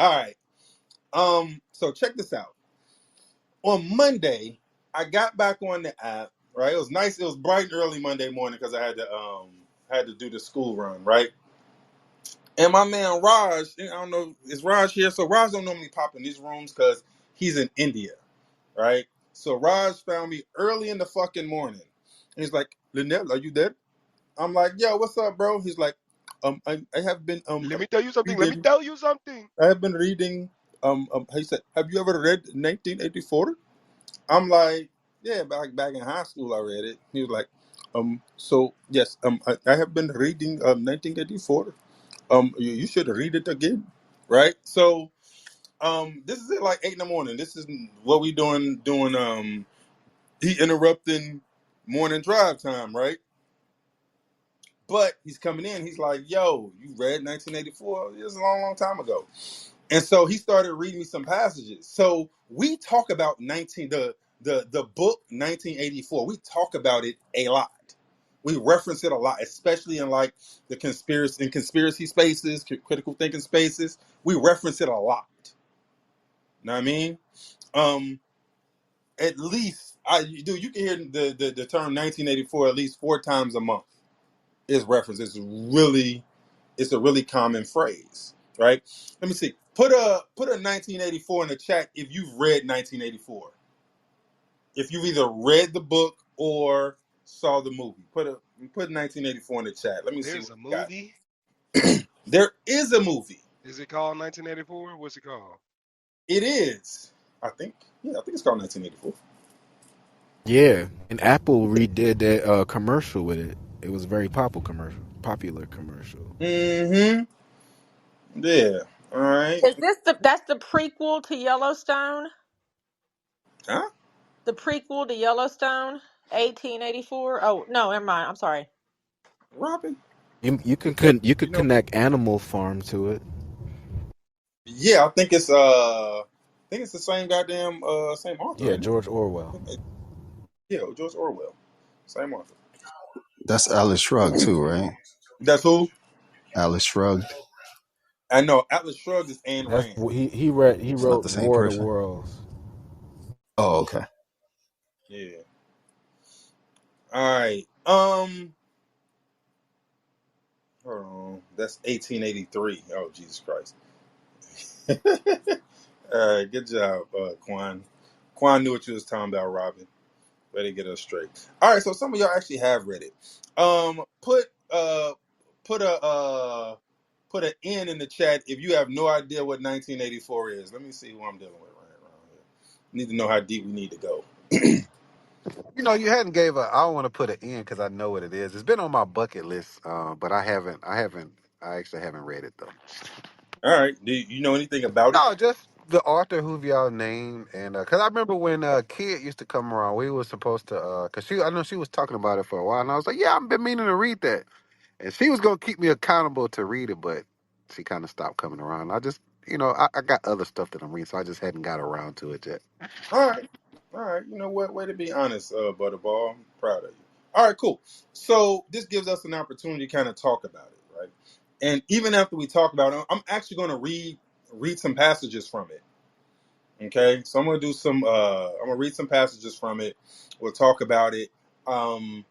All right. So check this out. On Monday, I got back on the app. Right. It was nice. It was bright and early Monday morning because I had to do the school run. Right. And my man Raj, I don't know, is Raj here? So Raj don't normally pop in these rooms because he's in India. Right. So Raj found me early in the fucking morning. And he's like, Lynette, are you there? I'm like, yo, what's up, bro? He's like, I have been Let me tell you something. Let me reading. tell you something. I have been reading. He said, have you ever read 1984? I'm like, yeah, back in high school, I read it. He was like, so yes, I have been reading 1984. You should read it again, right? So, this is at like 8 in the morning. This is what we doing. He interrupting morning drive time, right? But he's coming in. He's like, "Yo, you read 1984? It was a long, long time ago." And so he started reading me some passages. So we talk about 19 the book 1984. We talk about it a lot. We reference it a lot, especially in like the conspiracy spaces, critical thinking spaces. We reference it a lot. You know what I mean? Um, at least you can hear the term 1984 at least 4 times a month. Is referenced. It's a really common phrase, right? Let me see. Put a 1984 in the chat if you've read 1984. If you've either read the book or saw the movie. Put 1984 in the chat. Let me see There's what a we got. movie. There is a movie. Is it called 1984? What's it called? It is. I think. Yeah, I think it's called 1984. Yeah, and Apple redid that commercial with it. It was a very popular commercial. Mm-hmm. Yeah. All right. Is this that's the prequel to Yellowstone? Huh? The prequel to Yellowstone, 1884. Oh no, never mind. I'm sorry. Robin? You You could know? connect Animal Farm to it. Yeah, I think it's the same goddamn same author, Yeah, ain't it? George Orwell. Yeah, George Orwell. Same author. That's Alice Shrugged too, right? That's who? Alice Shrugged. I know. Atlas Shrugged is Ayn That's Rand. he It's not wrote the same War of the person. Worlds. Oh, okay. Yeah. All right. Hold on. That's 1883. Oh, Jesus Christ. All right. Good job, Quan. Quan knew what you was talking about, Robin. Way to get us straight. All right. So some of y'all actually have read it. Put a put an N in the chat if you have no idea what 1984 is. Let me see who I'm dealing with right around here. Need to know how deep we need to go. You know, you hadn't gave a. I don't want to put an in because I know what it is. It's been on my bucket list, but I haven't. I actually haven't read it though. All right. Do you know anything about it? No, just the author who y'all named, and because I remember when Kid used to come around, we were supposed to. Because I know she was talking about it for a while, and I was like, yeah, I've been meaning to read that, and she was gonna keep me accountable to read it, but she kind of stopped coming around. I just, I got other stuff that I'm reading, so I just hadn't got around to it yet. All right. All right. You know what? Way to be honest, Butterball. I'm proud of you. All right, cool. So this gives us an opportunity to kind of talk about it, right? And even after we talk about it, I'm actually going to read some passages from it. Okay. So I'm going to do some. I'm going to read some passages from it. We'll talk about it. Um,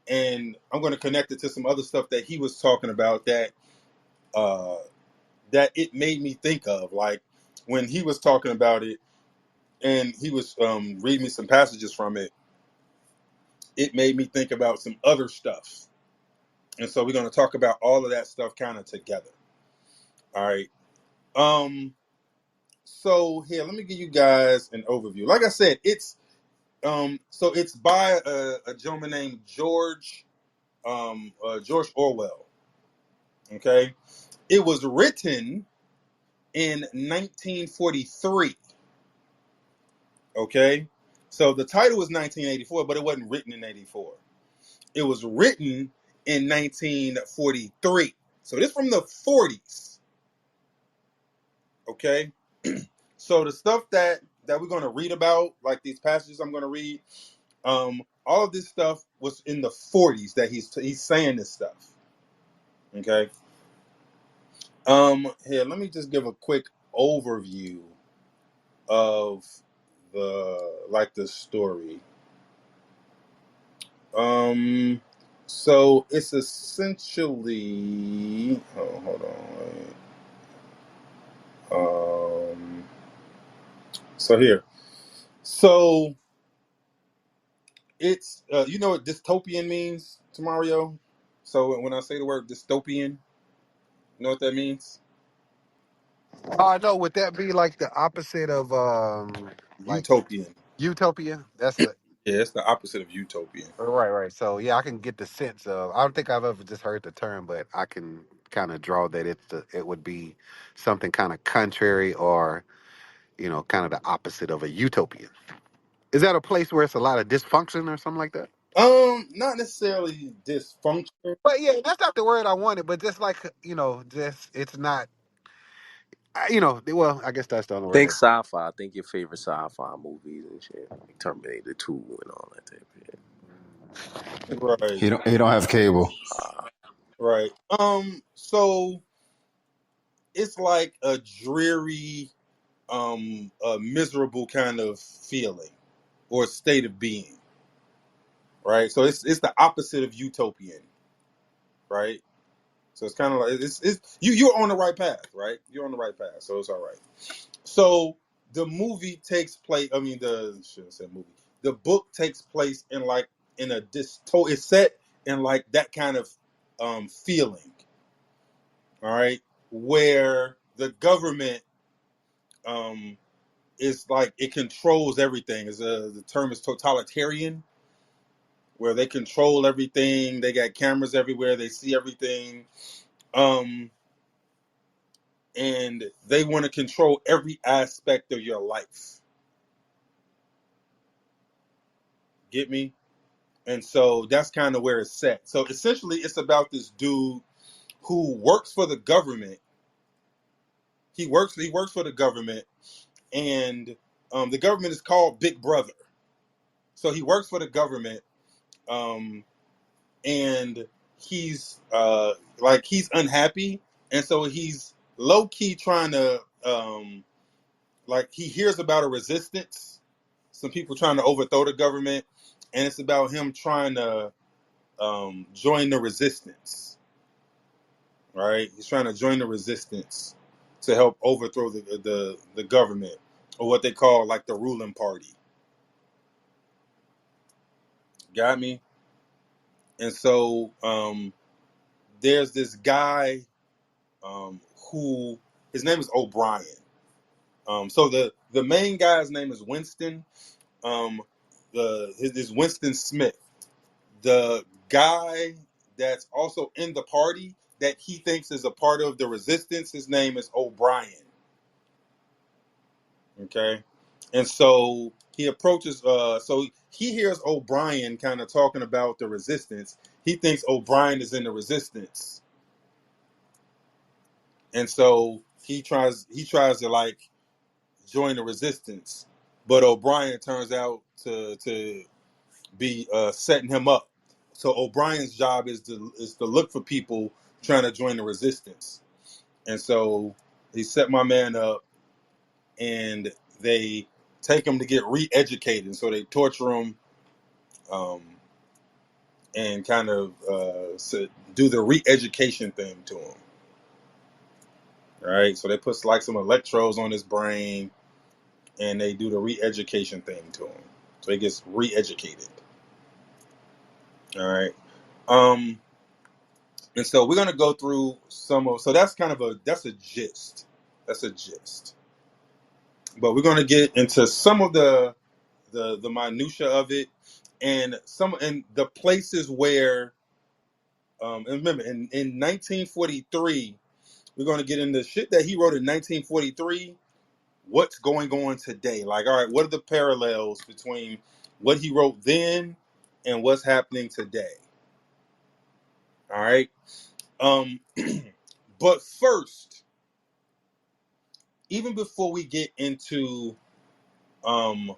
and I'm going to connect it to some other stuff that he was talking about uh, that it made me think of, like when he was talking about it and he was reading me some passages from it. It made me think about some other stuff. And so we're going to talk about all of that stuff kind of together. All right. Um, so here, let me give you guys an overview. Like I said, so it's by a gentleman named George Orwell. Okay. It was written in 1943. Okay. So the title was 1984, but it wasn't written in 84. It was written in 1943. So this from the 40s. Okay. So the stuff that we're going to read about, like these passages I'm going to read, all of this stuff was in the 40s that he's saying this stuff. Okay. Here, let me just give a quick overview of the story. So it's essentially. Oh, hold on. So here. So it's you know what dystopian means to Mario? So when I say the word dystopian, you know what that means? Oh, I know. Would that be like the opposite of like Utopian. utopia? That's the Yeah, it's the opposite of utopian. right, right. So yeah, I can get the sense of. I don't think I've ever just heard the term, but I can kind of draw that it would be something kind of contrary or kind of the opposite of a utopia. Is that a place where it's a lot of dysfunction or something like that? Not necessarily dysfunction. But yeah, that's not the word I wanted. But just like just it's not. Well, I guess that's the only Think word. sci-fi. Think your favorite sci-fi movies and shit, like Terminator 2 and all that type of shit. Right, He don't have cable. right. So it's like a dreary, a miserable kind of feeling or state of being, right? So it's the opposite of utopian, right? So it's kind of like you're on the right path, right? You're on the right path, so it's all right. So the movie takes place. I mean, the shouldn't say movie. The book takes place in a dysto. It's set in like that kind of feeling, all right, where the government um, is like it controls everything. The term is totalitarian, where they control everything. They got cameras everywhere. They see everything. Um, and they want to control every aspect of your life. Get me? And so that's kind of where it's set. So essentially, it's about this dude who works for the government. He works for the government, and the government is called Big Brother. So he works for the government, um, and he's he's unhappy, and so he's low key trying to he hears about a resistance, some people trying to overthrow the government, and it's about him trying to join the resistance. Right? He's trying to join the resistance to help overthrow the government, or what they call like the ruling party. Got me? And so there's this guy who his name is O'Brien. So the main guy's name is Winston. Um, his is Winston Smith. The guy that's also in the party that he thinks is a part of the resistance, his name is O'Brien. Okay, and so he approaches. So he hears O'Brien kind of talking about the resistance. He thinks O'Brien is in the resistance, and so he tries to like join the resistance, but O'Brien turns out to be setting him up. So O'Brien's job is to look for people trying to join the resistance, and so he set my man up, and they take him to get re-educated. So they torture him, um, and kind of do the re-education thing to him. Right. So they put like some electrodes on his brain, and they do the re-education thing to him. So he gets re-educated. All right. Um, and so we're gonna go through some of. So that's kind of that's a gist. That's a gist. But we're gonna get into some of the minutia of it, and the places where. And remember, in 1943, we're gonna get into shit that he wrote in 1943. What's going on today? Like, all right, what are the parallels between what he wrote then and what's happening today? All right. Um, but first, even before we get into um,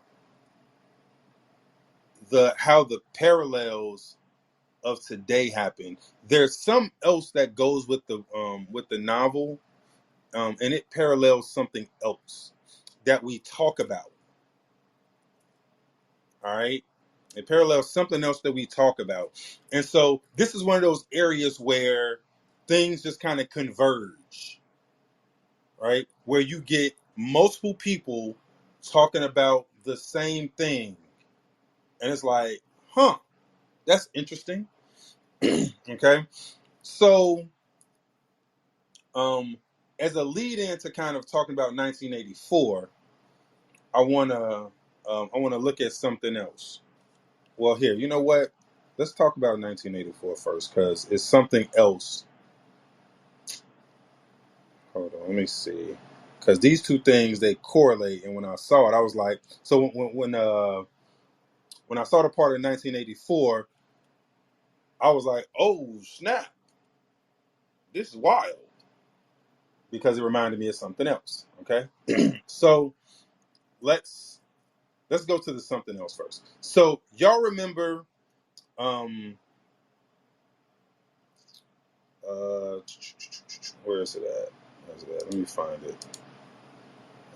the how the parallels of today happen, there's some else that goes with the novel, and it parallels something else that we talk about. All right, it parallels something else that we talk about, and so this is one of those areas where things just kind of converge, right? Where you get multiple people talking about the same thing, and it's like, huh, that's interesting. Okay, so as a lead in to kind of talking about 1984, I wanna look at something else. Well, here, you know what? Let's talk about 1984 first, because it's something else. Hold on, let me see. Because these two things, they correlate, and when I saw it, I was like, so when I saw the part of 1984, I was like, oh snap, this is wild, because it reminded me of something else. Okay, so let's go to the something else first. So y'all remember, um, uh, where is it at? Where is it at? Let me find it.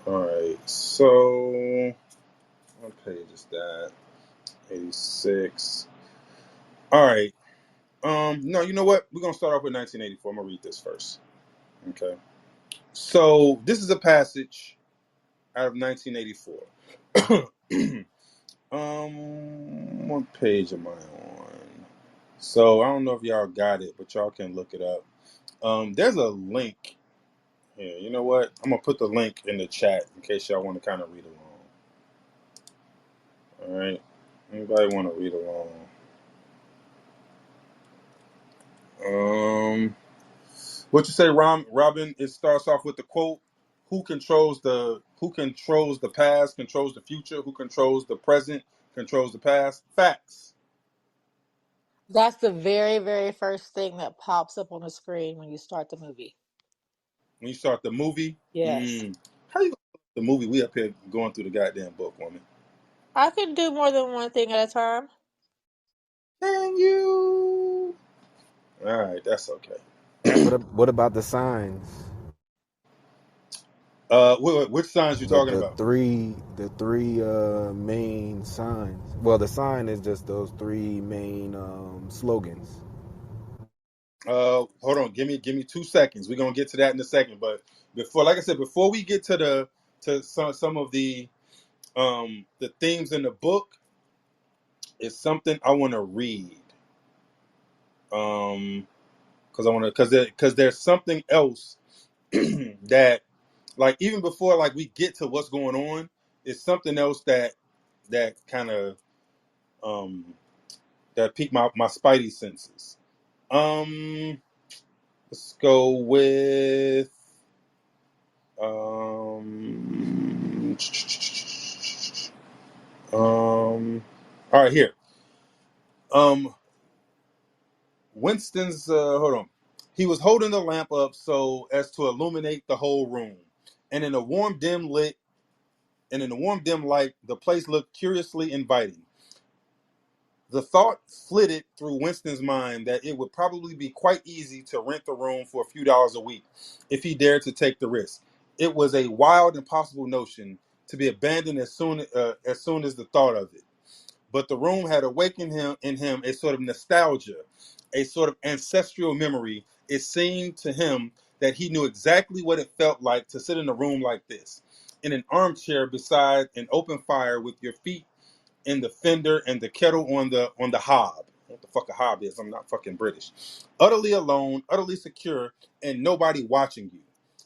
All right, so what page is that? 86. All right. No, you know what? We're gonna start off with 1984. I'm gonna read this first. Okay. So this is a passage out of 1984. What page am I on? So I don't know if y'all got it, but y'all can look it up. There's a link here. You know what? I'm gonna put the link in the chat in case y'all want to kind of read along. All right. Anybody want to read along? What you say, Robin? It starts off with the quote: Who controls the past, controls the future. Who controls the present, controls the past." Facts. That's the very, very first thing that pops up on the screen when you start the movie. When you start the movie, Yes. how you the movie? We up here going through the goddamn book, woman. I can do more than one thing at a time. Can you? All right, that's okay. What about the signs? Which signs you The talking the about? three the three main signs. Well, the sign is just those three main slogans. Hold on, give me 2 seconds. We're gonna get to that in a second. But before, like I said, before we get to some of the themes in the book, it's something I want to read. Because I want to, because there's something else that, like, even before like we get to what's going on, it's something else that kind of um that piqued my spidey senses. Um, let's go with um all right, here. Um, Winston's hold on. He was holding the lamp up so as to illuminate the whole room, and in a warm, dim lit, and in the warm, dim light, the place looked curiously inviting. The thought flitted through Winston's mind that it would probably be quite easy to rent the room for a few dollars a week if he dared to take the risk. It was a wild, impossible notion to be abandoned as soon as the thought of it. But the room had awakened in him a sort of nostalgia, a sort of ancestral memory. It seemed to him that he knew exactly what it felt like to sit in a room like this, in an armchair beside an open fire with your feet in the fender and the kettle on the hob. What the fuck a hob is? I'm not fucking British. Utterly alone, utterly secure, and nobody watching you.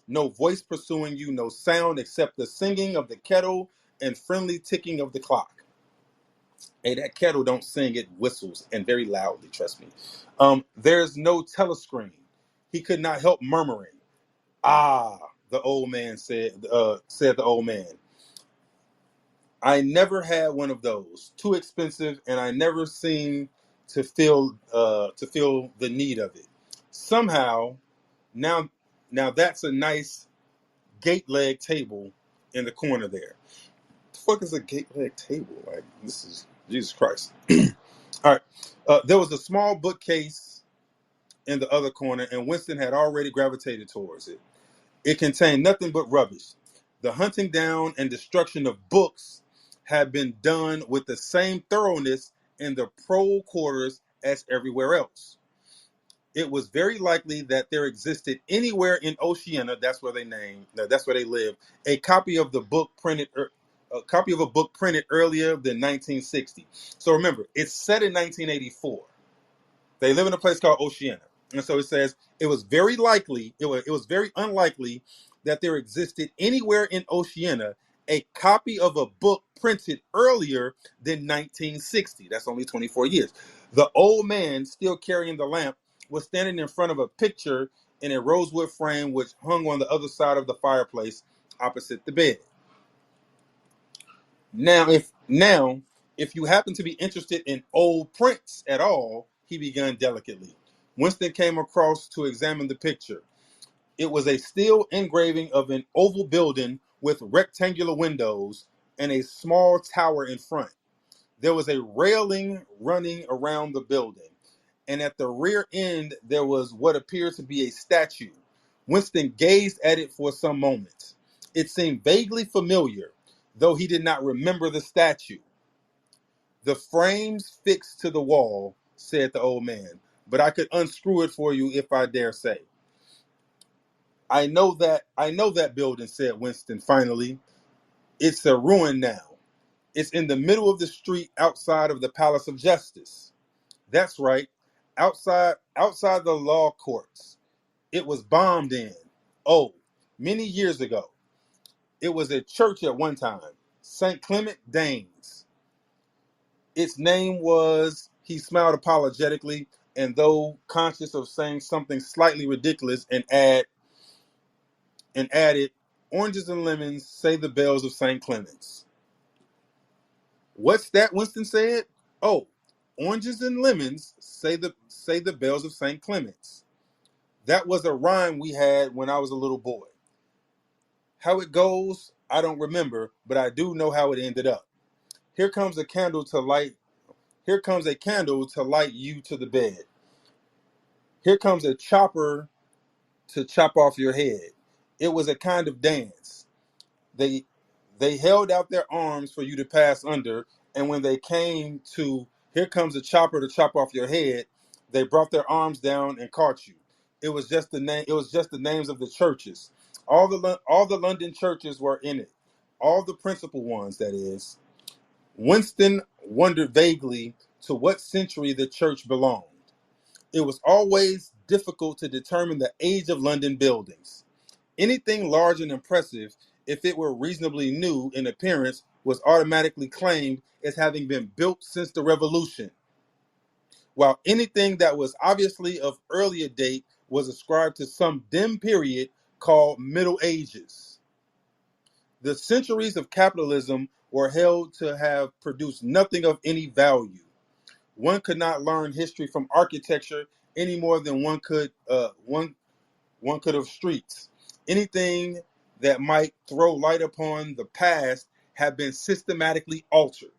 No voice pursuing you, no sound except the singing of the kettle and friendly ticking of the clock. Hey, that kettle don't sing, it whistles, and very loudly, trust me. There's no telescreen. He could not help murmuring. Ah, the old man said the old man. I never had one of those. Too expensive, and I never seemed to feel the need of it. Somehow, now now that's a nice gate leg table in the corner there. The fuck is a gate leg table? Like, this is Jesus Christ. All right. There was a small bookcase in the other corner, and Winston had already gravitated towards it. It contained nothing but rubbish. The hunting down and destruction of books had been done with the same thoroughness in the pro quarters as everywhere else. It was very likely that there existed anywhere in Oceania, that's where they live, a copy of the book printed a copy of a book printed earlier than 1960. So remember, it's set in 1984. They live in a place called Oceania. And so it says it was very unlikely that there existed anywhere in Oceania a copy of a book printed earlier than 1960. That's only 24 years. The old man, still carrying the lamp, was standing in front of a picture in a rosewood frame which hung on the other side of the fireplace opposite the bed. Now, if you happen to be interested in old prints at all, he began delicately. Winston came across to examine the picture. It was a steel engraving of an oval building with rectangular windows and a small tower in front. There was a railing running around the building, and at the rear end there was what appeared to be a statue. Winston gazed at it for some moments. It seemed vaguely familiar, though he did not remember the statue. The frame's fixed to the wall, said the old man, but I could unscrew it for you if I dare say. I know that building, said Winston finally. It's a ruin now. It's in the middle of the street outside of the Palace of Justice. That's right. Outside the law courts. It was bombed in. Oh, many years ago. It was a church at one time. St. Clement Danes. Its name was, he smiled apologetically, and though conscious of saying something slightly ridiculous, and added, oranges and lemons say the bells of St. Clement's. What's that? Winston said. Oh, oranges and lemons say the bells of St. Clement's. That was a rhyme we had when I was a little boy. How it goes, I don't remember, but I do know how it ended up. Here comes a candle to light. Here comes a candle to light you to the bed. Here comes a chopper to chop off your head. It was a kind of dance. They they held out their arms for you to pass under, and when they came to here comes a chopper to chop off your head, they brought their arms down and caught you. It was just the names of the churches. All the London churches were in it. All the principal ones, that is. Winston wondered vaguely to what century the church belonged. It was always difficult to determine the age of London buildings. Anything large and impressive, if it were reasonably new in appearance, was automatically claimed as having been built since the Revolution, while anything that was obviously of earlier date was ascribed to some dim period called Middle Ages. The centuries of capitalism were held to have produced nothing of any value. One could not learn history from architecture any more than one could of streets. Anything that might throw light upon the past have been systematically altered.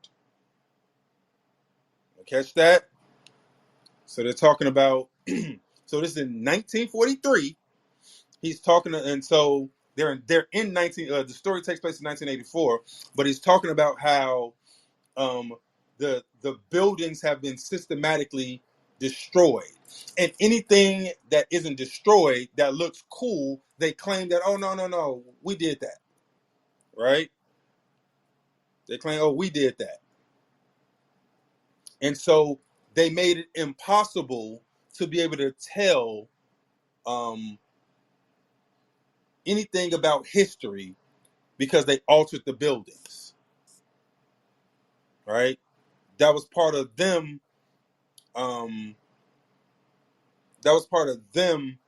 Catch that? So they're talking about. So this is in 1943. He's talking, and so they're in 19. The story takes place in 1984, but he's talking about how um, the buildings have been systematically destroyed, and anything that isn't destroyed that looks cool, they claim that, oh, no, we did that, right? They claim, oh, we did that, and so they made it impossible to be able to tell um, anything about history because they altered the buildings, right? That was part of them. Um, that was part of them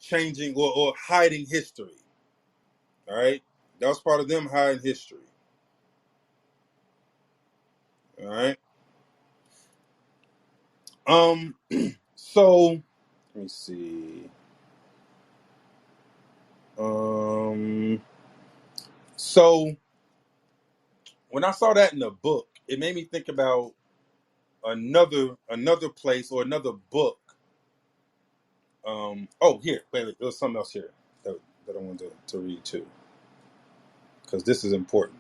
changing or hiding history. All right, that was part of them hiding history. All right. Um. So let me see. Um. So when I saw that in the book, it made me think about another place or another book. Oh, here, wait, there was something else here. that I wanted to read too, because this is important.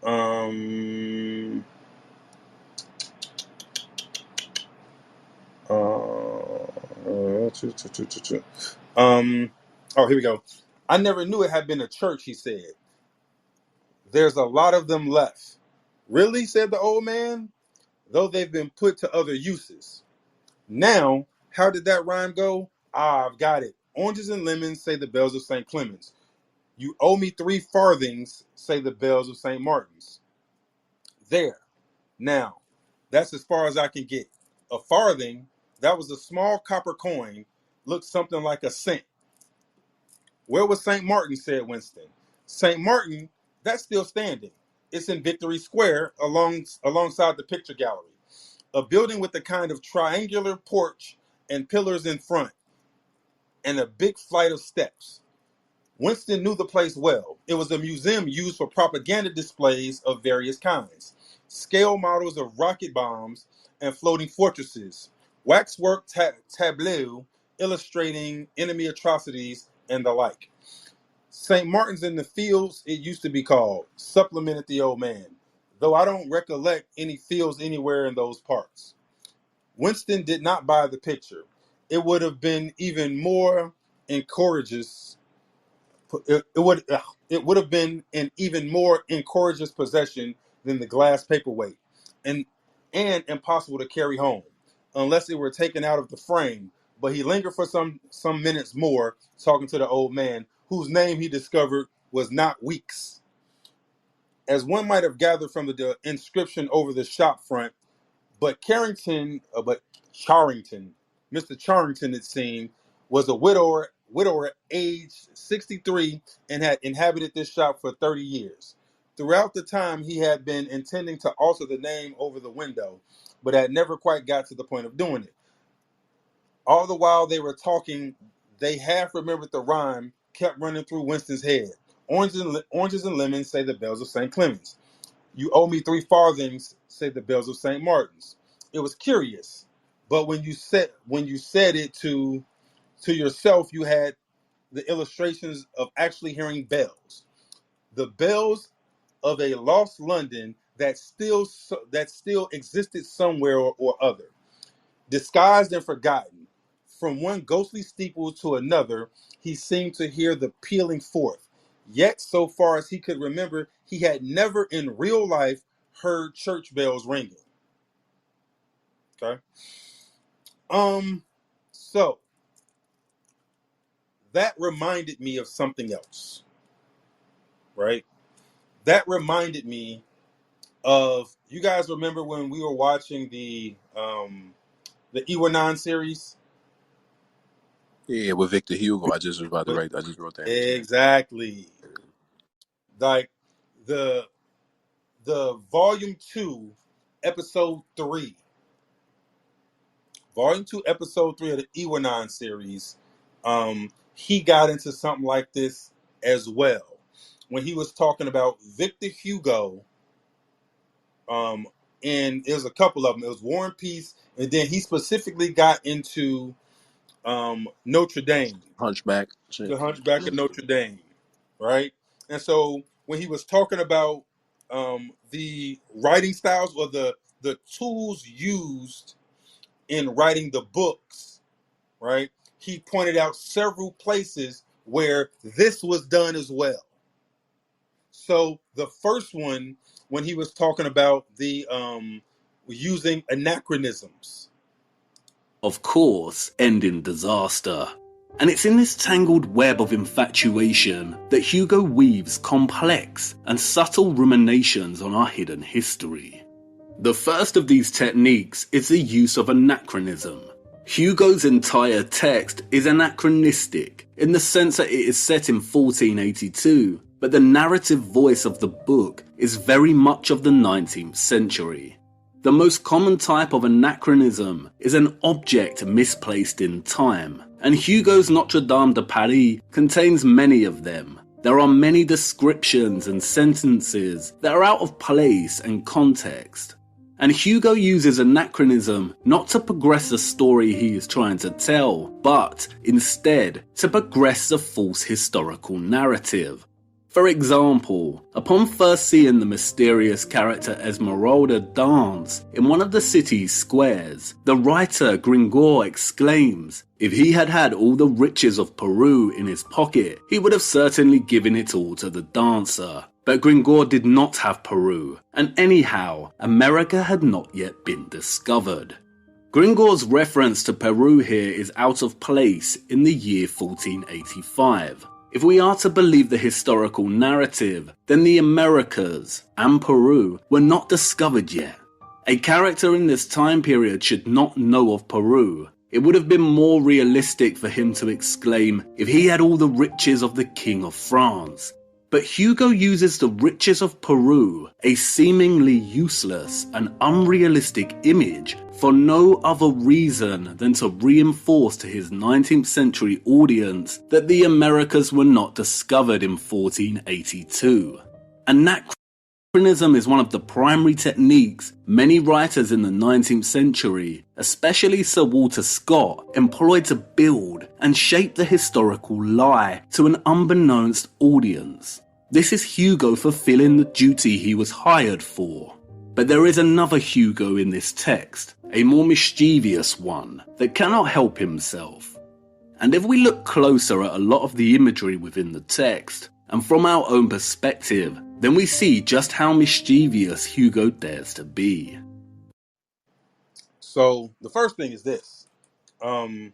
Um, oh, here we go. I never knew it had been a church, he said. There's a lot of them left. Really, said the old man, though they've been put to other uses. Now, how did that rhyme go? Ah, I've got it. Oranges and lemons, say the bells of St. Clement's. You owe me 3 farthings, say the bells of St. Martin's. There. Now, that's as far as I can get. A farthing, that was a small copper coin, looked something like a cent. Where was St. Martin, said Winston. St. Martin, that's still standing. It's in Victory Square alongside the picture gallery. A building with a kind of triangular porch and pillars in front, and a big flight of steps. Winston knew the place well. It was a museum used for propaganda displays of various kinds. Scale models of rocket bombs and floating fortresses. Waxwork tableau illustrating enemy atrocities and the like. St. Martin's in the Fields, it used to be called, supplemented the old man, though I don't recollect any fields anywhere in those parts. Winston did not buy the picture. It would have been even more encourageous. It would have been an even more encourageous possession than the glass paperweight, and impossible to carry home, unless it were taken out of the frame. But he lingered for some minutes more, talking to the old man, whose name he discovered was not Weeks. As one might have gathered from the inscription over the shop front, but Charrington, Mr. Charrington, it seemed, was a widower aged 63 and had inhabited this shop for 30 years. Throughout the time, he had been intending to alter the name over the window, but had never quite got to the point of doing it. All the while they were talking, they half remembered the rhyme kept running through Winston's head. Oranges and lemons, say the bells of St. Clement's. You owe me 3 farthings, say the bells of St. Martin's. It was curious, but when you said it to yourself, you had the illustrations of actually hearing bells, the bells of a lost London that still existed somewhere or other, disguised and forgotten. From one ghostly steeple to another, he seemed to hear the pealing forth. Yet, so far as he could remember, he had never in real life heard church bells ringing. Okay. So that reminded me of something else, right? That reminded me of, you guys remember when we were watching the Iwanan series? Yeah, with Victor Hugo. I just was about to With, write. I just wrote down his name. exactly. Like the volume 2, episode 3. Volume 2, episode 3 of the Iwanan series. He got into something like this as well. When he was talking about Victor Hugo, and it was a couple of them. It was War and Peace, and then he specifically got into Notre Dame, Hunchback. Shit. the Hunchback of Notre Dame, right? And so when he was talking about the writing styles or the tools used in writing the books, right? He pointed out several places where this was done as well. So the first one, when he was talking about the using anachronisms. Of course, end in disaster. And it's in this tangled web of infatuation that Hugo weaves complex and subtle ruminations on our hidden history. The first of these techniques is the use of anachronism. Hugo's entire text is anachronistic in the sense that it is set in 1482, but the narrative voice of the book is very much of the 19th century. The most common type of anachronism is an object misplaced in time, and Hugo's Notre Dame de Paris contains many of them. There are many descriptions and sentences that are out of place and context. And Hugo uses anachronism not to progress the story he is trying to tell, but instead to progress the false historical narrative. For example, upon first seeing the mysterious character Esmeralda dance in one of the city's squares, the writer Gringor exclaims, if he had had all the riches of Peru in his pocket, he would have certainly given it all to the dancer. But Gringor did not have Peru, and anyhow, America had not yet been discovered. Gringor's reference to Peru here is out of place in the year 1485. If we are to believe the historical narrative, then the Americas and Peru were not discovered yet. A character in this time period should not know of Peru. It would have been more realistic for him to exclaim, if he had all the riches of the King of France. But Hugo uses the riches of Peru, a seemingly useless and unrealistic image, for no other reason than to reinforce to his 19th century audience that the Americas were not discovered in 1482. Anachronism is one of the primary techniques many writers in the 19th century, especially Sir Walter Scott, employed to build and shape the historical lie to an unbeknownst audience. This is Hugo fulfilling the duty he was hired for. But there is another Hugo in this text, a more mischievous one, that cannot help himself. And if we look closer at a lot of the imagery within the text, and from our own perspective, then we see just how mischievous Hugo dares to be. So the first thing is this. I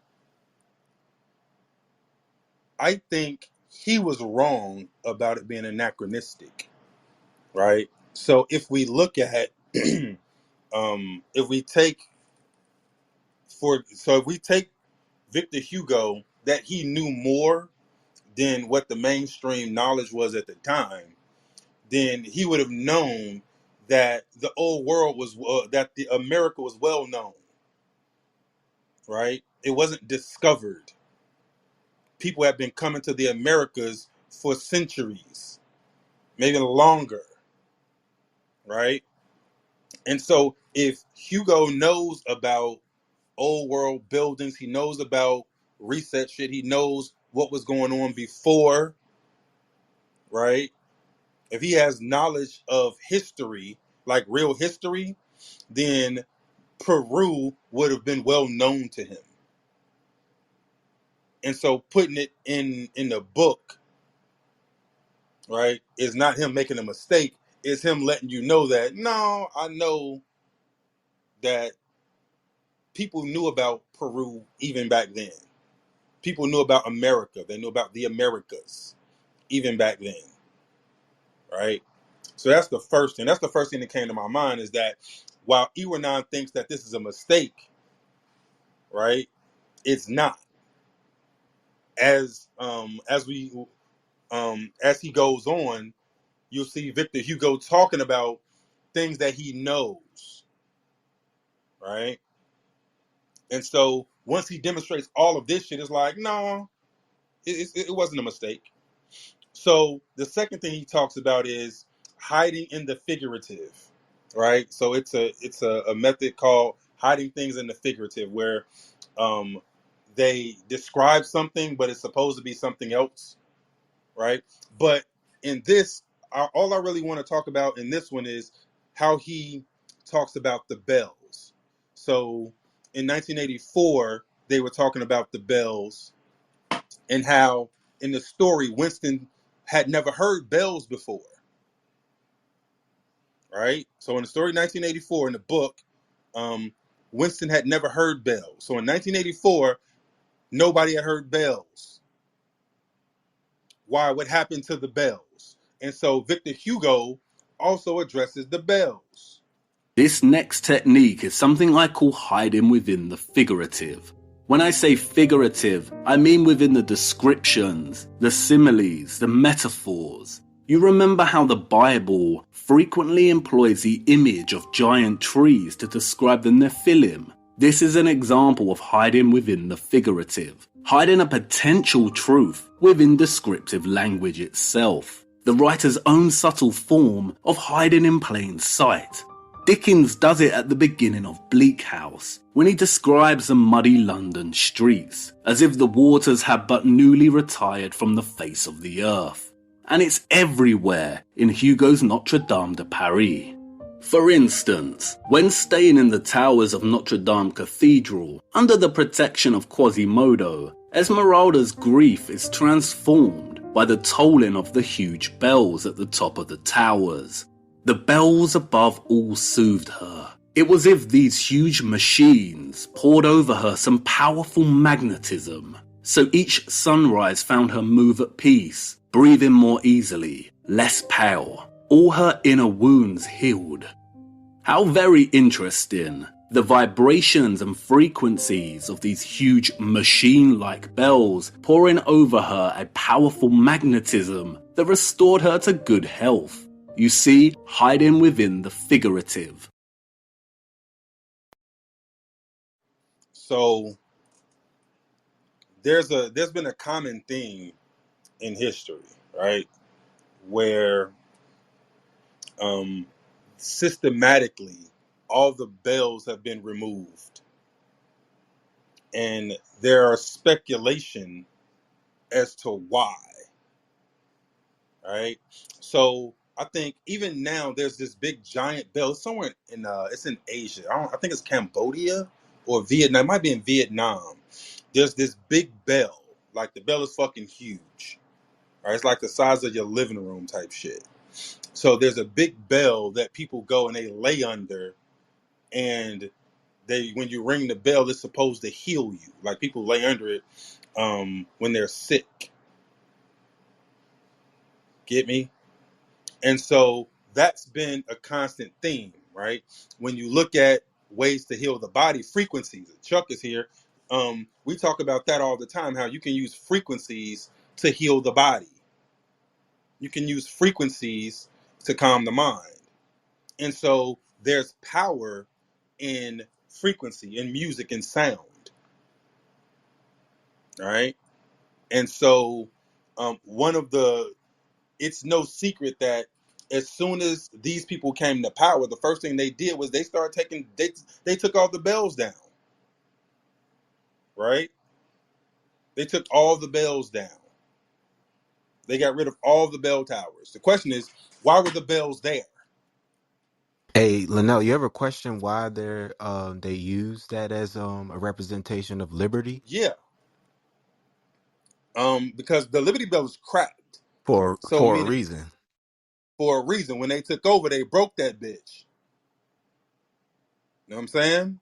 think he was wrong about it being anachronistic, right? So if we look at, if we take Victor Hugo, that he knew more than what the mainstream knowledge was at the time, then he would have known that the old world was, that the America was well known, right? It wasn't discovered. People have been coming to the Americas for centuries, maybe longer, right? And so if Hugo knows about old world buildings, he knows about reset shit, he knows what was going on before, right? If he has knowledge of history, like real history, then Peru would have been well known to him. And so putting it in the book, right, is not him making a mistake. It's him letting you know that, no, I know that people knew about Peru even back then. People knew about America. They knew about the Americas even back then, right? So that's the first thing. That's the first thing that came to my mind, is that while Iwanan thinks that this is a mistake, right, it's not. As he goes on, you'll see Victor Hugo talking about things that he knows, right? And so once he demonstrates all of this shit, it's like, no, it wasn't a mistake. So the second thing he talks about is hiding in the figurative, right? So it's a method called hiding things in the figurative, where they describe something, but it's supposed to be something else, right? But in this, all I really want to talk about in this one is how he talks about the bells. So in 1984, they were talking about the bells, and how in the story, Winston had never heard bells before, right? So in the story 1984, in the book, Winston had never heard bells. So in 1984, nobody had heard bells. Why? What happened to the bells? And so Victor Hugo also addresses the bells. This next technique is something I call hiding within the figurative. When I say figurative, I mean within the descriptions, the similes, the metaphors. You remember how the Bible frequently employs the image of giant trees to describe the Nephilim. This is an example of hiding within the figurative, hiding a potential truth within descriptive language itself, the writer's own subtle form of hiding in plain sight. Dickens does it at the beginning of Bleak House, when he describes the muddy London streets, as if the waters had but newly retired from the face of the earth. And it's everywhere in Hugo's Notre Dame de Paris. For instance, when staying in the towers of Notre Dame Cathedral, under the protection of Quasimodo, Esmeralda's grief is transformed by the tolling of the huge bells at the top of the towers. The bells above all soothed her. It was as if these huge machines poured over her some powerful magnetism. So each sunrise found her move at peace, breathing more easily, less pale, all her inner wounds healed. How very interesting. The vibrations and frequencies of these huge machine-like bells pouring over her a powerful magnetism that restored her to good health. You see, hiding within the figurative. So there's been a common theme in history, right? Where systematically all the bells have been removed, and there are speculation as to why, right? So I think even now there's this big giant bell. It's somewhere in it's in Asia. I think it's Cambodia or Vietnam. It might be in Vietnam. There's this big bell. Like the bell is fucking huge. Right? It's like the size of your living room type shit. So there's a big bell that people go and they lay under, and they when you ring the bell, it's supposed to heal you. Like people lay under it when they're sick. Get me? And so that's been a constant theme, right? When you look at ways to heal the body, frequencies. Chuck is here. We talk about that all the time, how you can use frequencies to heal the body. You can use frequencies to calm the mind. And so there's power in frequency, in music and sound, right? And so one of the it's no secret that as soon as these people came to power, the first thing they did was they started taking they took all the bells down, right? They took all the bells down. They got rid of all the bell towers. The question is, why were the bells there? Hey, Linnell, you ever question why they use that as a representation of liberty Yeah, because the Liberty Bell was cracked. So for a meaning reason? for a reason, when they took over, they broke that bitch. You know what I'm saying?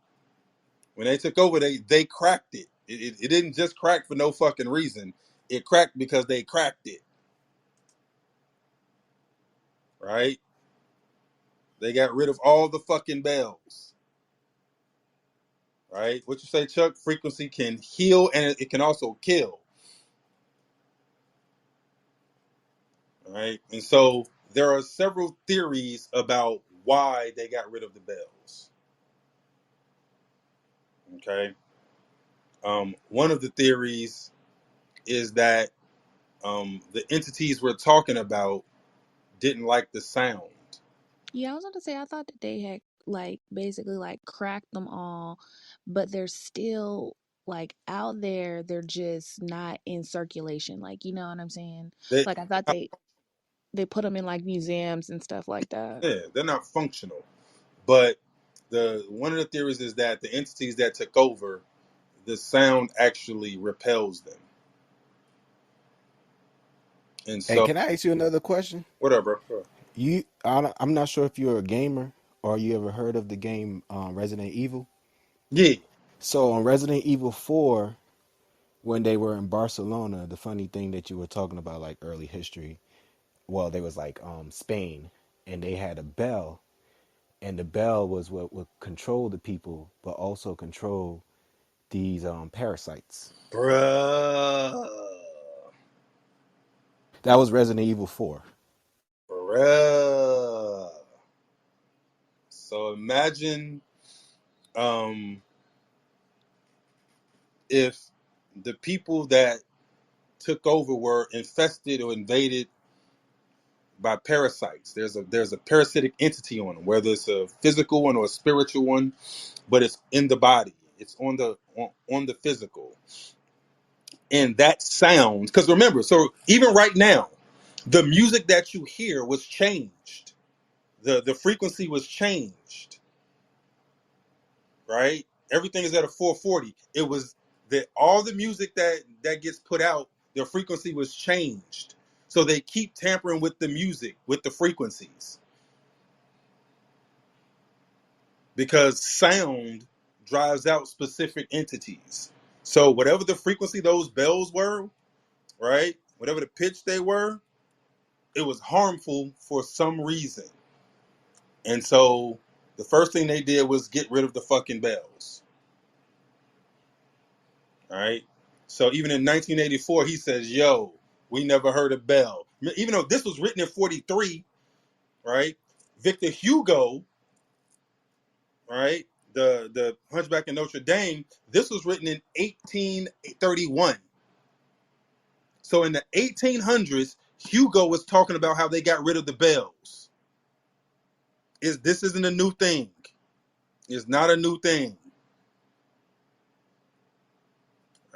When they took over, they cracked it. It didn't just crack for no fucking reason. It cracked because they cracked it, right? They got rid of all the fucking bells, right? What you say, Chuck? Frequency can heal and it can also kill, right? And so there are several theories about why they got rid of the bells. Okay, one of the theories is that the entities we're talking about didn't like the sound. Yeah, I was gonna say I thought that they had like basically like cracked them all, but they're still like out there. They're just not in circulation. Like, you know what I'm saying? They, Like I thought they put them in like museums and stuff like that. yeah, they're not functional. But the one of the theories is that the entities that took over, the sound actually repels them. And Hey, so, can I ask you another question? whatever. I'm not sure if you're a gamer or you ever heard of the game Resident Evil. Yeah, So on Resident Evil 4, when they were in Barcelona, the funny thing that you were talking about, like early history, well, they was like Spain, and they had a bell, and the bell was what would control the people, but also control these parasites. bruh, That was Resident Evil 4. bruh. So imagine um, if the people that took over were infested or invaded by parasites. There's a parasitic entity on them, whether it's a physical one or a spiritual one, but it's in the body. It's on the physical. And that sound, because remember, so even right now, the music that you hear was changed. The frequency was changed, right? Everything is at a 440. It was that all the music that gets put out, the frequency was changed. So they keep tampering with the music, with the frequencies, because sound drives out specific entities. So whatever the frequency those bells were, right? Whatever the pitch they were, it was harmful for some reason. And so the first thing they did was get rid of the fucking bells. All right. So even in 1984, he says, yo, we never heard a bell. Even though this was written in 43, right? Victor Hugo, right? The Hunchback of Notre Dame, this was written in 1831. So in the 1800s, Hugo was talking about how they got rid of the bells. This isn't a new thing. It's not a new thing.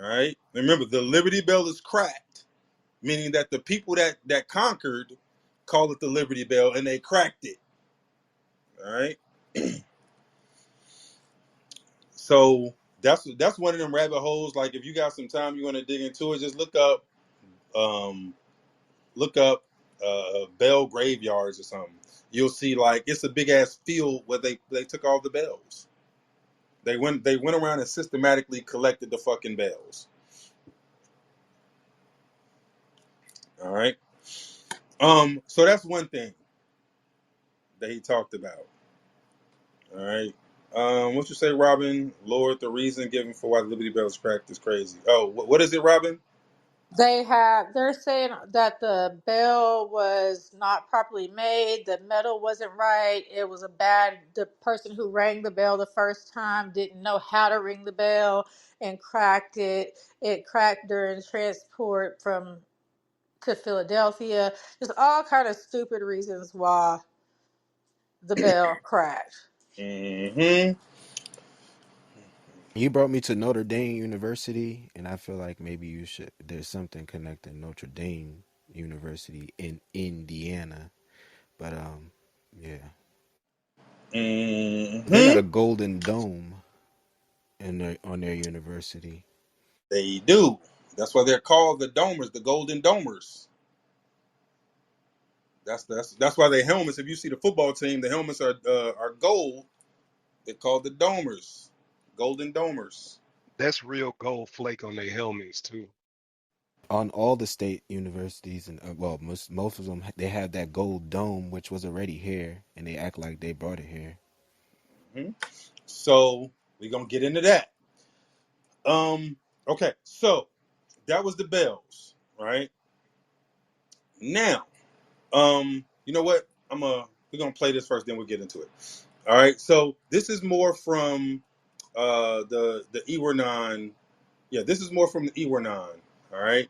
All right. Remember, the Liberty Bell is cracked, meaning that the people that conquered call it the Liberty Bell, and they cracked it. All right. So that's one of them rabbit holes. Like if you got some time, you want to dig into it, just um, look up bell graveyards or something. You'll see like it's a big ass field where they took all the bells. They went around and systematically collected the fucking bells. All right. So that's one thing that he talked about. All right. What you say, Robin? Lord, the reason given for why the Liberty Bell is cracked is crazy. Oh, what is it, Robin? They're saying that the bell was not properly made, the metal wasn't right, it was the person who rang the bell the first time didn't know how to ring the bell and cracked it. It cracked during transport to Philadelphia. Just all kind of stupid reasons why the bell cracked. Mm-hmm. You brought me to Notre Dame University, and I feel like maybe there's something connecting Notre Dame University in Indiana. But yeah. They got Mm-hmm. a golden dome on their university. They do. That's why they're called the Domers, the Golden Domers. That's why their helmets. If you see the football team, the helmets are gold. They're called the Domers, Golden Domers. That's real gold flake on their helmets too. On all the state universities, and well, most of them, they have that gold dome, which was already here, and they act like they brought it here. Mm-hmm. So we're gonna get into that. Okay, so that was the bells, right? Now, you know what? We're gonna play this first, then we'll get into it. All right. So this is more from the Ewernon. Yeah, this is more from the Ewernon. All right.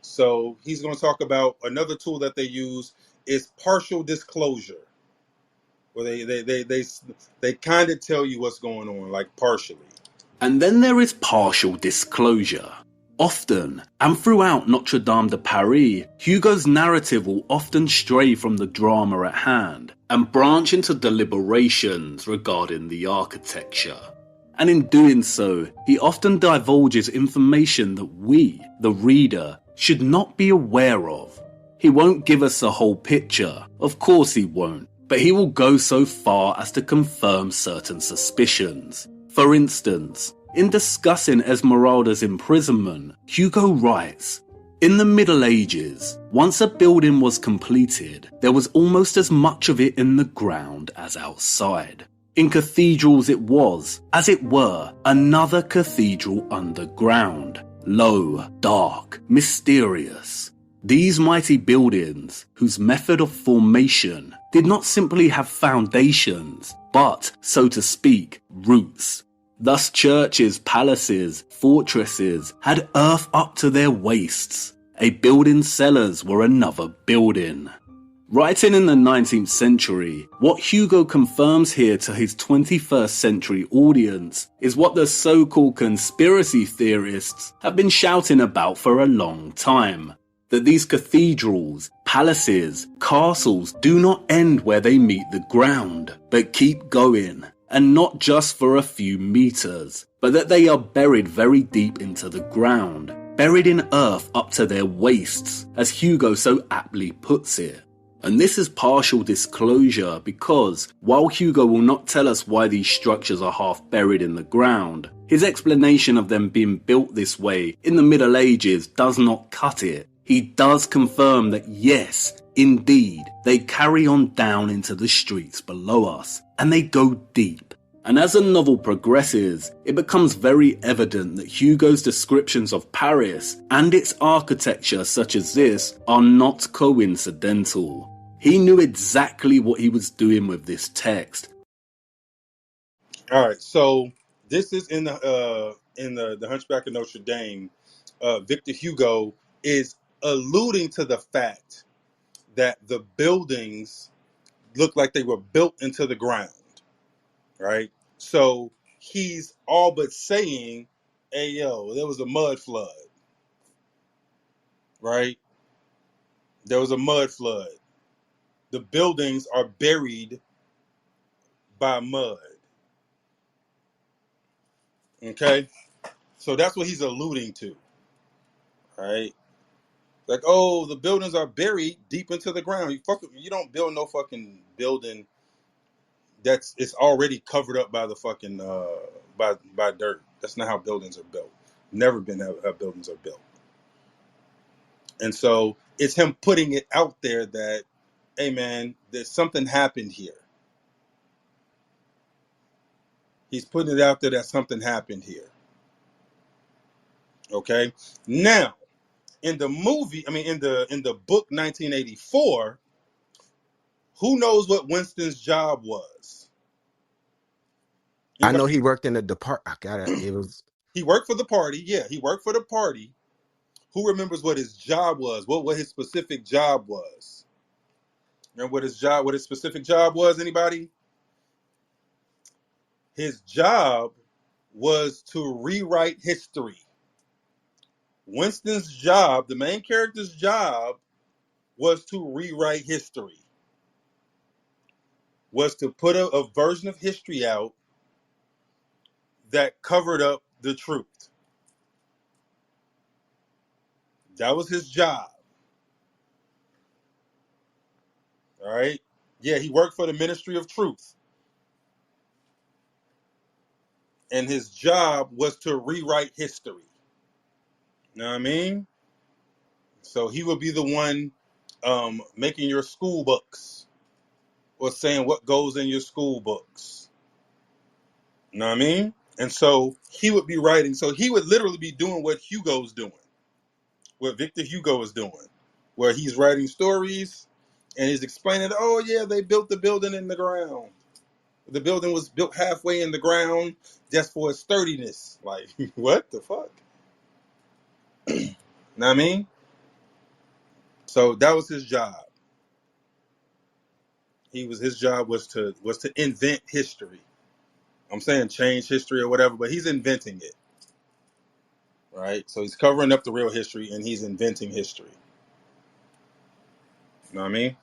So he's gonna talk about another tool that they use is partial disclosure, where they kind of tell you what's going on, like partially. And then there is partial disclosure. Often, and throughout Notre Dame de Paris, Hugo's narrative will often stray from the drama at hand and branch into deliberations regarding the architecture. And in doing so, he often divulges information that we, the reader, should not be aware of. He won't give us the whole picture, of course he won't, but he will go so far as to confirm certain suspicions. For instance, in discussing Esmeralda's imprisonment, Hugo writes, "In the Middle Ages, once a building was completed, there was almost as much of it in the ground as outside. In cathedrals it was, as it were, another cathedral underground, low, dark, mysterious. These mighty buildings, whose method of formation did not simply have foundations, but, so to speak, roots. Thus churches, palaces, fortresses had earth up to their waists. A building's cellars were another building." Writing in the 19th century, what Hugo confirms here to his 21st century audience is what the so-called conspiracy theorists have been shouting about for a long time. That these cathedrals, palaces, castles do not end where they meet the ground, but keep going. And not just for a few meters, but that they are buried very deep into the ground, buried in earth up to their waists, as Hugo so aptly puts it. And this is partial disclosure because, while Hugo will not tell us why these structures are half buried in the ground, his explanation of them being built this way in the Middle Ages does not cut it. He does confirm that yes, indeed, they carry on down into the streets below us, and they go deep. And as the novel progresses, it becomes very evident that Hugo's descriptions of Paris and its architecture such as this are not coincidental. He knew exactly what he was doing with this text. All right, so this is in the Hunchback of Notre Dame. Victor Hugo is alluding to the fact that the buildings look like they were built into the ground, right? So he's all but saying, "Hey, yo, there was a mud flood, right? There was a mud flood. The buildings are buried by mud." Okay, so that's what he's alluding to, right? Like, oh, the buildings are buried deep into the ground. You don't build no fucking building that's it's already covered up by the fucking by dirt. That's not how buildings are built. Never been how buildings are built. And so it's him putting it out there that, hey man, there's something happened here. He's putting it out there that something happened here. Okay. Now, in the movie, I mean in the book 1984, who knows what Winston's job was? I know Anybody? he worked in the depart. I got it. It was He worked for the party. Yeah, he worked for the party. Who remembers what his job was? What his specific job was? Remember what his specific job was? Anybody? His job was to rewrite history. Winston's job, the main character's job, was to rewrite history. Was to put a version of history out that covered up the truth. That was his job. All right. Yeah, he worked for the Ministry of Truth. And his job was to rewrite history. You know what I mean? So he would be the one making your school books or saying what goes in your school books. You know what I mean? And so he would be writing. So he would literally be doing what Hugo's doing, what Victor Hugo is doing, where he's writing stories and he's explaining, oh, yeah, they built the building in the ground. The building was built halfway in the ground just for its sturdiness. Like, what the fuck? You know what I mean? So that was his job. His job was to invent history. I'm saying change history or whatever, but he's inventing it, right? So he's covering up the real history and he's inventing history. You know what I mean?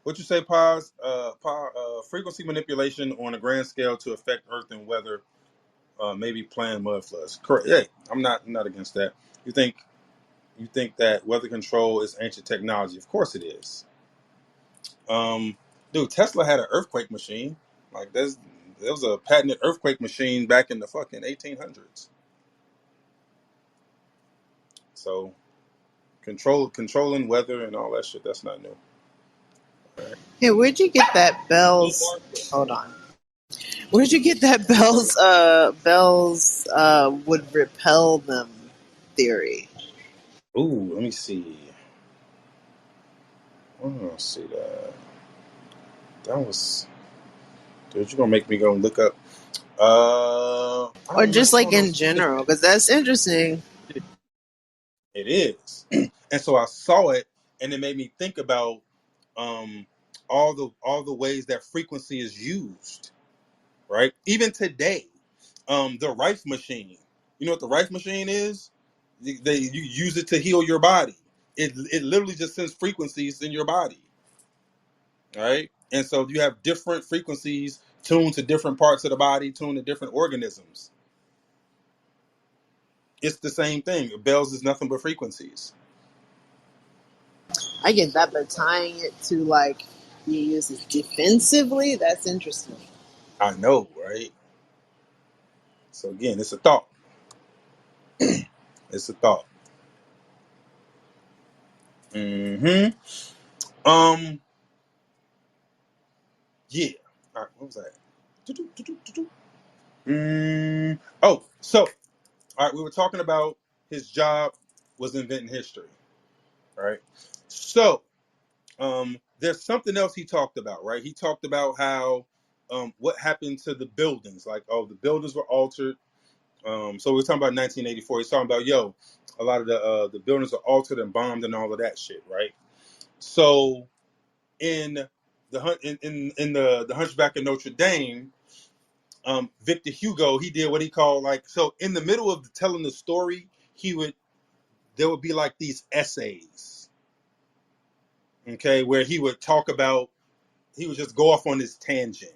What you say, pause? Frequency manipulation on a grand scale to affect Earth and weather, maybe planned mud floods. Correct. Yeah, I'm not against that. You think that weather control is ancient technology? Of course it is. Dude, Tesla had an earthquake machine. Like there was a patented earthquake machine back in the fucking 1800s. So controlling weather and all that shit, that's not new. All right. Hey, where'd you get that bells? Hold on. Where'd you get that bells would repel them theory? Ooh, let me see. I don't see that. That was, dude, you're gonna make me go and look up. Or just I like don't know in specific. general, because that's interesting. It is, and so I saw it, and it made me think about. um, all the ways that frequency is used, right? Even today, the Rife machine. You know what the Rife machine is? You use it to heal your body. It literally just sends frequencies in your body, right? And so you have different frequencies tuned to different parts of the body, tuned to different organisms. It's the same thing. Bells is nothing but frequencies. I get that, but tying it to like you use it defensively, that's interesting. I know, right? So again, it's a thought. It's a thought. Hmm. Um. Yeah. All right. What was that? Oh, so all right. We were talking about his job was inventing history, right? So, there's something else he talked about, right? He talked about how what happened to the buildings, like the buildings were altered. So we were talking about 1984. He's talking about a lot of the buildings are altered and bombed and all of that shit, right? So in the Hunchback of Notre Dame, Victor Hugo, he did what he called in the middle of telling the story, there would be like these essays, okay, where he would just go off on this tangent,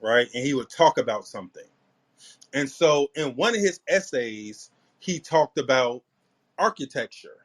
right? And he would talk about something. And so in one of his essays, he talked about architecture.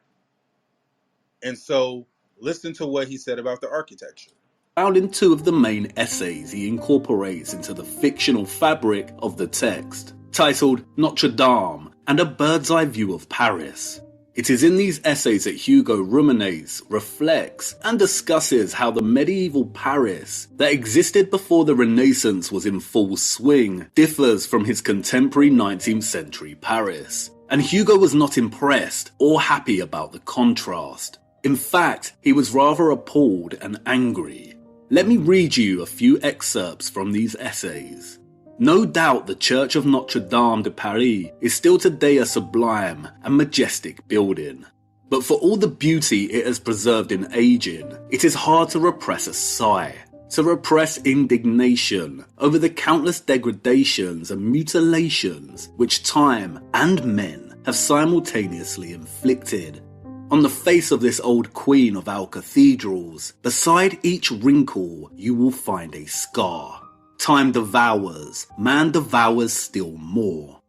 And so listen to what he said about the architecture. Found in two of the main essays he incorporates into the fictional fabric of the text, titled Notre Dame and a Bird's Eye View of Paris. It is in these essays that Hugo ruminates, reflects, and discusses how the medieval Paris that existed before the Renaissance was in full swing differs from his contemporary 19th century Paris. And Hugo was not impressed or happy about the contrast. In fact, he was rather appalled and angry. Let me read you a few excerpts from these essays. No doubt the Church of Notre Dame de Paris is still today a sublime and majestic building. But for all the beauty it has preserved in aging, it is hard to repress a sigh, to repress indignation over the countless degradations and mutilations which time and men have simultaneously inflicted. On the face of this old queen of our cathedrals, beside each wrinkle you will find a scar. Time devours, man devours still more.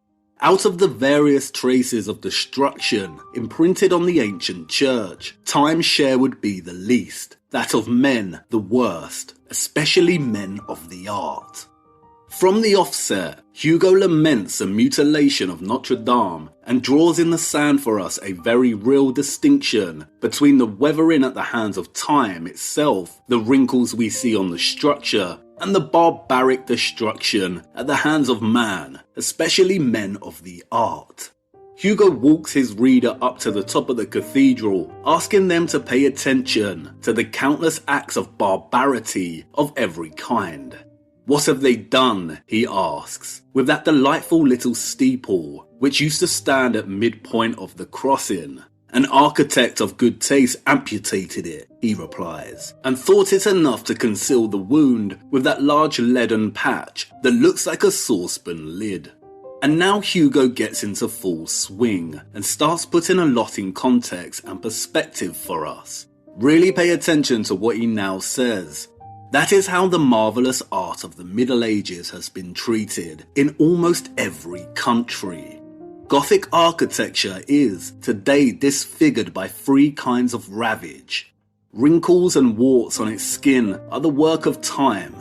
Out of the various traces of destruction imprinted on the ancient church, time's share would be the least, that of men the worst, especially men of the art. From the offset, Hugo laments the mutilation of Notre Dame and draws in the sand for us a very real distinction between the weathering at the hands of time itself, the wrinkles we see on the structure, and the barbaric destruction at the hands of man, especially men of the art. Hugo walks his reader up to the top of the cathedral, asking them to pay attention to the countless acts of barbarity of every kind. What have they done, he asks, with that delightful little steeple, which used to stand at midpoint of the crossing? An architect of good taste amputated it, he replies, and thought it enough to conceal the wound with that large leaden patch that looks like a saucepan lid. And now Hugo gets into full swing and starts putting a lot in context and perspective for us. Really pay attention to what he now says. That is how the marvellous art of the Middle Ages has been treated in almost every country. Gothic architecture is, today, disfigured by three kinds of ravage. Wrinkles and warts on its skin are the work of time.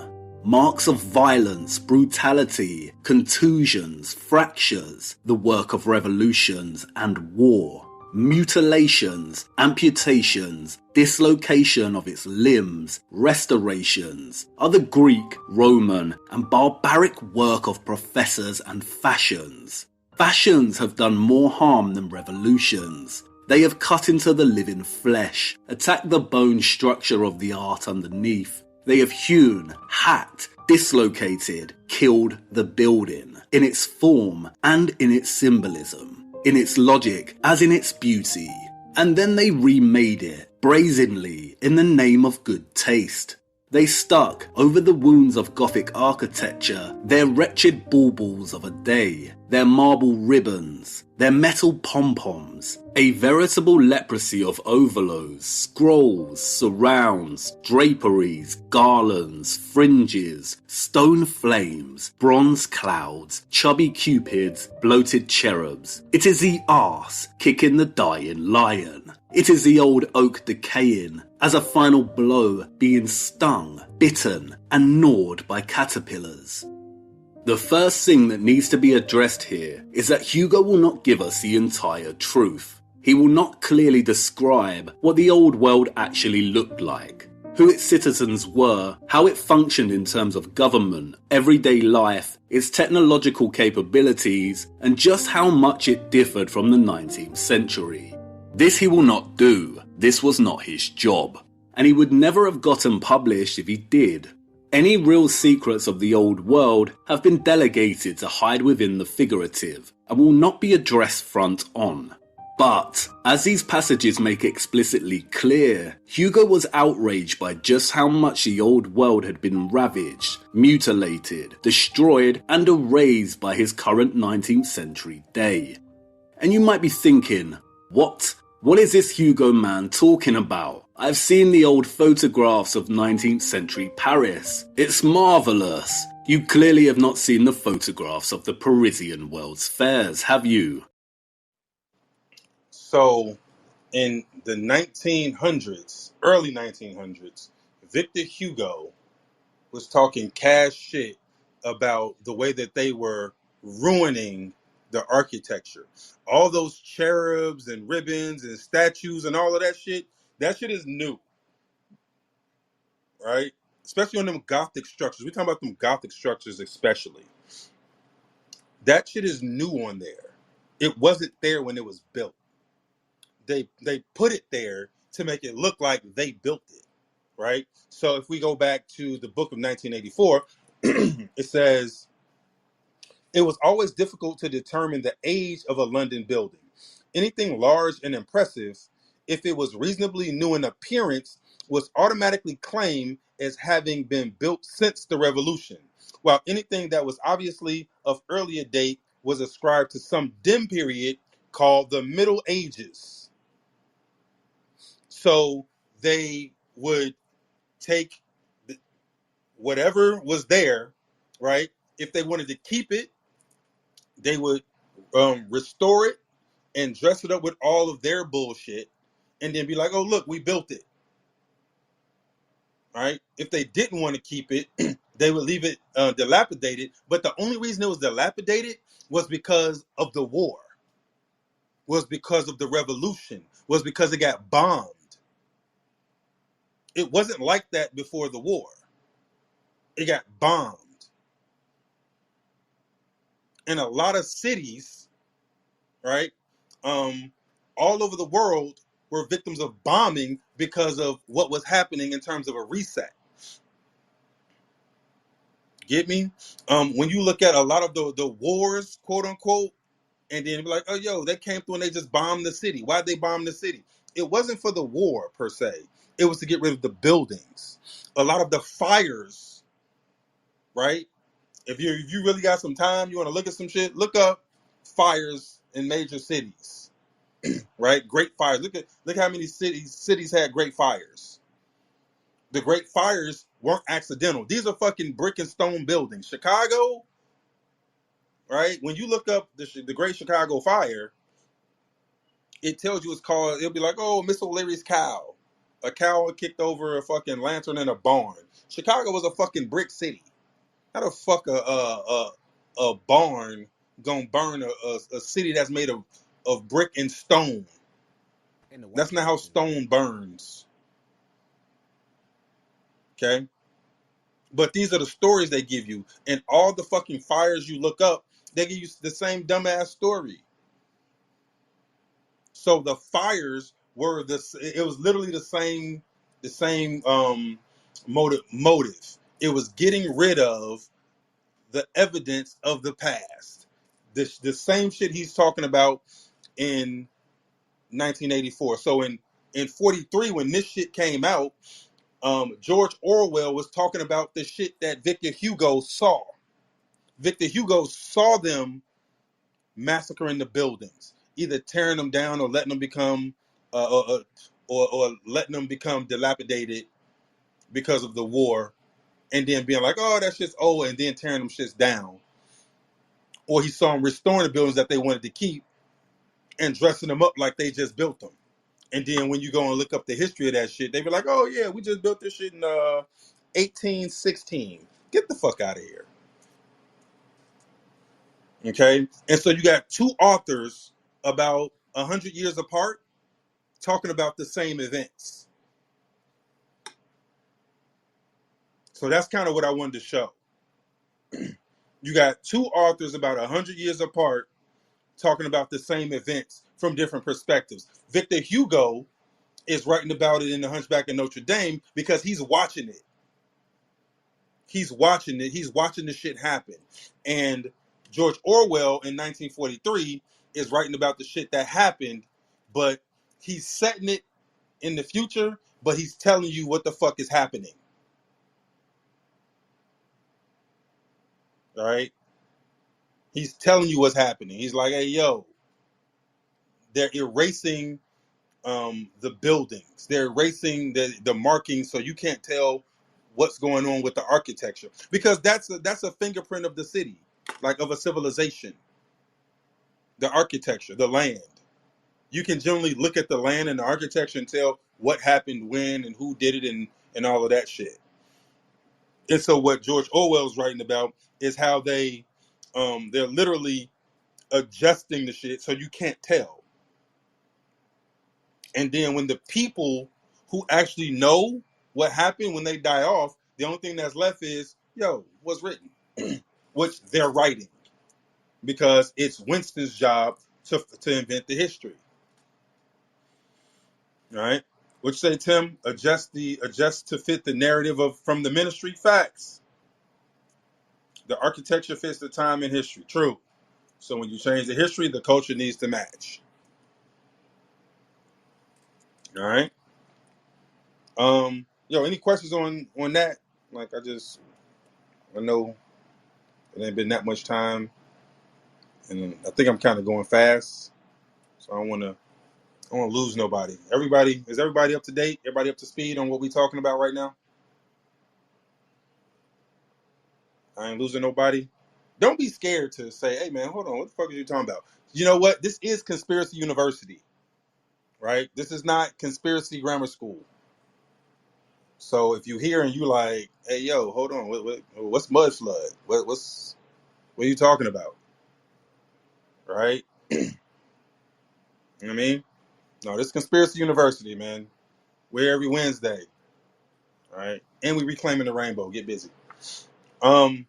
Marks of violence, brutality, contusions, fractures, the work of revolutions and war. Mutilations, amputations, dislocation of its limbs, restorations, are the Greek, Roman, and barbaric work of professors and fashions. Fashions have done more harm than revolutions. They have cut into the living flesh, attacked the bone structure of the art underneath. They have hewn, hacked, dislocated, killed the building, in its form and in its symbolism, in its logic as in its beauty. And then they remade it, brazenly in the name of good taste. They stuck over the wounds of Gothic architecture their wretched baubles of a day, their marble ribbons, their metal pom-poms, a veritable leprosy of overlows, scrolls, surrounds, draperies, garlands, fringes, stone flames, bronze clouds, chubby cupids, bloated cherubs. It is the arse kicking the dying lion. It is the old oak decaying, as a final blow being stung, bitten, and gnawed by caterpillars. The first thing that needs to be addressed here is that Hugo will not give us the entire truth. He will not clearly describe what the old world actually looked like, who its citizens were, how it functioned in terms of government, everyday life, its technological capabilities, and just how much it differed from the 19th century. This he will not do. This was not his job. And he would never have gotten published if he did. Any real secrets of the old world have been delegated to hide within the figurative and will not be addressed front on. But, as these passages make explicitly clear, Hugo was outraged by just how much the old world had been ravaged, mutilated, destroyed, and erased by his current 19th century day. And you might be thinking, what? What is this Hugo man talking about? I've seen the old photographs of 19th century Paris. It's marvellous. You clearly have not seen the photographs of the Parisian World's Fairs, have you? So, in the 1900s, early 1900s, Victor Hugo was talking cash shit about the way that they were ruining the architecture. All those cherubs and ribbons and statues and all of that shit is new, right? Especially on them Gothic structures. We're talking about them Gothic structures especially. That shit is new on there. It wasn't there when it was built. They put it there to make it look like they built it, right? So if we go back to the book of 1984, it says, it was always difficult to determine the age of a London building. Anything large and impressive, if it was reasonably new in appearance, was automatically claimed as having been built since the Revolution, while anything that was obviously of earlier date was ascribed to some dim period called the Middle Ages. So they would take whatever was there, right? If they wanted to keep it, they would restore it and dress it up with all of their bullshit, and then be like, "Oh, look, we built it." Right? If they didn't want to keep it, they would leave it dilapidated. But the only reason it was dilapidated was because of the war, was because of the revolution, was because it got bombed. It wasn't like that before the war. It got bombed, and a lot of cities, right, all over the world were victims of bombing because of what was happening in terms of a reset. Get me? When you look at a lot of the wars, quote unquote, and then be like, oh, yo, they came through and they just bombed the city. Why'd they bomb the city? It wasn't for the war per se. It was to get rid of the buildings. A lot of the fires, right? If you really got some time, you want to look at some shit, look up fires in major cities, right? Great fires. Look how many cities had great fires. The great fires weren't accidental. These are fucking brick and stone buildings. Chicago, right? When you look up the Great Chicago Fire, it tells you it's called. It'll be like, oh, Miss O'Leary's cow. A cow kicked over a fucking lantern in a barn. Chicago was a fucking brick city. How the fuck a barn gonna burn a city that's made of brick and stone? In the That's winter not how season. stone burns. Okay. But these are the stories they give you. And all the fucking fires you look up, they give you the same dumbass story. So the fires were this, it was literally the same motive. It was getting rid of the evidence of the past. The same shit he's talking about in 1984. So in in 43 when this shit came out, George Orwell was talking about the shit that Victor Hugo saw. Victor Hugo saw them massacring the buildings, either tearing them down or letting them become, or letting them become dilapidated because of the war, and then being like, "Oh, that shit's old," and then tearing them shits down. Or he saw them restoring the buildings that they wanted to keep and dressing them up like they just built them. And then when you go and look up the history of that shit, they be like, "Oh yeah, we just built this shit in 1816." Get the fuck out of here. Okay? And so you got two authors about 100 years apart talking about the same events. So that's kind of what I wanted to show. You got two authors about 100 years apart talking about the same events from different perspectives. Victor Hugo is writing about it in The Hunchback of Notre Dame because he's watching it. He's watching it. He's watching the shit happen. And George Orwell in 1943 is writing about the shit that happened, but he's setting it in the future, but he's telling you what the fuck is happening. All right? He's telling you what's happening. He's like, "Hey, yo, they're erasing the buildings. They're erasing the markings, so you can't tell what's going on with the architecture because that's a fingerprint of the city, like of a civilization. The architecture, the land. You can generally look at the land and the architecture and tell what happened when and who did it and all of that shit. And so what George Orwell's writing about is how they're literally adjusting the shit so you can't tell. And then when the people who actually know what happened when they die off, the only thing that's left is, yo, what's written, which they're writing because it's Winston's job to invent the history. All right. What you say, Tim? Adjust to fit the narrative of from the ministry. Facts. The architecture fits the time and history. True. So when you change the history, the culture needs to match. All right. Yo, any questions on that? Like, I know it ain't been that much time, and I think I'm kind of going fast, so I don't want to lose nobody. Is everybody up to date? Everybody up to speed on what we talking about right now? I ain't losing nobody. Don't be scared to say, "Hey man, hold on, what the fuck are you talking about?" You know what? This is Conspiracy University, right? This is not Conspiracy Grammar School. So if you hear and you like, "Hey yo, hold on, what's mud flood? What are you talking about?" Right? You know what I mean? No, this is Conspiracy University, man. We're every Wednesday, all right? And we reclaiming the rainbow. Get busy. Um.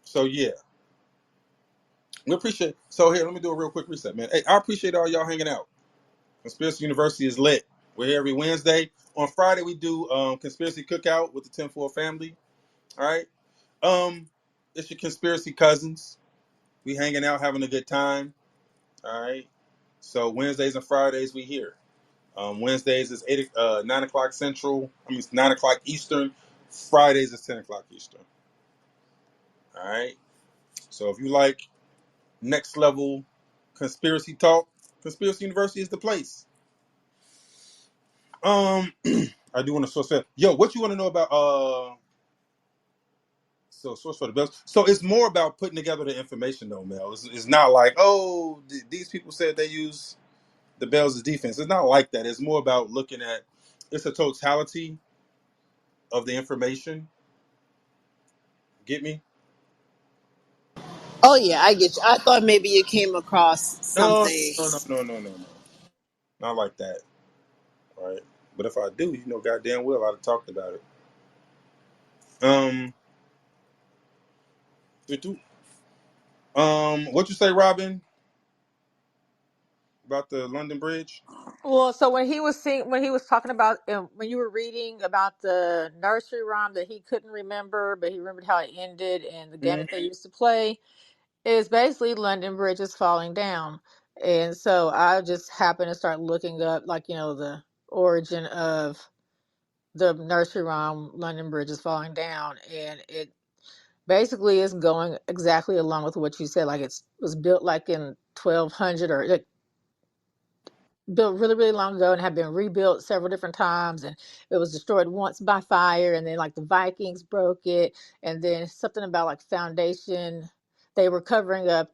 So yeah, we appreciate. So here, let me do a real quick reset, man. Hey, I appreciate all y'all hanging out. Conspiracy University is lit. We're here every Wednesday. On Friday, we do Conspiracy Cookout with the 10-4 family. All right. It's your conspiracy cousins. We hanging out, having a good time. All right. So Wednesdays and Fridays, we here. Wednesdays is 9 o'clock Central. I mean, it's 9 o'clock Eastern. Fridays is 10 o'clock Eastern. All right. So if you like next level conspiracy talk, Conspiracy University is the place. I do want to source that. Yo, what you want to know about so source for the bells? So it's more about putting together the information though, Mel. It's not like, oh, these people said they use the bells as defense. It's not like that. It's more about looking at it's a totality of the information. Get me? Oh yeah, I get you. I thought maybe you came across No, something. no. Not like that. Right. But if I do, goddamn well I'd have talked about it. Um what you say, Robin, about the London Bridge? Well, so when he was talking about when you were reading about the nursery rhyme that he couldn't remember, but he remembered how it ended and the game Mm-hmm. that they used to play, is basically London Bridge is falling down. And so I just happened to start looking up, like, the origin of the nursery rhyme London Bridge is falling down, and it basically is going exactly along with what you said. Like, it was built like in 1200, or like built really, really long ago, and had been rebuilt several different times, and it was destroyed once by fire, and then like the Vikings broke it, and then something about like foundation, they were covering up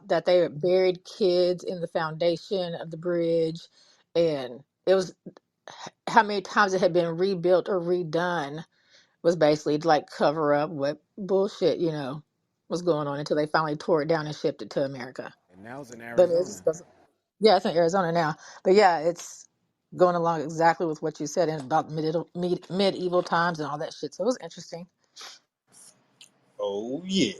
that they had buried kids in the foundation of the bridge, and it was how many times it had been rebuilt or redone was basically to like cover up what bullshit was going on until they finally tore it down and shipped it to America. And now it's in But it Arizona. just doesn't. Yeah, it's in Arizona now. But yeah, it's going along exactly with what you said and about medieval times and all that shit. So it was interesting. Oh yeah.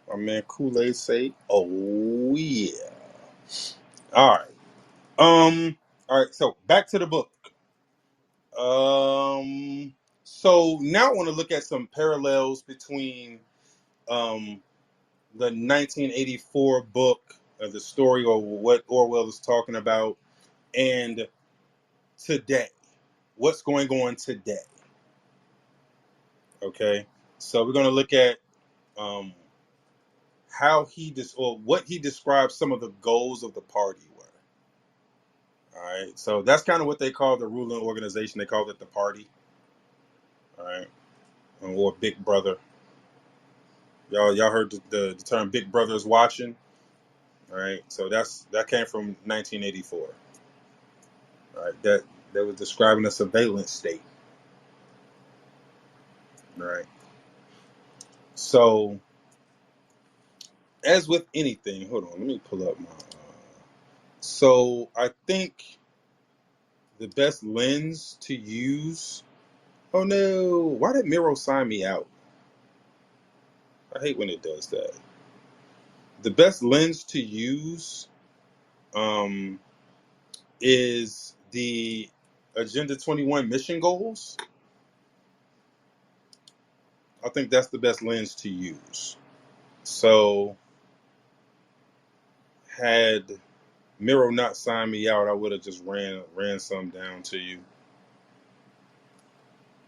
My man Kool-Aid say, oh yeah. All right. All right, so back to the book. So now I want to look at some parallels between um the 1984 book, the story, or what Orwell is talking about, and today. What's going on today? Okay, so we're going to look at um, how or what he described some of the goals of the party were. All right, so that's kind of what they call the ruling organization. They called it the party. All right, or Big Brother. Y'all heard the term Big Brother is watching. All right, so that came from 1984. All right, that was describing a surveillance state. All right, so as with anything, hold on, let me pull up my. So I think the best lens to use. Oh no! Why did Miro sign me out? I hate when it does that. The best lens to use um, is the Agenda 21 mission goals. I think that's the best lens to use. So had Miro not signed me out, I would have just ran some down to you.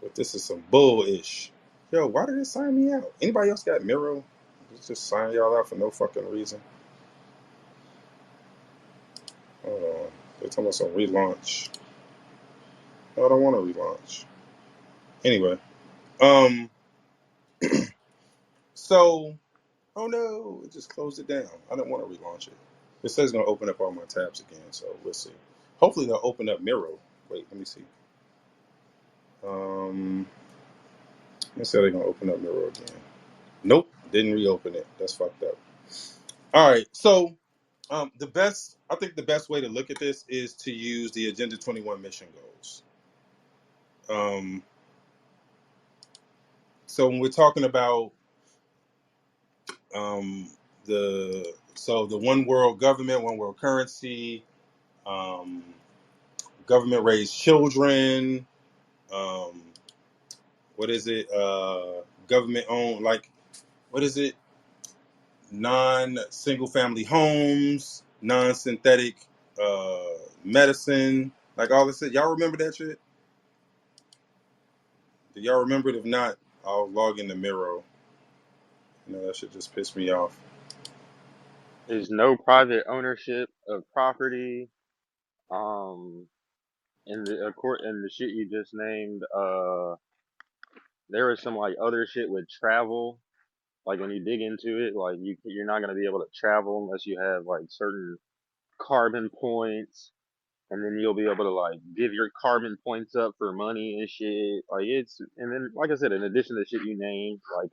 But this is some bullish. Yo, why did it sign me out? Anybody else got Miro? Just sign y'all out for no fucking reason. Hold on. They're talking about some relaunch. No, I don't want to relaunch. Anyway, um, so oh no, it just closed it down. I don't want to relaunch it. It says it's gonna open up all my tabs again, so we'll see. Hopefully they'll open up Miro. Wait, let me see. They said they're gonna open up Miro again. Nope, didn't reopen it. That's fucked up. All right, so I think the best way to look at this is to use the Agenda 21 mission goals. Um, so when we're talking about um, the one world government, one world currency, um, government raised children, um, what is it? Government owned, like what is it? Non single family homes, non synthetic medicine, like all this shit. Y'all remember that shit? Do y'all remember it? If not, I'll log in the Miro. That should just piss me off. There's no private ownership of property. Um, in the court and the shit you just named, there was some like other shit with travel. Like when you dig into it, like you're not gonna be able to travel unless you have like certain carbon points, and then you'll be able to like give your carbon points up for money and shit. Like and then like I said, in addition to the shit you named, like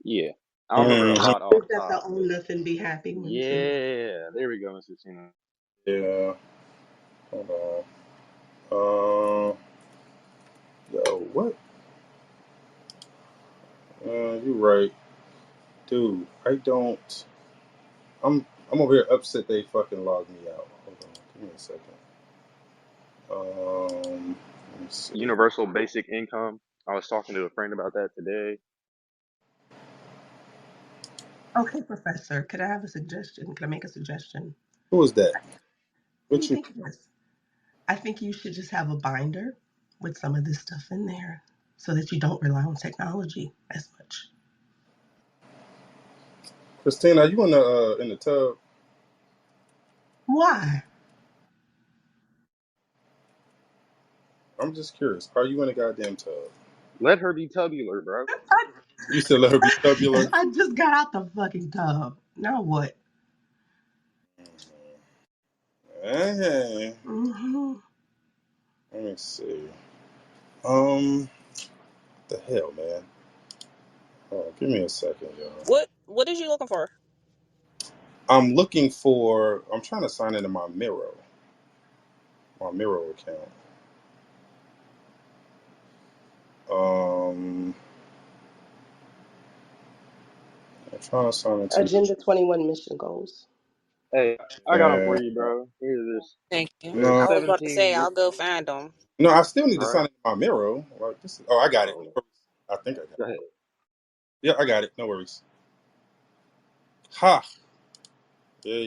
yeah, I don't remember a Hmm. lot Is off that the top, but own nothing be happy one too? yeah, there we go, Mr. Cena. Yeah. Hold on. Yo, what? You're right, dude. I don't. I'm over here upset they fucking logged me out. Hold on, give me a second. Let me see. Universal basic income. I was talking to a friend about that today. Okay, Professor, could I have a suggestion? Could I make a suggestion? Who is that? Let me What you? think of this. I think you should just have a binder with some of this stuff in there so that you don't rely on technology as much. Christina, are you in the tub? Why? I'm just curious. Are you in a goddamn tub? Let her be tubular, bro. I, You said let her be tubular. I just got out the fucking tub. Now what? Hey, Hmm. let me see. Um, the hell, man. Oh, give me a second, y'all. What is you looking for? I'm looking for. I'm trying to sign into my Miro account. Um, I'm trying to sign into. Agenda 21 mission goals. Hey, I got them for Uh, you, bro. Here's this. Thank you. There's no, I was about to 17. say I'll go find them. no, I still need to All sign right. into my Miro. Like this. Oh, I got it. Oh, I think I got it. go ahead. Yeah, I got it. No worries. Ha. Yeah.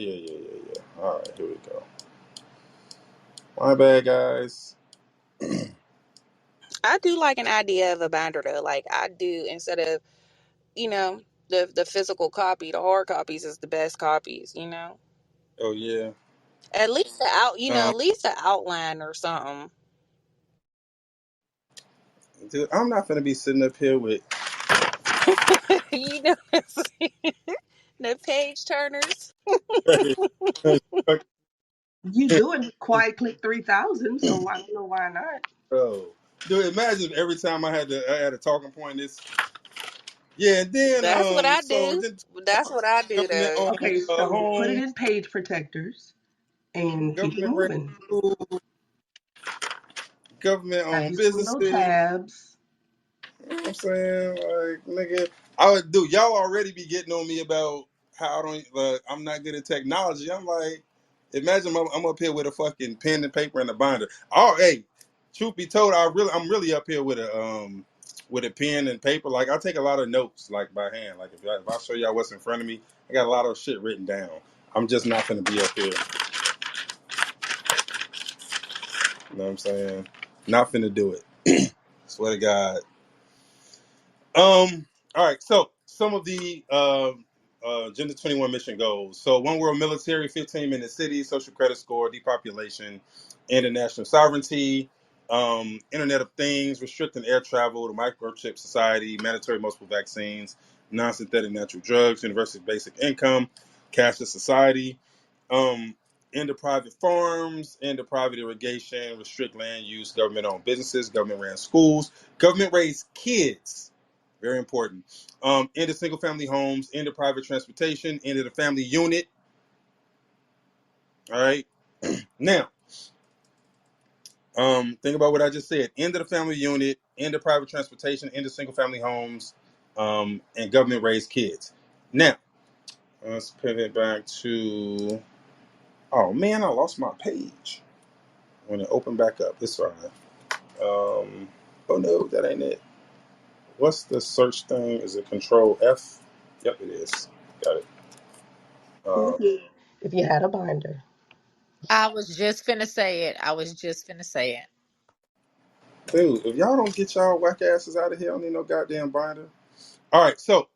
All right, here we go. My bad, guys. I do like an idea of a binder though. Like I do instead of, you know, the physical copy, the hard copies is the best copies, you know. Oh yeah. At least the Um, at least the outline or something. dude, I'm not gonna be sitting up here with. You know, the page turners. You doing Quiet Click 3000, so I don't know why not. Bro, dude, imagine every time I had a talking point. This, yeah, and then That's what I so do. then That's what I do government though. owned Okay, so put it home, in page protectors and keep it government ran moving. schools, government Have owned you some little businesses. tabs. You know what I'm saying? Like, nigga, I would do. Y'all already be getting on me about how I don't. I'm not good at technology. I'm like, imagine I'm up here with a fucking pen and paper and a binder. Oh, hey, truth be told, I'm really up here with a pen and paper. Like, I take a lot of notes like by hand. Like, if I show y'all what's in front of me, I got a lot of shit written down. I'm just not gonna be up here. You know what I'm saying? Not finna do it. Swear to God. All right. So some of the Agenda 21 mission goals. So one world military, 15-minute cities, social credit score, depopulation, international sovereignty, Internet of Things, restricting air travel, the microchip society, mandatory multiple vaccines, non-synthetic natural drugs, universal basic income, cashless society, end of private farms, end of private irrigation, restrict land use, government-owned businesses, government-ran schools, government-raised kids. Very important. End of single family homes, end of private transportation, end of the family unit. All right. Now, think about what I just said. End of the family unit, end of private transportation, end of single family homes, and government raised kids. Now, let's pivot back to. Oh man, I lost my page. When it opened back up, it's all right. Oh no, that ain't it. What's the search thing? Is it Control F? Yep, it is. Got it. If Uh, you, if you had a binder. I was just finna say it. I was just finna say it. Dude, if y'all don't get y'all whack asses out of here, I don't need no goddamn binder. All right, so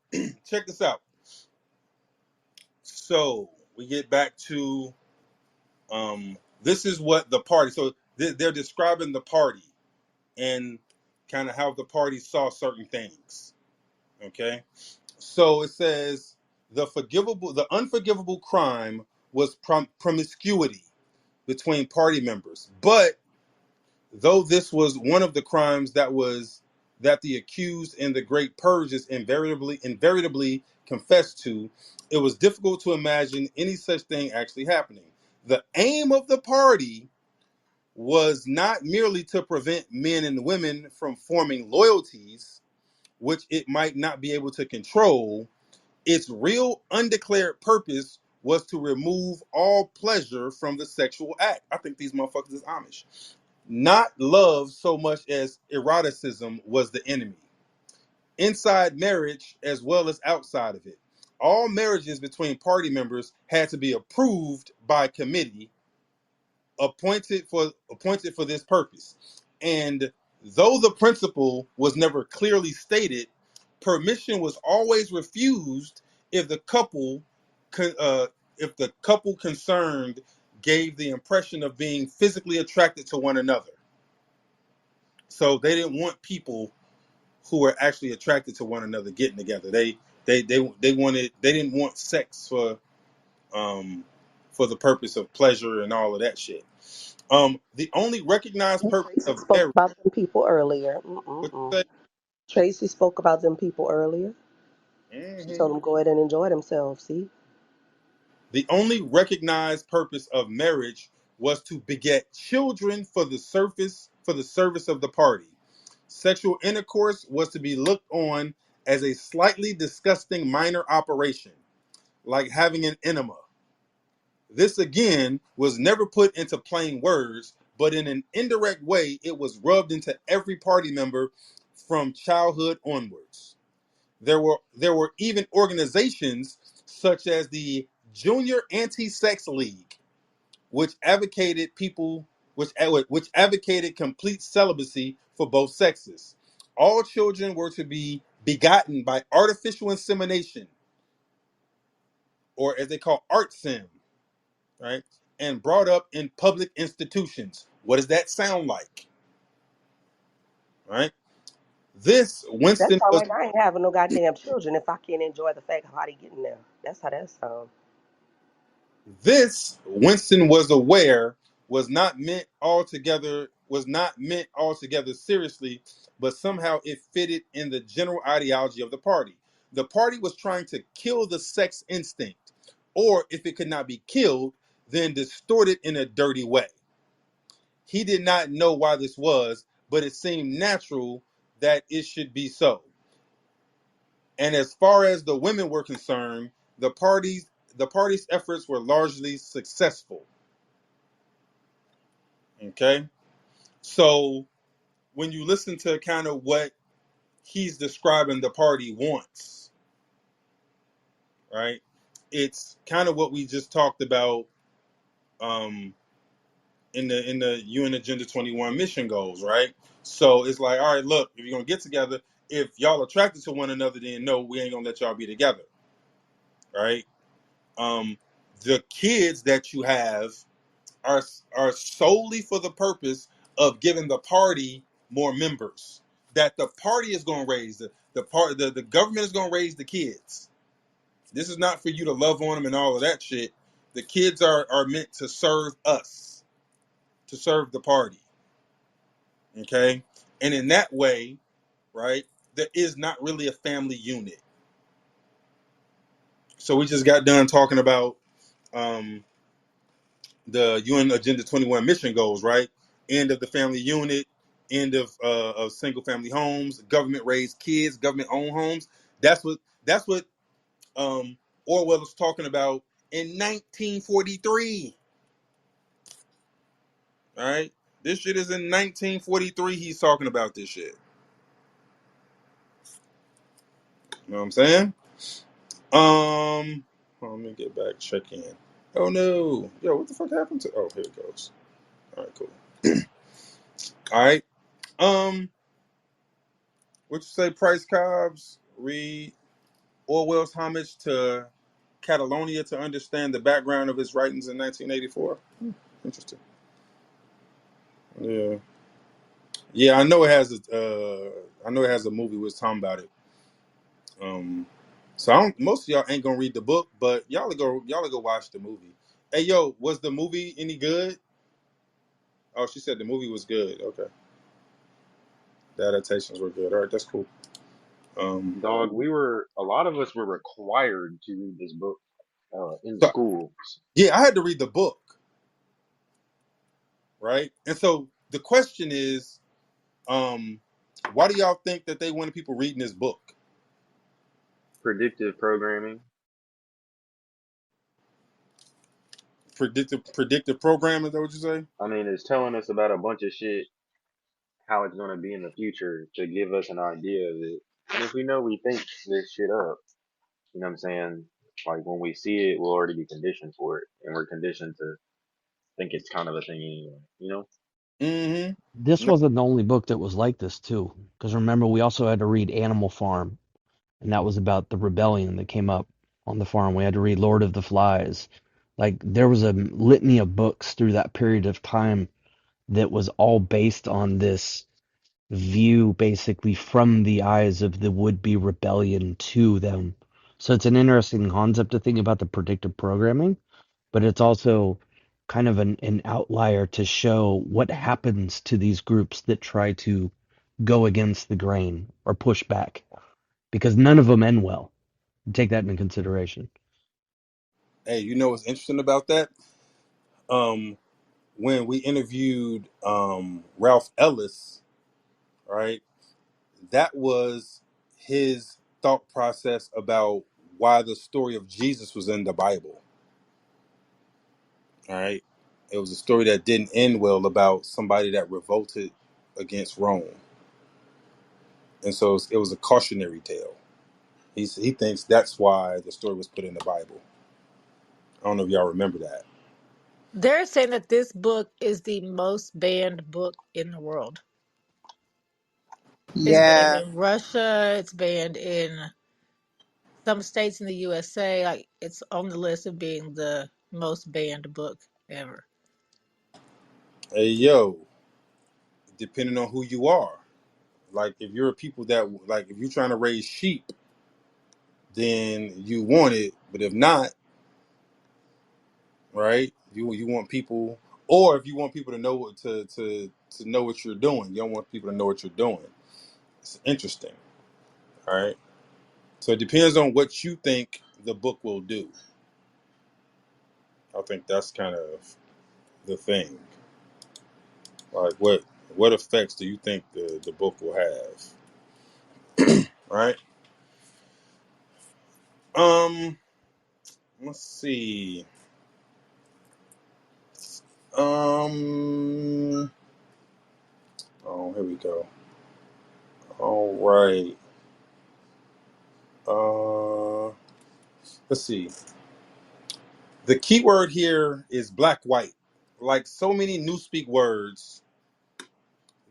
check this out. So we get back to this is what the party. So they're describing the party and kind of how the party saw certain things. Okay, so it says the unforgivable crime was promiscuity between party members, but though this was one of the crimes that the accused in the Great Purges invariably confessed to, it was difficult to imagine any such thing actually happening. The aim of the party was not merely to prevent men and women from forming loyalties, which it might not be able to control. Its real undeclared purpose was to remove all pleasure from the sexual act. I think these motherfuckers is Amish. Not love so much as eroticism was the enemy, inside marriage as well as outside of it. all marriages between party members had to be approved by committee appointed for this purpose. And though the principle was never clearly stated, permission was always refused if the couple if the couple concerned gave the impression of being physically attracted to one another. So they didn't want people who were actually attracted to one another getting together. They didn't want sex um for the purpose of pleasure and all of that shit. The only recognized And purpose Tracy of spoke marriage. about them people earlier. What you say? Tracy spoke about them people earlier. She Hmm. told them go ahead and enjoy themselves. See, The only recognized purpose of marriage was to beget children for the service of the party. Sexual intercourse was to be looked on as a slightly disgusting minor operation, like having an enema. This again was never put into plain words, but in an indirect way, it was rubbed into every party member from childhood onwards. There were even organizations such as the Junior Anti-Sex League, which advocated people which advocated complete celibacy for both sexes. All children were to be begotten by artificial insemination, or as they call art sim, right? And brought up in public institutions. What does that sound like? Right? This that Winston sound was like I ain't having no goddamn children if I can't enjoy the fact of how they getting there. That's how that sounds. This Winston was aware was not meant altogether seriously, but somehow it fitted in the general ideology of the party. The party was trying to kill the sex instinct, or if it could not be killed, then distort it in a dirty way. He did not know why this was, but it seemed natural that it should be so. And as far as the women were concerned, the party's the party's efforts were largely successful. Okay. So when you listen to kind of what he's describing the party wants, right? It's kind of what we just talked about um, in the UN Agenda 21 mission goals, right? So it's like, all right, look, if you're gonna get together, if y'all attracted to one another, then no, we ain't gonna let y'all be together, right? Um, the kids that you have are are solely for the purpose of giving the party more members. That the party is going to raise the government is going to raise the kids. This is not for you to love on them and all of that shit. The kids are meant to serve us, to serve the party. Okay, and in that way, right, there is not really a family unit. So we just got done talking about um, the UN Agenda 21 mission goals, right? End of the family unit, end of single family homes, government raised kids, government owned homes. That's what Orwell was talking about in 1943. All right, this shit is in 1943. He's talking about this shit. You know what I'm saying? Let me get back. Check in. Oh no, yo, what the fuck happened to? Oh, here it goes. All right, cool. All right. What you say, Price Cobbs? Read Orwell's homage to Catalonia to understand the background of his writings in 1984. Interesting. Yeah, yeah. I know it has a movie was talking about it. Um, so most of y'all ain't gonna read the book, but y'all go watch the movie. Hey, yo, was the movie any good? Oh, she said the movie was good. Okay, the adaptations were good. All right, that's cool. Um, Dog, a lot of us were required to read this book in so schools. yeah, I had to read the book, right? And so the question is, Um, why do y'all think that they wanted people reading this book? Predictive programming. Predictive programming, is that what you say? I mean, it's telling us about a bunch of shit, how it's going to be in the future to give us an idea of it. And if we know we think this shit up, you know what I'm saying? Like when we see it, we'll already be conditioned for it, and we're conditioned to think it's kind of a thing anyway. You know? This No, wasn't the only book that was like this too, because remember we also had to read Animal Farm, and that was about the rebellion that came up on the farm. We had to read Lord of the Flies. Like there was a litany of books through that period of time that was all based on this view, basically from the eyes of the would-be rebellion to them. So it's an interesting concept to think about the predictive programming, but it's also kind of an outlier to show what happens to these groups that try to go against the grain or push back, because none of them end well. Take that into consideration. hey, you know what's interesting about that? Um, when we interviewed Ralph Ellis, right? That was his thought process about why the story of Jesus was in the Bible. All right, it was a story that didn't end well about somebody that revolted against Rome, and so it was a cautionary tale. He thinks that's why the story was put in the Bible. I don't know if y'all remember that. They're saying that this book is the most banned book in the world. It's banned Yeah. in Russia. It's banned in some states in the USA. Like it's on the list of being the most banned book ever. Hey yo, depending on who you are, like if you're a people that like if you're trying to raise sheep, then you want it. But if not, right? You want people, or if you want people to know what to know what you're doing, you don't want people to know what you're doing. It's interesting, all right? So it depends on what you think the book will do. I think that's kind of the thing. Like what effects do you think the book will have? Right? Um, let's see. Um, oh, here we go. All right. Let's see. The key word here is black white. Like so many newspeak words,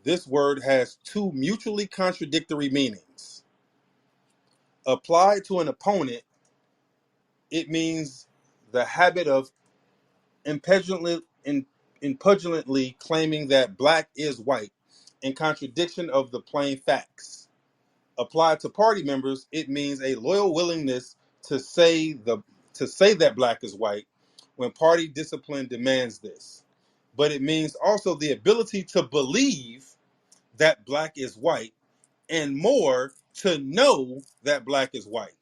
this word has two mutually contradictory meanings. Applied to an opponent, it means the habit of impudently, impudently claiming that black is white, in contradiction of the plain facts. Applied to party members, it means a loyal willingness to say that black is white when party discipline demands this. But it means also the ability to believe that black is white, and more to know that black is white,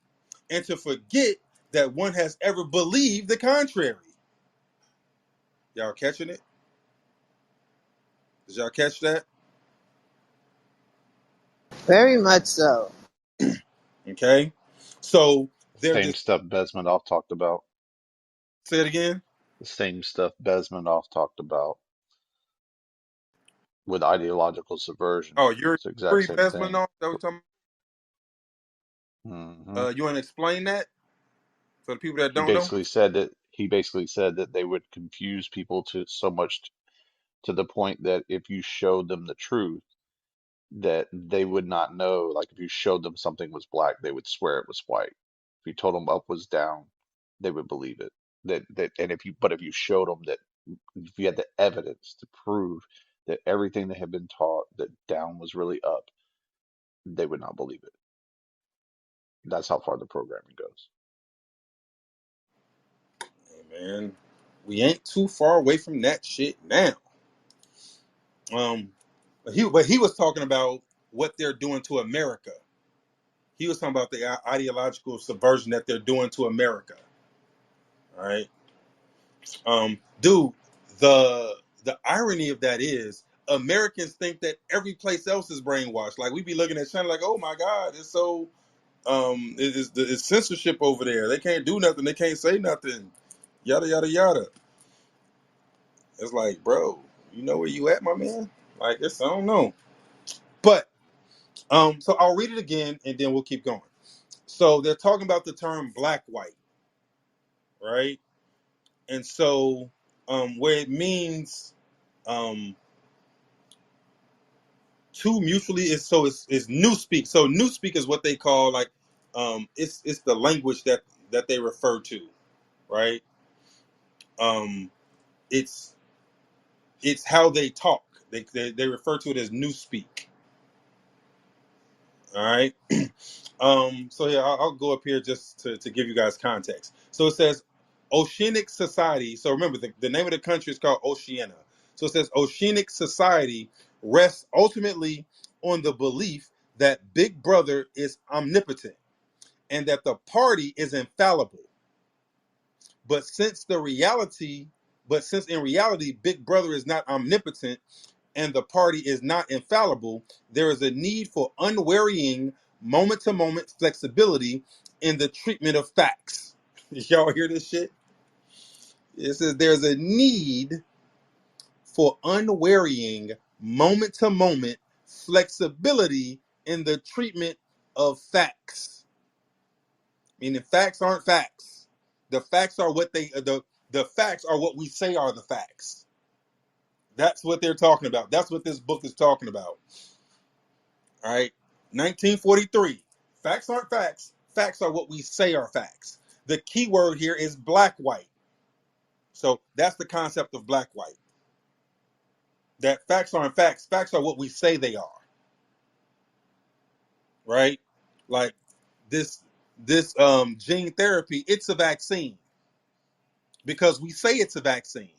and to forget that one has ever believed the contrary. Y'all catching it? Did y'all catch that? Very much so. Okay. So they're Same just stuff Besmanov talked about. say it again. The same stuff Besmanov talked about with ideological subversion. Oh, you're It's the exact Yuri same thing. Bezmenov. That we talking. hmm You want to explain that for the people that He don't know? basically said that they would confuse people to so much to the point that if you showed them the truth, that they would not know. Like if you showed them something was black, they would swear it was white. If you told them up was down, they would believe it. And if you showed them that if you had the evidence to prove that everything they had been taught that down was really up, they would not believe it. That's how far the programming goes. Hey, man, we ain't too far away from that shit now. Um, but he was talking about what they're doing to America. He was talking about the ideological subversion that they're doing to America. All right, dude. The irony of that is Americans think that every place else is brainwashed. Like we be looking at China like, oh my God, it's so it's censorship over there. They can't do nothing. They can't say nothing. Yada yada yada. It's like, bro, you know where you at, my man? Like it's I don't know. But so I'll read it again and then we'll keep going. So they're talking about the term black white. right? And so where it means two mutually is so it's new speak. So new speak is what they call like it's the language that they refer to, right? Um, it's it's how they talk. They refer to it as new speak. All right. So yeah, I'll go up here just to give you guys context. So it says Oceanic Society. So remember, the name of the country is called Oceania. So it says Oceanic Society rests ultimately on the belief that Big Brother is omnipotent and that the party is infallible. But since the reality, but since in reality, Big Brother is not omnipotent and the party is not infallible, there is a need for unvarying moment to moment flexibility in the treatment of facts. Y'all hear this shit? It says there's a need for unvarying moment to moment flexibility in the treatment of facts. Meaning facts aren't facts. The facts are what the facts are what we say are the facts. That's what they're talking about. That's what this book is talking about. All right. 1943. Facts aren't facts. Facts are what we say are facts. The key word here is black white. So that's the concept of black white. That facts aren't facts. Facts are what we say they are. Right? Like this gene therapy, it's a vaccine because we say it's a vaccine.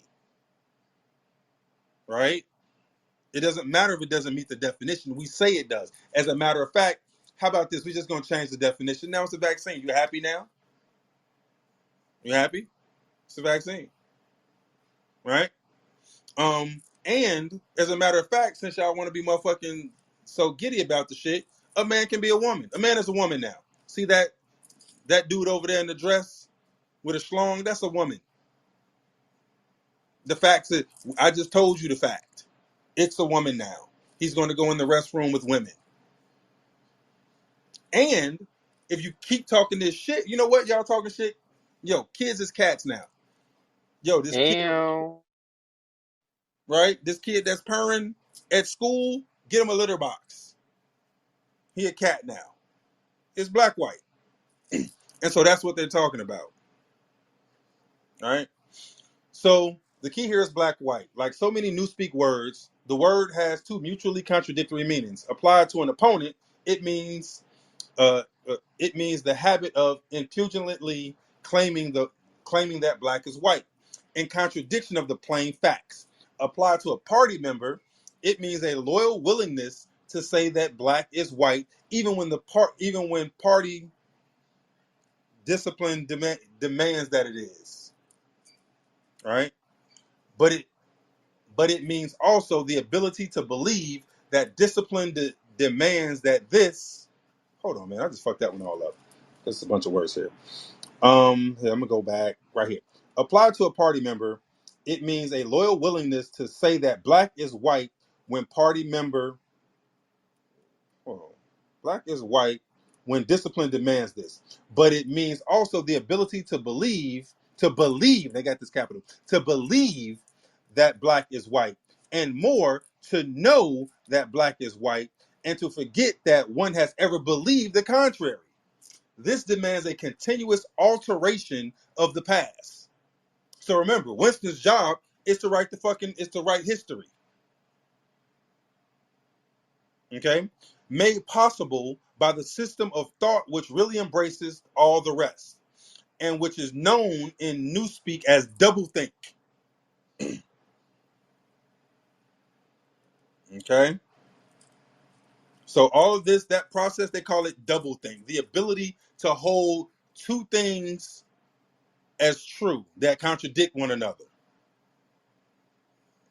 Right? It doesn't matter if it doesn't meet the definition. We say it does. As a matter of fact, how about this? We're just gonna change the definition. Now it's a vaccine. You happy now? You happy? It's a vaccine. Right? And as a matter of fact, since y'all want to be motherfucking so giddy about the shit, a man can be a woman. A man is a woman now. See that dude over there in the dress with a schlong? That's a woman. The fact that I just told you the fact. It's a woman now. He's going to go in the restroom with women. And if you keep talking this shit, you know what? Y'all talking shit? Yo, kids is cats now. Yo, this kid, Damn. right? This kid that's purring at school, get him a litter box. He a cat now. It's black white. And so that's what they're talking about. All right. So the key here is black white. Like so many newspeak words, the word has two mutually contradictory meanings. Applied to an opponent, it means it means the habit of impudently claiming that black is white, in contradiction of the plain facts. Applied to a party member, it means a loyal willingness to say that black is white, even when party discipline demands that it is. Right? But it means also the ability to believe that discipline demands that this. Hold on, man. I just fucked that one all up. There's a bunch of words here. Here, I'm gonna go back right here. Applied to a party member, it means a loyal willingness to say that black is white when party member. Hold on. Black is white when discipline demands this. But it means also the ability to believe, they got this capital, to believe that black is white, and more, to know that black is white, and to forget that one has ever believed the contrary. This demands a continuous alteration of the past. So remember, Winston's job is to write history. Okay, made possible by the system of thought which really embraces all the rest and which is known in newspeak as doublethink. Okay, so all of this, that process, they call it doublethink, the ability to hold two things as true that contradict one another.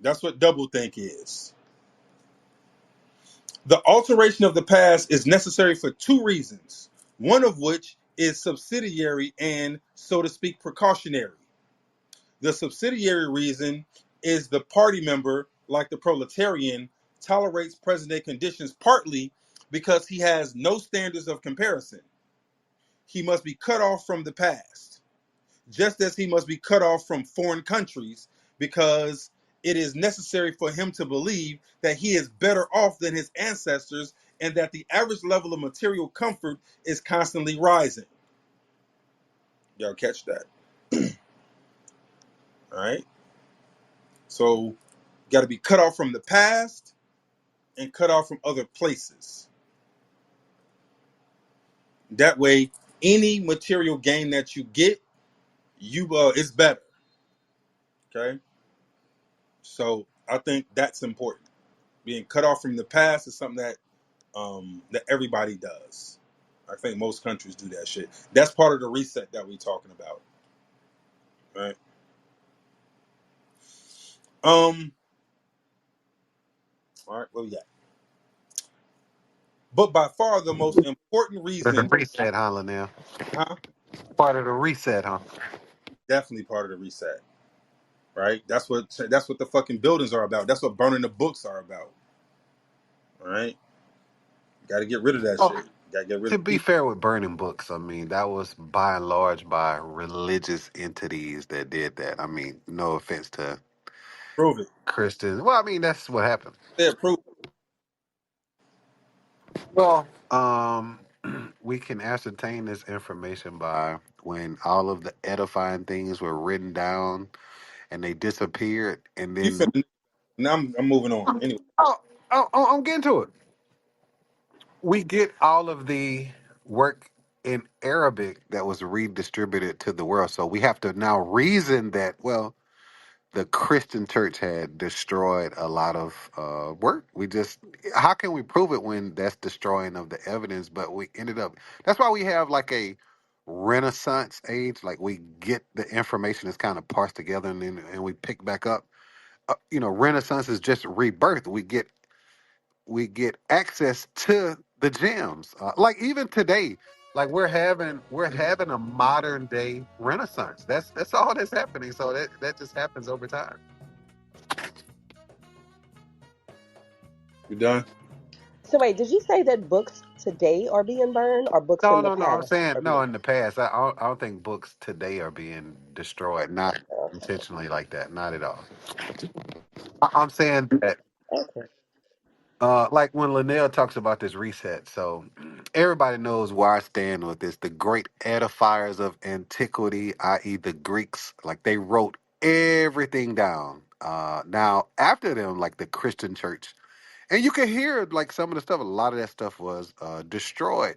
That's what doublethink is. The alteration of the past is necessary for two reasons, one of which is subsidiary and, so to speak, precautionary. The subsidiary reason is the party member, like the proletarian, tolerates present day conditions partly because he has no standards of comparison. He must be cut off from the past. just as he must be cut off from foreign countries, because it is necessary for him to believe that he is better off than his ancestors and that the average level of material comfort is constantly rising. Y'all catch that? All right. So, got to be cut off from the past and cut off from other places. That way, any material gain that you get, you is better. Okay. So I think that's important. Being cut off from the past is something that everybody does. I think most countries do that shit. That's part of the reset that we're talking about, right? All right, well, yeah. But by far the most important Part of reason, the reset, huh, Linnell? huh? Part of the reset, huh? Definitely part of the reset, right? That's what the fucking buildings are about. That's what burning the books are about, all right? Got to get rid of that Oh, shit. Got to get rid to of be people. fair with burning books, I mean, that was by and large by religious entities that did that. I mean, no offense to Prove it. Christians. Well, I mean, that's what happened. Yeah, prove it. Well, we can ascertain this information by when all of the edifying things were written down and they disappeared, and You then finna, now I'm moving on. Anyway, oh, I'm getting to it. We get all of the work in Arabic that was redistributed to the world. So we have to now reason that, well, the Christian church had destroyed a lot of work. We just, how can we prove it when that's destroying of the evidence? But we ended up, that's why we have like a Renaissance age. Like we get the information is kind of parsed together and then and we pick back up. Renaissance is just rebirth. We get access to the gems. Like even today, like we're having a modern day renaissance. That's all that's happening. So that just happens over time. you done? So wait, did you say that books today are being burned, or books No, from the no, no. I'm past saying are no. being In the past, I don't think books today are being destroyed. Not burned? intentionally like that. Not at all. I'm saying that. Okay. Like when Linnell talks about this reset, so everybody knows where I stand with this. The great edifiers of antiquity, i.e., the Greeks, like they wrote everything down. Now after them, like the Christian church, and you can hear like some of the stuff. A lot of that stuff was destroyed.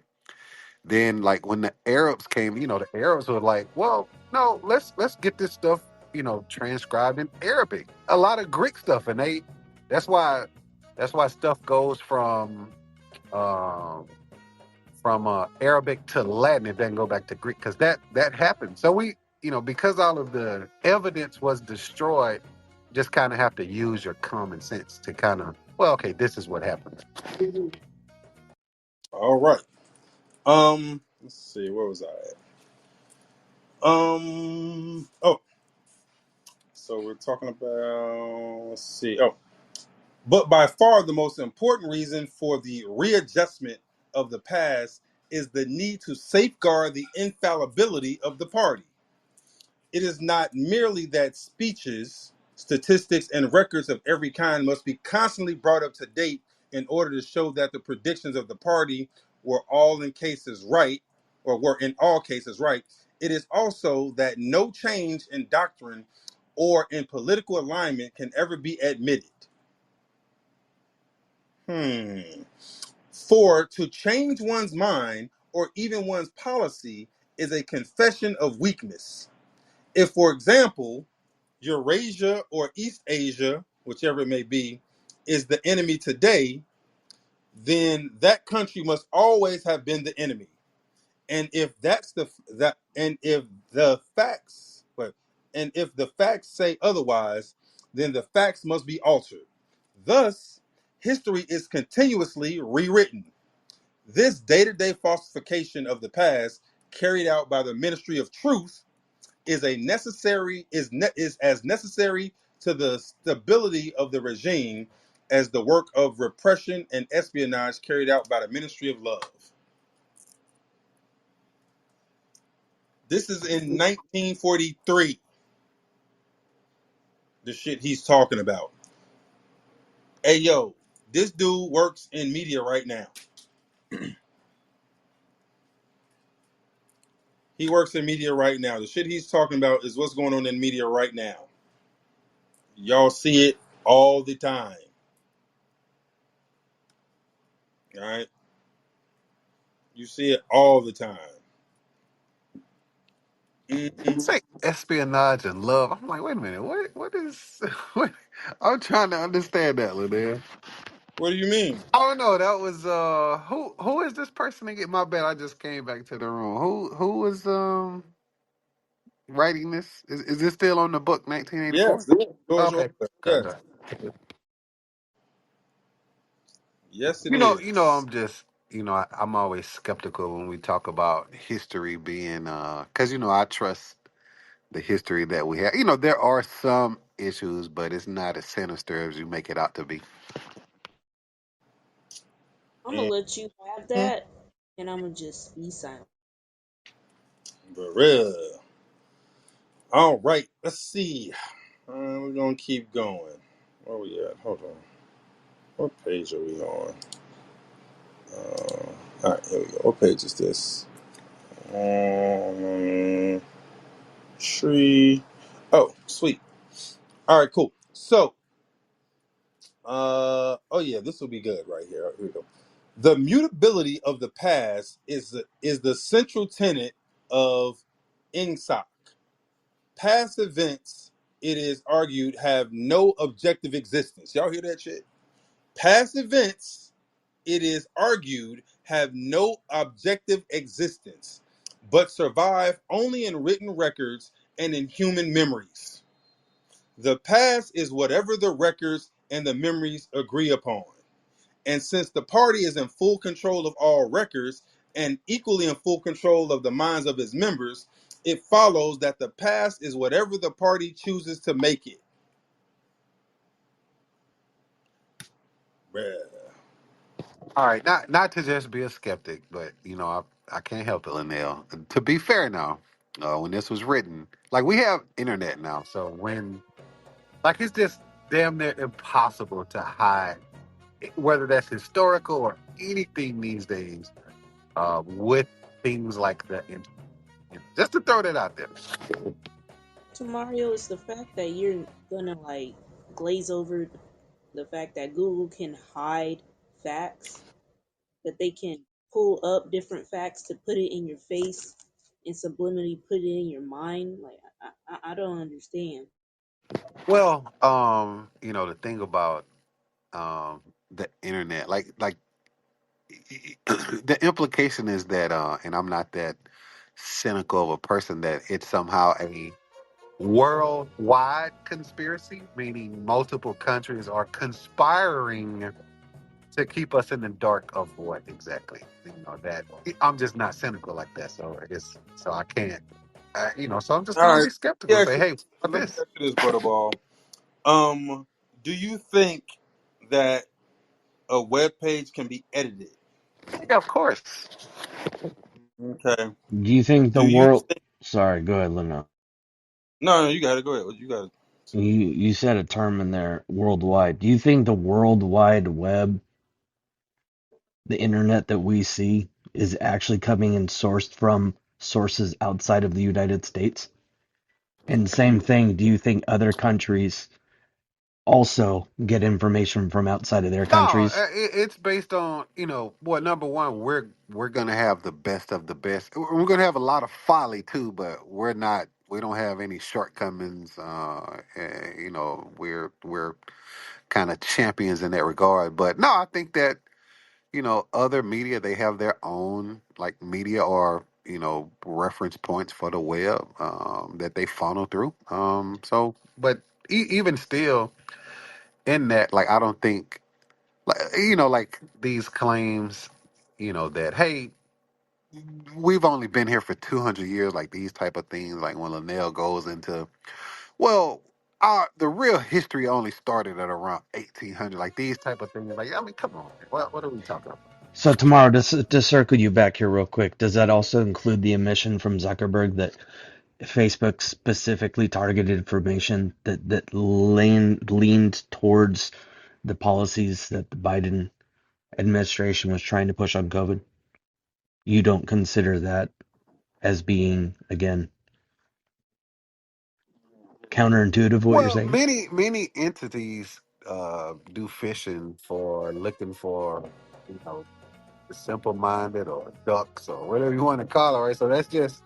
Then, like when the Arabs came, the Arabs were like, "Well, no, let's get this stuff, transcribed in Arabic. A lot of Greek stuff, and that's why that's why stuff goes um, from Arabic to Latin. It doesn't go back to Greek because that happened. So we, because all of the evidence was destroyed, just kind of have to use your common sense to kind of, well, okay, this is what happened. All right. Let's see. Where was I at? Oh, so we're talking about. Let's see. Oh, but by far the most important reason for the readjustment of the past is the need to safeguard the infallibility of the party. It is not merely that speeches, statistics, and records of every kind must be constantly brought up to date in order to show that the predictions of the party were all in cases right, or were in all cases right. It is also that no change in doctrine or in political alignment can ever be admitted. For to change one's mind or even one's policy is a confession of weakness. If, for example, Eurasia or East Asia, whichever it may be, is the enemy today, then that country must always have been the enemy. And if that's that, and if the facts, but and if the facts say otherwise, then the facts must be altered. Thus, history is continuously rewritten. This day-to-day falsification of the past, carried out by the Ministry of Truth, is as necessary to the stability of the regime as the work of repression and espionage carried out by the Ministry of Love. This is in 1943. The shit he's talking about. Hey yo, this dude works in media right now. He works in media right now. The shit he's talking about is what's going on in media right now. Y'all see it all the time. All right, you see it all the time. Mhm. Say espionage and love. I'm like, wait a minute, what is what I'm trying to understand that, Linnell. What do you mean? I don't know. That was who is this person to get my bad? I just came back to the room. Who was writing this? Is this still on the book Yes, 1984? this is George Okay. Orwell. Okay. Yes, yes, it You know, is. I'm just, I'm always skeptical when we talk about history being, because I trust the history that we have. There are some issues, but it's not as sinister as you make it out to be. I'm gonna Mhm. let you have that, and I'm gonna just be silent. For real. All right, let's see. We're gonna keep going. Where we at? Hold on. What page are we on? All right, here we go. What page is this? Um, Tree. Oh, sweet. All right, cool. So, oh yeah, this will be good right here. Here we go. The mutability of the past is the central tenet of Ingsoc. Past events, it is argued, have no objective existence. Y'all hear that shit? Past events, it is argued, have no objective existence, but survive only in written records and in human memories. The past is whatever the records and the memories agree upon. And since the party is in full control of all records and equally in full control of the minds of its members, it follows that the past is whatever the party chooses to make it. Bruh. All right, not to just be a skeptic, but I can't help it, Linnell. To be fair now, when this was written, like we have internet now, so when like it's just damn near impossible to hide whether that's historical or anything these days with things like the internet. Just to throw that out there. To Mario, it's the fact that you're gonna like glaze over the fact that Google can hide facts, that they can pull up different facts to put it in your face and subliminally put it in your mind. Like I don't understand. Well, the thing about the internet, like the implication is that, and I'm not that cynical of a person, that it's somehow a worldwide conspiracy, meaning multiple countries are conspiring to keep us in the dark of what exactly. That I'm just not cynical like that, so I guess so I can't. So I'm just All gonna right. be skeptical. Yeah, Say, hey, what let me this? ask you this, Butterball. Do you think that a web page can be edited? Yeah, of course. Okay. Do you think the Do you world? think? Sorry, go ahead, Lena. No, no, you got it. Go ahead. You got it. You said a term in there, worldwide. Do you think the World Wide Web, the internet that we see, is actually coming and sourced from sources outside of the United States? And same thing, do you think other countries also get information from outside of their No, countries? it's based on well, number one, we're gonna have the best of the best. We're gonna have a lot of folly too, but we're not. We don't have any shortcomings. We're kind of champions in that regard. But no, I think that other media, they have their own like media or reference points for the web that they funnel through. But even still, in that, like I don't think like like these claims, that hey, we've only been here for 200 years, like these type of things, like when Linnell goes into, well, the real history only started at around 1800, like these type of things. Like, I mean, come on, what are we talking about? So tomorrow, to circle you back here real quick, does that also include the admission from Zuckerberg that Facebook specifically targeted information that leaned towards the policies that the Biden administration was trying to push on COVID? You don't consider that as being, again, counterintuitive what you're Well, saying? many entities do fishing for looking for, you know, the simple-minded or ducks or whatever you want to call it, right? So that's just,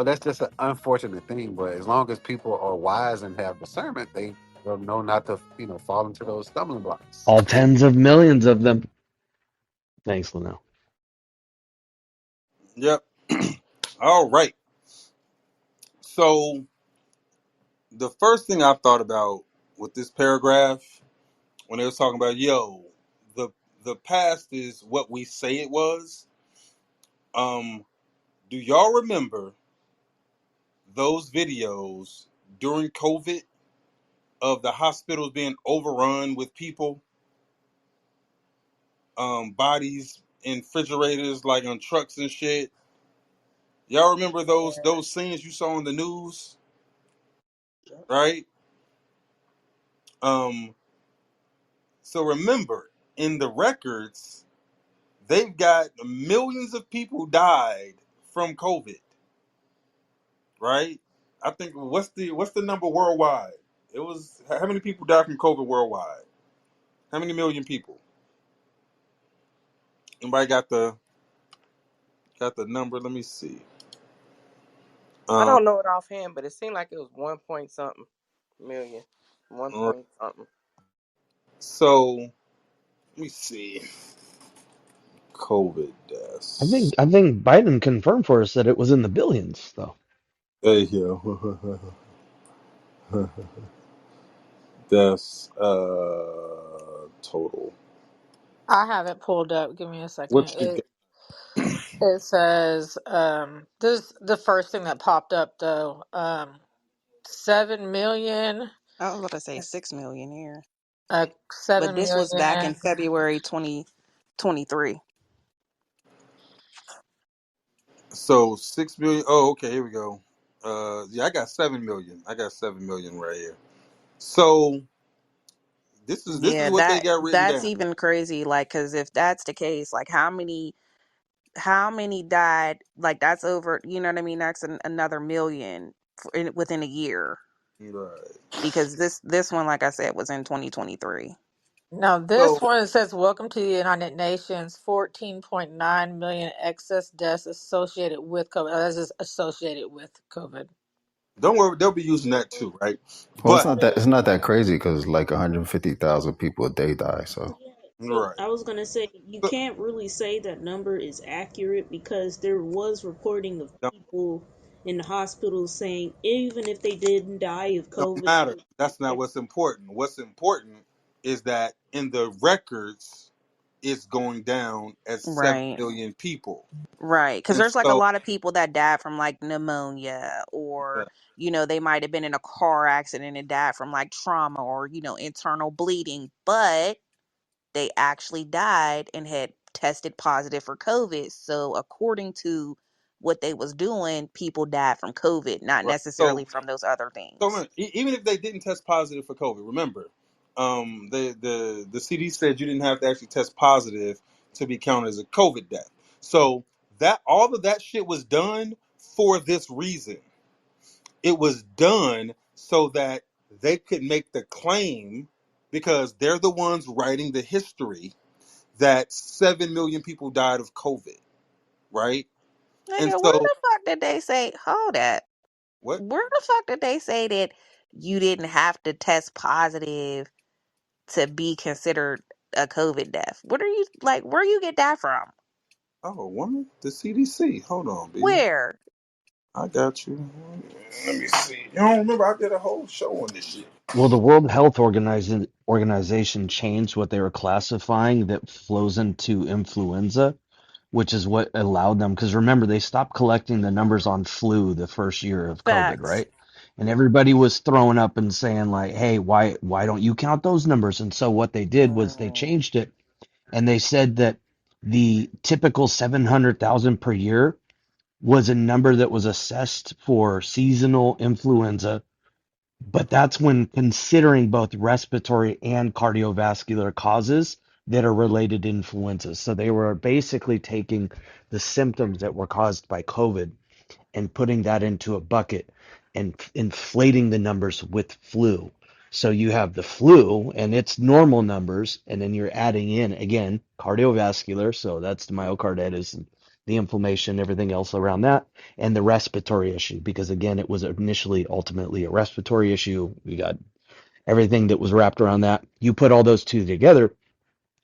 that's just an unfortunate thing. But as long as people are wise and have discernment, they will know not to, fall into those stumbling blocks. All tens of millions of them. Thanks, Leno. Yep. All right. So the first thing I thought about with this paragraph when they was talking about the the past is what we say it was. Um, do y'all remember those videos during COVID of the hospitals being overrun with people, bodies in refrigerators like on trucks and shit? Y'all remember those scenes you saw on the news, Yep. right? Um, so remember in the records they've got millions of people died from COVID, right? I think what's the number worldwide? It was how many people died from COVID worldwide? How many million people? Anybody got the number? Let me see. I Um, don't know it offhand, but it seemed like it was 1 point something million. One all right. point something. So let me see. COVID I deaths. think I think Biden confirmed for us that it was in the billions, though. Hey, yo, deaths total. I have it pulled up. Give me a second. What you got? It says this the first thing that popped up though. 7 million. I was about to say 6 million here, but Seven this was back in million. February 2023. So 6 million. Oh, okay. Here we go. Yeah, I got 7 million. I got 7 million right here. So this is Yeah, what they got written that's down. even crazy. Like, because if that's the case, like how many died? Like that's over. You know what I mean? That's another million within a year. Right. Because this one, like I said, was in 2023. Now this So one says, "Welcome to the United Nations." 14.9 million excess deaths associated with COVID. That is associated with COVID. don't worry, they'll be using that too, right? Well, it's But not that crazy because like 150,000 people a day die. So Yeah, so right. I was gonna say you So, can't really say that number is accurate because there was reporting of don't people in the hospital saying even if they didn't die of don't COVID, matter. That's not what's important. What's important is that in the records, it's going down as seven Right. million people, Right. Because and there's like a so lot of people that died from like pneumonia, yeah, or, they might have been in a car accident and died from like trauma or, internal bleeding, but they actually died and had tested positive for COVID. So according to what they was doing, people died from COVID, not right. So necessarily from those other So things. remember, even if they didn't test positive for COVID, remember, the CD said you didn't have to actually test positive to be counted as a COVID death. So that all of that shit was done for this reason. It was done so that they could make the claim because they're the ones writing the history that 7 million people died of COVID, right? And Nigga, where so the fuck did they say, hold up, what? where the fuck did they say that you didn't have to test positive to be considered a COVID death? What are you like? Where you get that from? Oh, woman, the CDC. Hold on, B. Where? I got you. Let me see. You don't remember I did a whole show on this shit. Well, the World Health Organization changed what they were classifying that flows into influenza, which is what allowed them. Because remember, they stopped collecting the numbers on flu the first year of COVID, Facts. right? And everybody was throwing up and saying like, "Hey, why don't you count those numbers?" And so what they did was they Mm. changed it, and they said that. The typical 700,000 per year was a number that was assessed for seasonal influenza, but that's when considering both respiratory and cardiovascular causes that are related to influenza. So they were basically taking the symptoms that were caused by COVID and putting that into a bucket and inflating the numbers with flu. So you have the flu and its normal numbers, and then you're adding in again cardiovascular. So that's the myocarditis and the inflammation, everything else around that, and the respiratory issue, because again, it was initially ultimately a respiratory issue. We got everything that was wrapped around that. You put all those two together,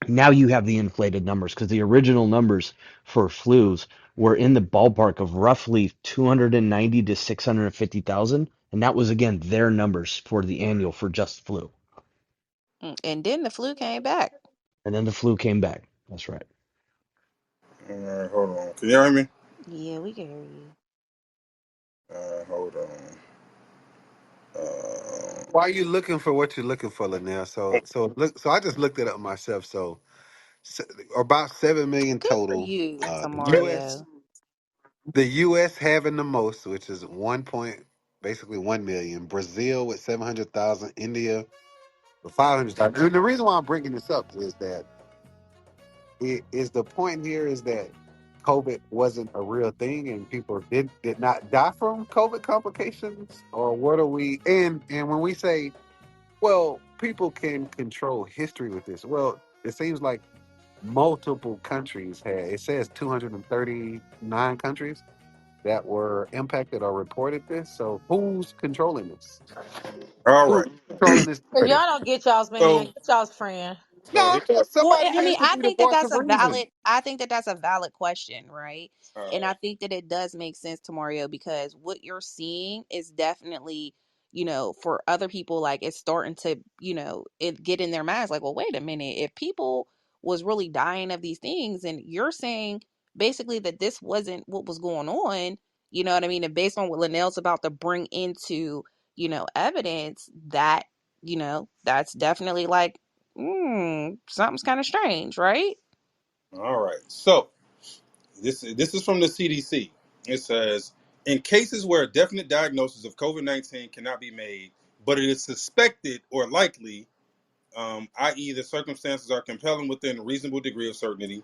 now you have the inflated numbers because the original numbers for flus were in the ballpark of roughly 290 to 650,000, and that was again their numbers for the annual for just flu. And then the flu came back. And then the flu came back. That's right. All right, hold on. Can you hear me? Yeah, we can hear you. Hold on. Why are you looking for what you're looking for, Linnell? So I just looked it up myself. So about 7 million Good for total. you, U.S. Tamario. The U.S. having the most, which is basically 1 million. Brazil with 700,000. India with 500,000. And the reason why I'm bringing this up is that the point here is that COVID wasn't a real thing and people did not die from COVID complications, or what are we? And when we say, well, people can control history with this, well, it seems like multiple countries had. It says 239 countries that were impacted or reported this. So who's controlling this? All Who's right. controlling this If narrative? y'all don't get y'all's man, So get y'all's friend. so No, here. Well, somebody I has mean, to I be the think that voice that's of a reason. valid. I think that that's a valid question, right? All And I right. think that it does make sense to Mario because what you're seeing is definitely, for other people, like it's starting to, it get in their minds, like, well, wait a minute, if people was really dying of these things, and you're saying basically that this wasn't what was going on, you know what I mean? And based on what Linnell's about to bring into, evidence, that, that's definitely like something's kind of strange, right? All right. So this is from the CDC. It says in cases where a definite diagnosis of COVID-19 cannot be made, but it is suspected or likely, i.e., the circumstances are compelling within a reasonable degree of certainty,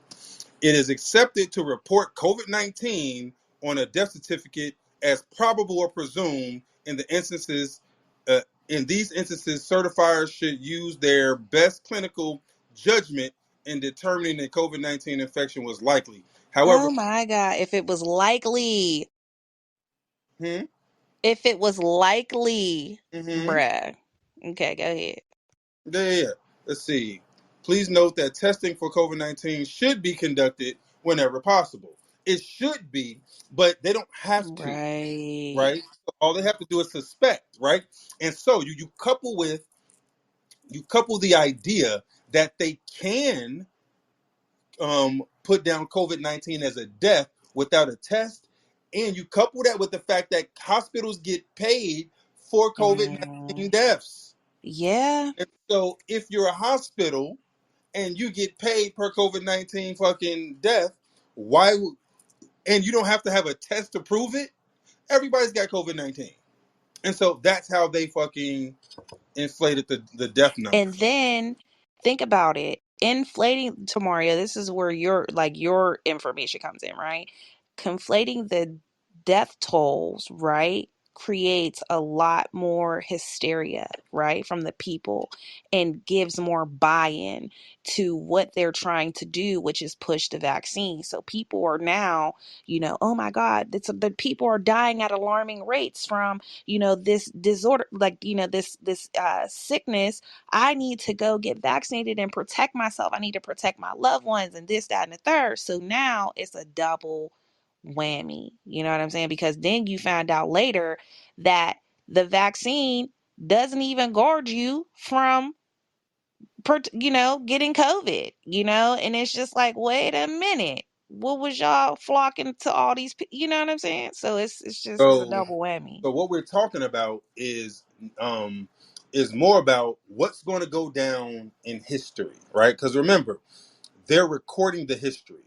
it is accepted to report COVID 19 on a death certificate as probable or presumed in the instances. Uh, in these instances, certifiers should use their best clinical judgment in determining that COVID 19 infection was likely. However, Oh my God. If it was likely, hmm, if it was likely, mm-hmm, bruh. Okay, go ahead. yeah. Let's see. Please note that testing for COVID 19 should be conducted whenever possible. It should be, but they don't have to. Right. Right? So all they have to do is suspect, right? And so you couple the idea that they can put down COVID-19 as a death without a test, and you couple that with the fact that hospitals get paid for Mm, COVID-19 deaths. yeah. And so if you're a hospital and you get paid per COVID-19 fucking death, why and you don't have to have a test to prove it? Everybody's got COVID-19. And so that's how they fucking inflated the death And numbers. then think about it. Inflating to Mario, this is where your information comes in, right? Conflating the death tolls, right, creates a lot more hysteria, right, from the people and gives more buy-in to what they're trying to do, which is push the vaccine. So people are now, oh my God, the people are dying at alarming rates from, this disorder, like, this sickness. I need to go get vaccinated and protect myself. I need to protect my loved ones and this, that, and the third. So now it's a double whammy. You know what I'm saying? Because then you find out later that the vaccine doesn't even guard you from, getting COVID, and it's just like, wait a minute. What was y'all flocking to all these, you know what I'm saying? So it's a So double whammy. so what we're talking about um is more about what's going to go down in history, right? Because remember, they're recording the history.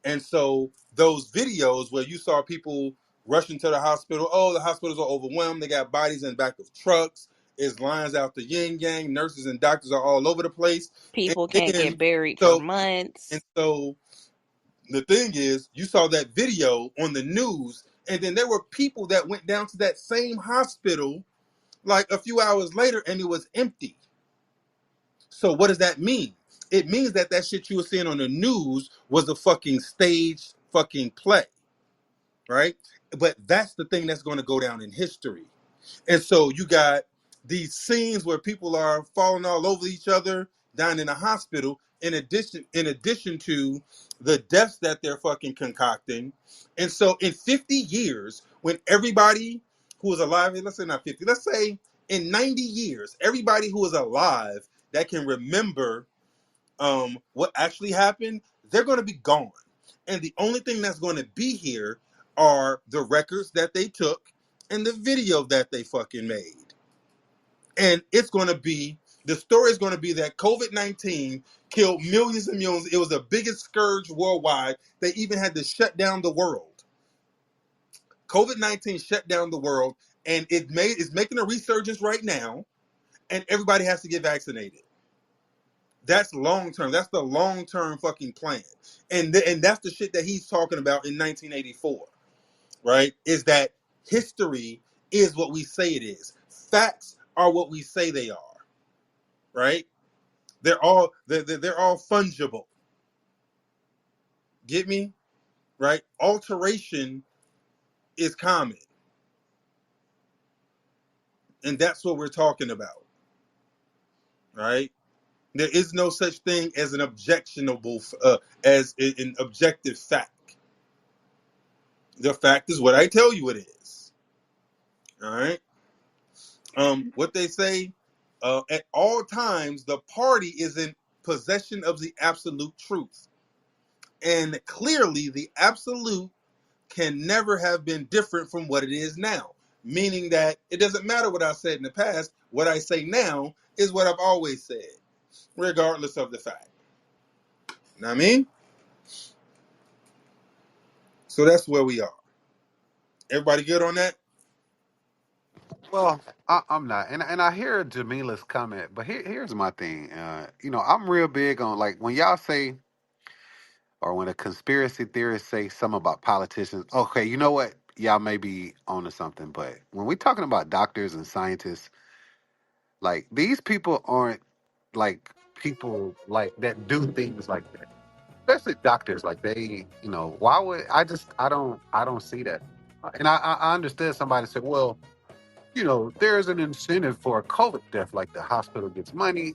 And so those videos where you saw people rushing to the hospital, oh, the hospitals are overwhelmed, they got bodies in the back of trucks, is lines out the yin yang, nurses and doctors are all over the place. And People can't then get buried for so months. and so the thing is, you saw that video on the news, and then there were people that went down to that same hospital like a few hours later and it was empty. So what does that mean? It means that that shit you were seeing on the news was a fucking staged fucking play, right? But that's the thing that's going to go down in history. And so you got these scenes where people are falling all over each other down in a hospital. In addition to the deaths that they're fucking concocting. And so in 50 years, when everybody who is alive, let's say not 50, let's say in 90 years, everybody who is alive that can remember what actually happened, they're going to be gone. And the only thing that's going to be here are the records that they took and the video that they fucking made. And it's going to be, the story is going to be that COVID-19 killed millions and millions. It was the biggest scourge worldwide. They even had to shut down the world. COVID-19 shut down the world, and it's making a resurgence right now, and everybody has to get vaccinated. That's long term. That's the long term fucking plan, and that's the shit that he's talking about in 1984. Right? Is that history is what we say it is. Facts are what we say they are. Right? They're all fungible. Get me? Right? Alteration is common, and that's what we're talking about. Right? There is no such thing as an objectionable as an objective fact. The fact is what I tell you it is. All right. What they say, at all times, the party is in possession of the absolute truth. And clearly, the absolute can never have been different from what it is now. Meaning that it doesn't matter what I said in the past, what I say now is what I've always said, regardless of the fact. You know what I mean? So that's where we are. Everybody good on that? Well, I'm not, and I hear Jamila's comment, but here's my thing. I'm real big on like when y'all say or when a conspiracy theorist say something about politicians. Okay, you know what? Y'all may be onto something, but when we're talking about doctors and scientists, like these people aren't like people like that do things like that. Especially doctors, like they, why would I don't see that. And I understand somebody said, well, there's an incentive for a COVID death, like the hospital gets money.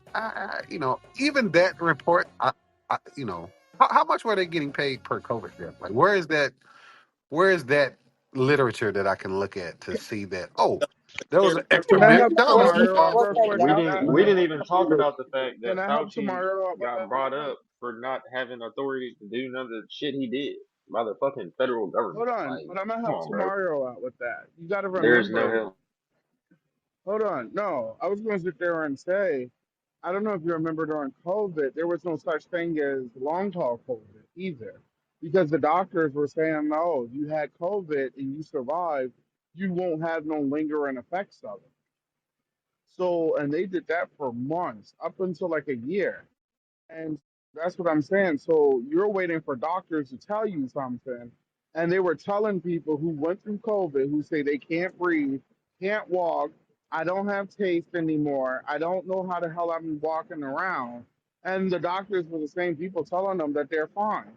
Even that report, how much were they getting paid per COVID death? Like, Where is that literature that I can look at to see that? Oh, there was Here, an here, extra Can I here. million help dollars Tamario out involved. real quick We with didn't that? we didn't even talk about the fact that Can I help Fauci Tamario out with got that real brought quick? up for not having authority to do none of the shit he did by the fucking federal government. Hold on, Like, but I'm gonna come help on, bro. Tamario out with that. You got to There's no remember. hell. Hold on, no, I was going to sit there and say, I don't know if you remember during COVID, there was no such thing as long haul COVID either, because the doctors were saying, no, you had COVID and you survived, you won't have no lingering effects of it. So, and they did that for months, up until like a year. And that's what I'm saying. So you're waiting for doctors to tell you something. And they were telling people who went through COVID who say they can't breathe, can't walk, I don't have taste anymore, I don't know how the hell I'm walking around. And the doctors were the same people telling them that they're fine.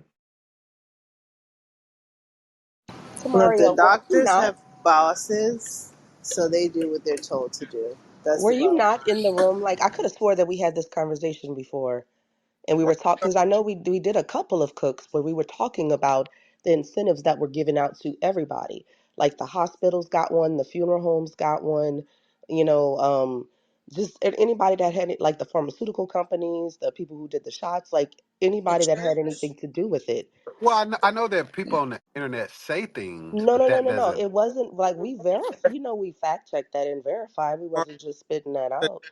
Look, the Tamario, were you doctors not? have bosses, so they do what they're told to do. That's Were the you bottom not in line. the room? Like I could have swore that we had this conversation before, and we Right. were talking because I know we did a couple of cooks where we were talking about the incentives that were given out to everybody. Like the hospitals got one, the funeral homes got one. You know, just anybody that had it, like the pharmaceutical companies, the people who did the shots, like The anybody that had church. anything to do with it. Well, I know that people on the internet say things, No, but no, no, that no, no. doesn't. It wasn't like we verified. You know, we fact checked that and verified. We wasn't just spitting that out.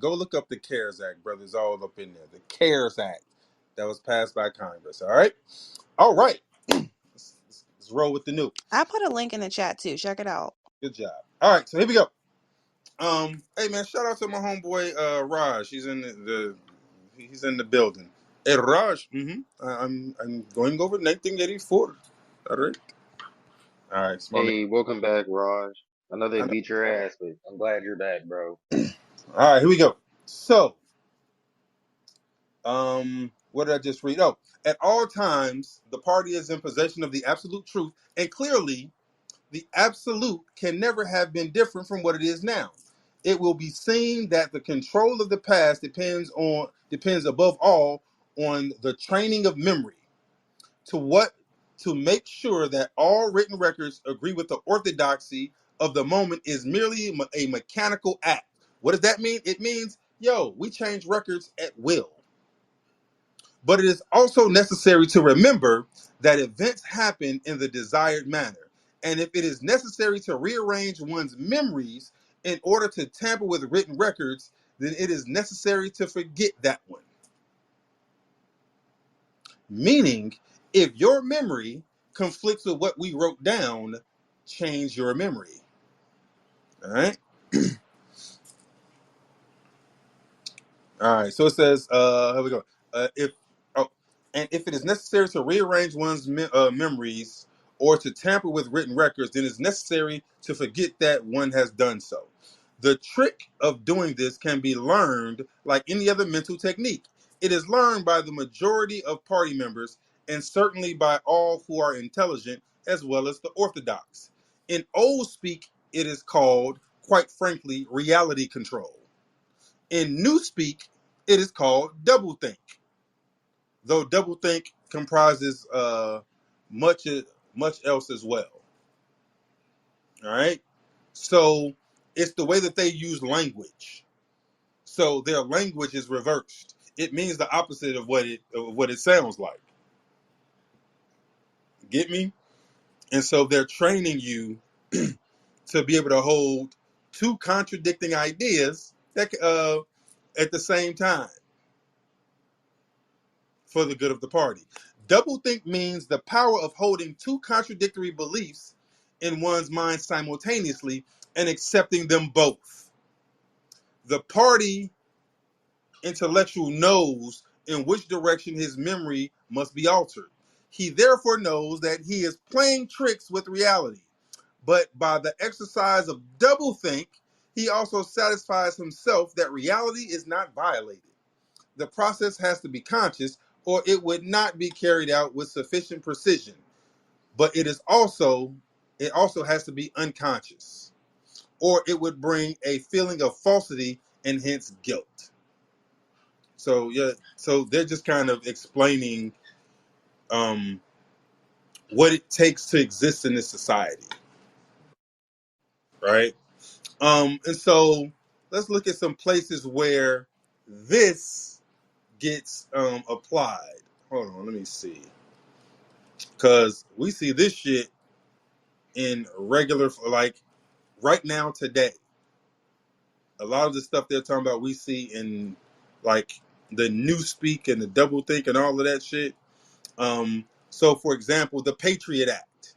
Go look up the CARES Act, brother. It's all up in there. The CARES Act. that was passed by Congress. All right. Let's roll with the new. I put a link in the chat too. Check it out. Good job. All right, so here we go. Hey man, shout out to my homeboy Raj. He's in the building. Hey Raj, I'm going over 1984. All right. All right, smart man. Hey, welcome back, Raj. I know they I know. beat your ass, but I'm glad you're back, bro. All right, here we go. So, what did I just read? Oh, at all times, the party is in possession of the absolute truth, and clearly, the absolute can never have been different from what it is now. It will be seen that the control of the past depends above all on the training of memory. To what to make sure that all written records agree with the orthodoxy of the moment is merely a mechanical act. What does that mean? It means, yo, we change records at will. But it is also necessary to remember that events happen in the desired manner. And if it is necessary to rearrange one's memories in order to tamper with written records, then it is necessary to forget that one. Meaning, if your memory conflicts with what we wrote down, change your memory. All right. All right. So it says, here we go. If oh, and if it is necessary to rearrange one's memories or to tamper with written records, then it's necessary to forget that one has done so. The trick of doing this can be learned like any other mental technique. It is learned by the majority of party members and certainly by all who are intelligent as well as the orthodox. In old speak, it is called, quite frankly, reality control. In Newspeak, it is called doublethink, though doublethink comprises much much else as well. All right, so it's the way that they use language. So their language is reversed. It means the opposite of what it sounds like. Get me? And so they're training you to be able to hold two contradicting ideas that at the same time, for the good of the party. Doublethink means the power of holding two contradictory beliefs in one's mind simultaneously and accepting them both. The party intellectual knows in which direction his memory must be altered. He therefore knows that he is playing tricks with reality. But by the exercise of doublethink, he also satisfies himself that reality is not violated. The process has to be conscious or it would not be carried out with sufficient precision. But it also has to be unconscious or it would bring a feeling of falsity and hence guilt. So yeah, so they're just kind of explaining um, what it takes to exist in this society, right? And so let's look at some places where this gets applied. Hold on, let me see. Because we see this shit in regular, like right now today. A lot of the stuff they're talking about, we see in like the new speak and the double think and all of that shit. So, for example, the Patriot Act,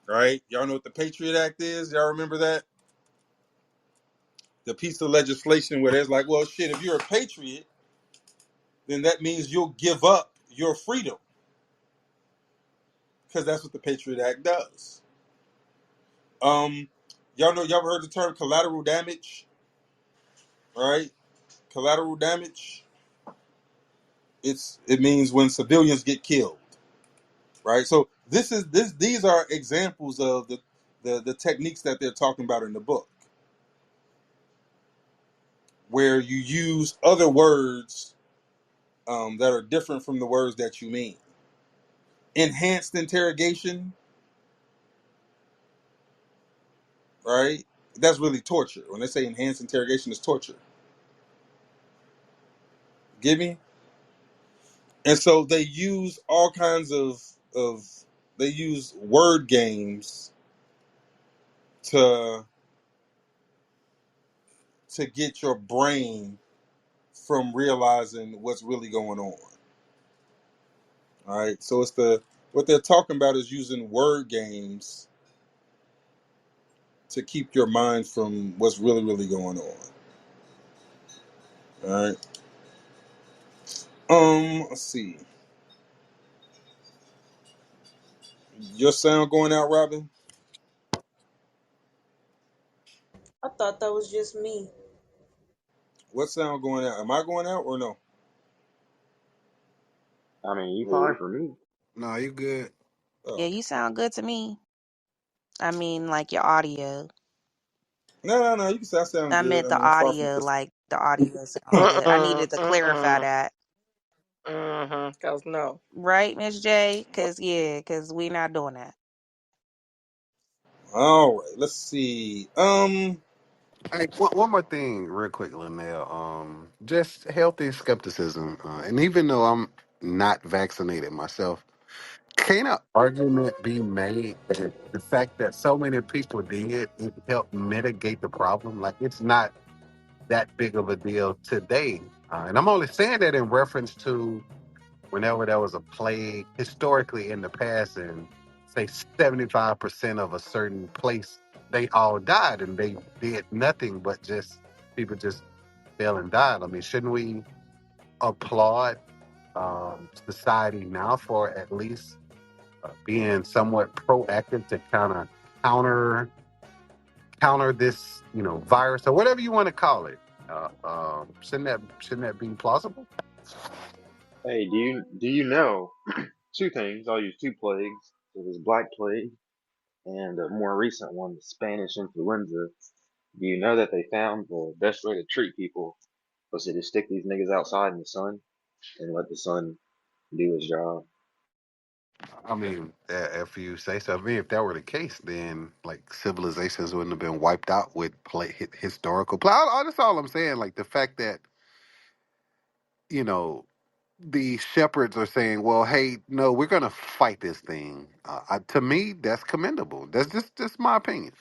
right? Y'all know what the Patriot Act is? Y'all remember that? The piece of legislation where there's like, well, shit, if you're a patriot, then that means you'll give up your freedom because that's what the Patriot Act does. Um, y'all ever heard the term collateral damage? Right? Collateral damage. It means when civilians get killed, right? So these are examples of the techniques that they're talking about in the book, where you use other words that are different from the words that you mean. Enhanced interrogation, right? That's really torture. When they say enhanced interrogation, is torture. Get me? And so they use all kinds of they use word games to get your brain from realizing what's really going on. All right, so it's the what they're talking about is using word games to keep your mind from what's really going on. All right. Let's see. Your sound going out, Robin? I thought that was just me. What sound going out? Am I going out or no? I mean, you fine for me. No, you good. Oh, Yeah, okay. you sound good to me. I mean, like your audio. No. You can say I sound I good. meant I the mean, far from audio, listening. like the audio sound good. I Mm-mm, needed to clarify mm-mm, that. cause no. Right, Miss J? Cause we not doing that. All right. Let's see. Hey, one more thing, real quick, Linnell. Just healthy skepticism, and even though I'm not vaccinated myself, can an argument be made that the fact that so many people did it helped mitigate the problem? Like it's not that big of a deal today, and I'm only saying that in reference to whenever there was a plague historically in the past, and say 75% of a certain place, they all died and they did nothing but just people just fell and died. I mean, shouldn't we applaud society now for at least being somewhat proactive to kind of counter counter this, virus or whatever you want to call it? Shouldn't that be plausible? Hey, do you know two things? I'll use two plagues. So there's Black Plague and a more recent one, the Spanish influenza. Do you know that they found the best way to treat people was to just stick these niggas outside in the sun and let the sun do his job? I mean, if you say so, I mean, if that were the case, then like civilizations wouldn't have been wiped out with historical play. That's all I'm saying. Like the fact that you know the shepherds are saying, "Well, hey, no, we're going to fight this thing." To me, that's commendable. That's just my opinion.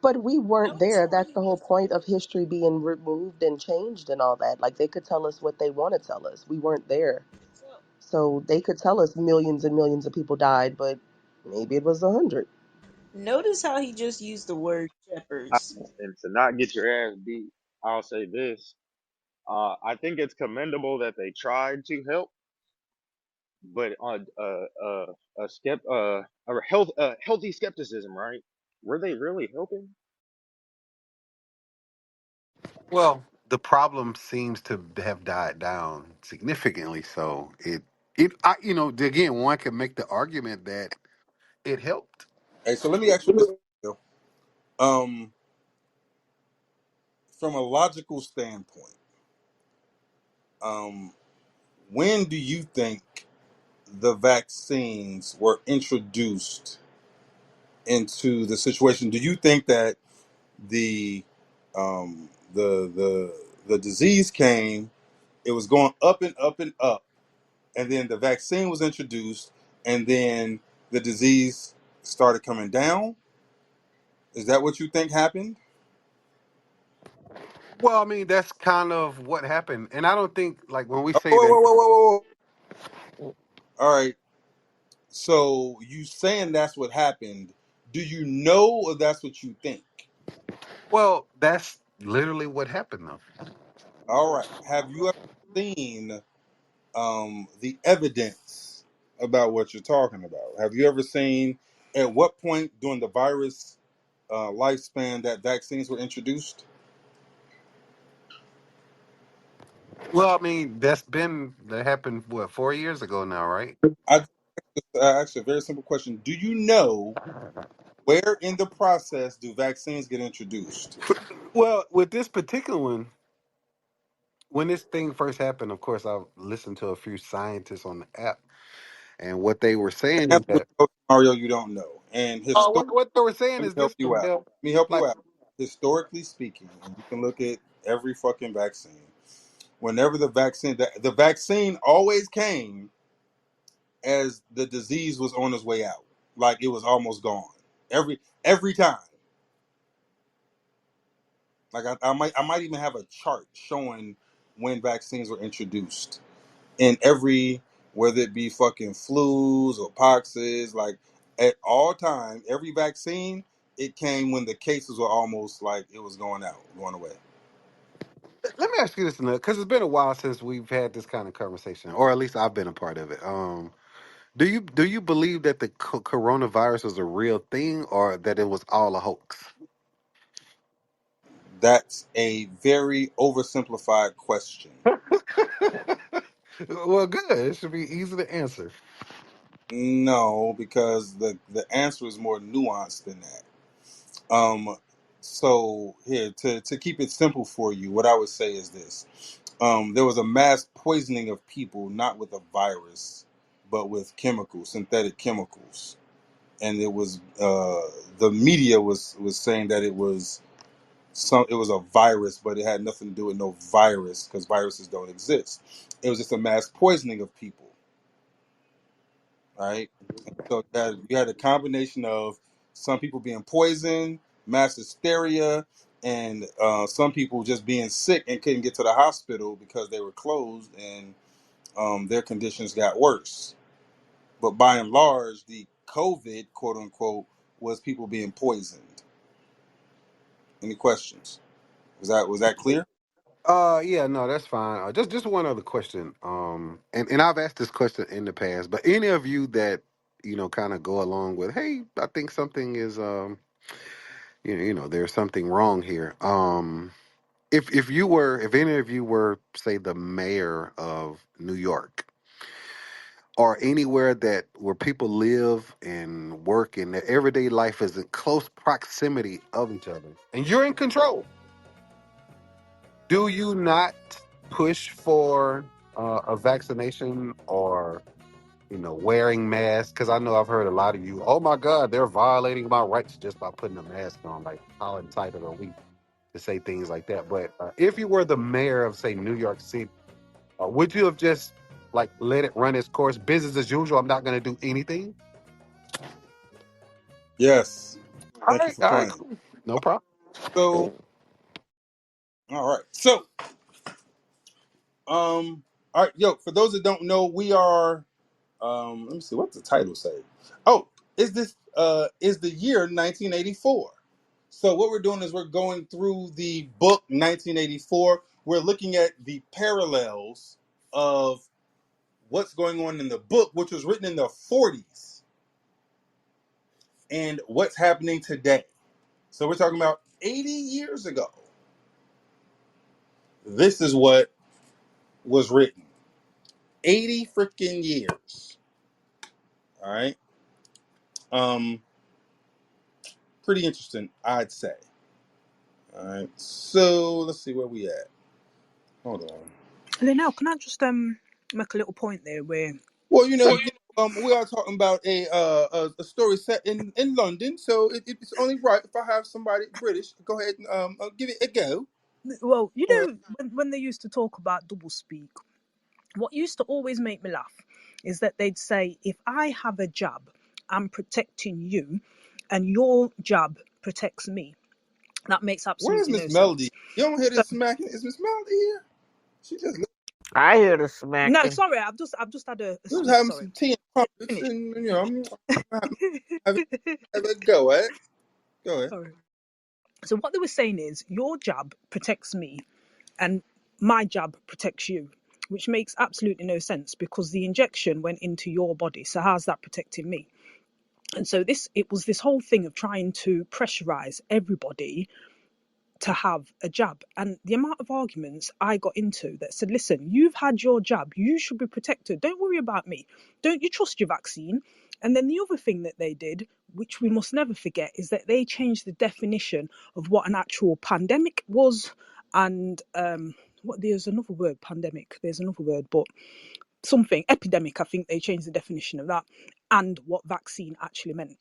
But we weren't Notice there. how That's he the whole just point of history being removed and changed and all that. Like they could tell us what they want to tell us. We weren't there. so So they could tell us millions and millions of people died, but maybe it was 100. notice how he just used the word shepherds. And to not get your ass beat, I'll say this. I think it's commendable that they tried to help, but on healthy skepticism, right? Were they really helping? Well, the problem seems to have died down significantly. So again, one can make the argument that it helped. Hey, so let me ask you this. Bill. Um, from a logical standpoint, um, when do you think the vaccines were introduced into the situation? Do you think that the um, the the the disease came? It was going up and up and up, and then the vaccine was introduced, and then the disease started coming down. Is that what you think happened? Well, I mean, that's kind of what happened, and I don't think like when we Oh, say whoa, that. whoa, whoa, whoa, whoa. All right. So you saying that's what happened? Do you know, or that's what you think? Well, that's literally what happened, though. All right. Have you ever seen the evidence about what you're talking about? Have you ever seen at what point during the virus lifespan that vaccines were introduced? Well, I mean, that happened what 4 years ago now, right? I actually a very simple question. Do you know where in the process do vaccines get introduced? Well, with this particular one, when this thing first happened, of course, I listened to a few scientists on the app, and what they were saying is Answer that, Mario, you don't know. And oh, historically, what they were saying let me is help this, you out. Let me help like, you out. Historically speaking, and you can look at every fucking vaccine. Whenever the vaccine always came as the disease was on its way out, like it was almost gone. Every time. Like I might even have a chart showing. when vaccines were introduced. In every, whether it be fucking flus or poxes, like at all time, every vaccine, it came when the cases were almost like it was going out, going away. Let me ask you this, because it's been a while since we've had this kind of conversation, or at least I've been a part of it. Do you believe that the coronavirus is a real thing, or that it was all a hoax? That's a very oversimplified question. Well, good. It should be easy to answer. No, because the answer is more nuanced than that. So here to keep it simple for you, what I would say is this: there was a mass poisoning of people, not with a virus, but with chemicals, synthetic chemicals, and it was the media was saying that it was a virus, but it had nothing to do with no virus because viruses don't exist. It was just a mass poisoning of people, right? So you had a combination of some people being poisoned, mass hysteria, and some people just being sick and couldn't get to the hospital because they were closed and their conditions got worse. But by and large, the COVID, quote unquote, was people being poisoned. Any questions? Was that clear? Yeah, no, that's fine. Just one other question. And I've asked this question in the past, but any of you that kind of go along with, hey, I think something is, there's something wrong here. If any of you were, say, the mayor of New York, or anywhere that where people live and work and their everyday life is in close proximity of each other, and you're in control, do you not push for a vaccination, or wearing masks? Because I know I've heard a lot of you, oh my God, they're violating my rights just by putting a mask on. Like, how entitled are we to say things like that? But if you were the mayor of, say, New York City, would you have just like let it run its course, business as usual? I'm not going to do anything. Yes. All Thank you right, for all right, playing. cool, no problem. So, all right. So, all right, yo. For those that don't know, we are. Let me see. What's the title say? Oh, is the year 1984? So what we're doing is we're going through the book 1984. We're looking at the parallels of what's going on in the book, which was written in the 40s, and what's happening today. So we're talking about 80 years ago. This is what was written. 80 freaking years. All right. Um, Pretty interesting, I'd say. All right. So let's see where we at. Hold on. Linnell, can I just make a little point there where Well, we are talking about a story set in London, so it's only right if I have somebody British go ahead and give it a go. well, Go ahead. when they used to talk about double speak, what used to always make me laugh is that they'd say, if I have a jab, I'm protecting you and your jab protects me. That makes Where's absolutely Miss no Melody? sense. You don't hear So this smacking? Is Miss Melody here? She just I hear the no, smacking. sorry, I've just had a we was sweet, having sorry. some tea and crumpets, Finish. and I'm have a go at. Go ahead. Sorry. So what they were saying is your jab protects me and my jab protects you, which makes absolutely no sense because the injection went into your body. So how's that protecting me? And so it was this whole thing of trying to pressurize everybody to have a jab. And the amount of arguments I got into that said, listen, you've had your jab, you should be protected. Don't worry about me. Don't you trust your vaccine? And then the other thing that they did, which we must never forget, is that they changed the definition of what an actual pandemic was. And there's another word, pandemic, there's another word, but something, epidemic, I think they changed the definition of that and what vaccine actually meant.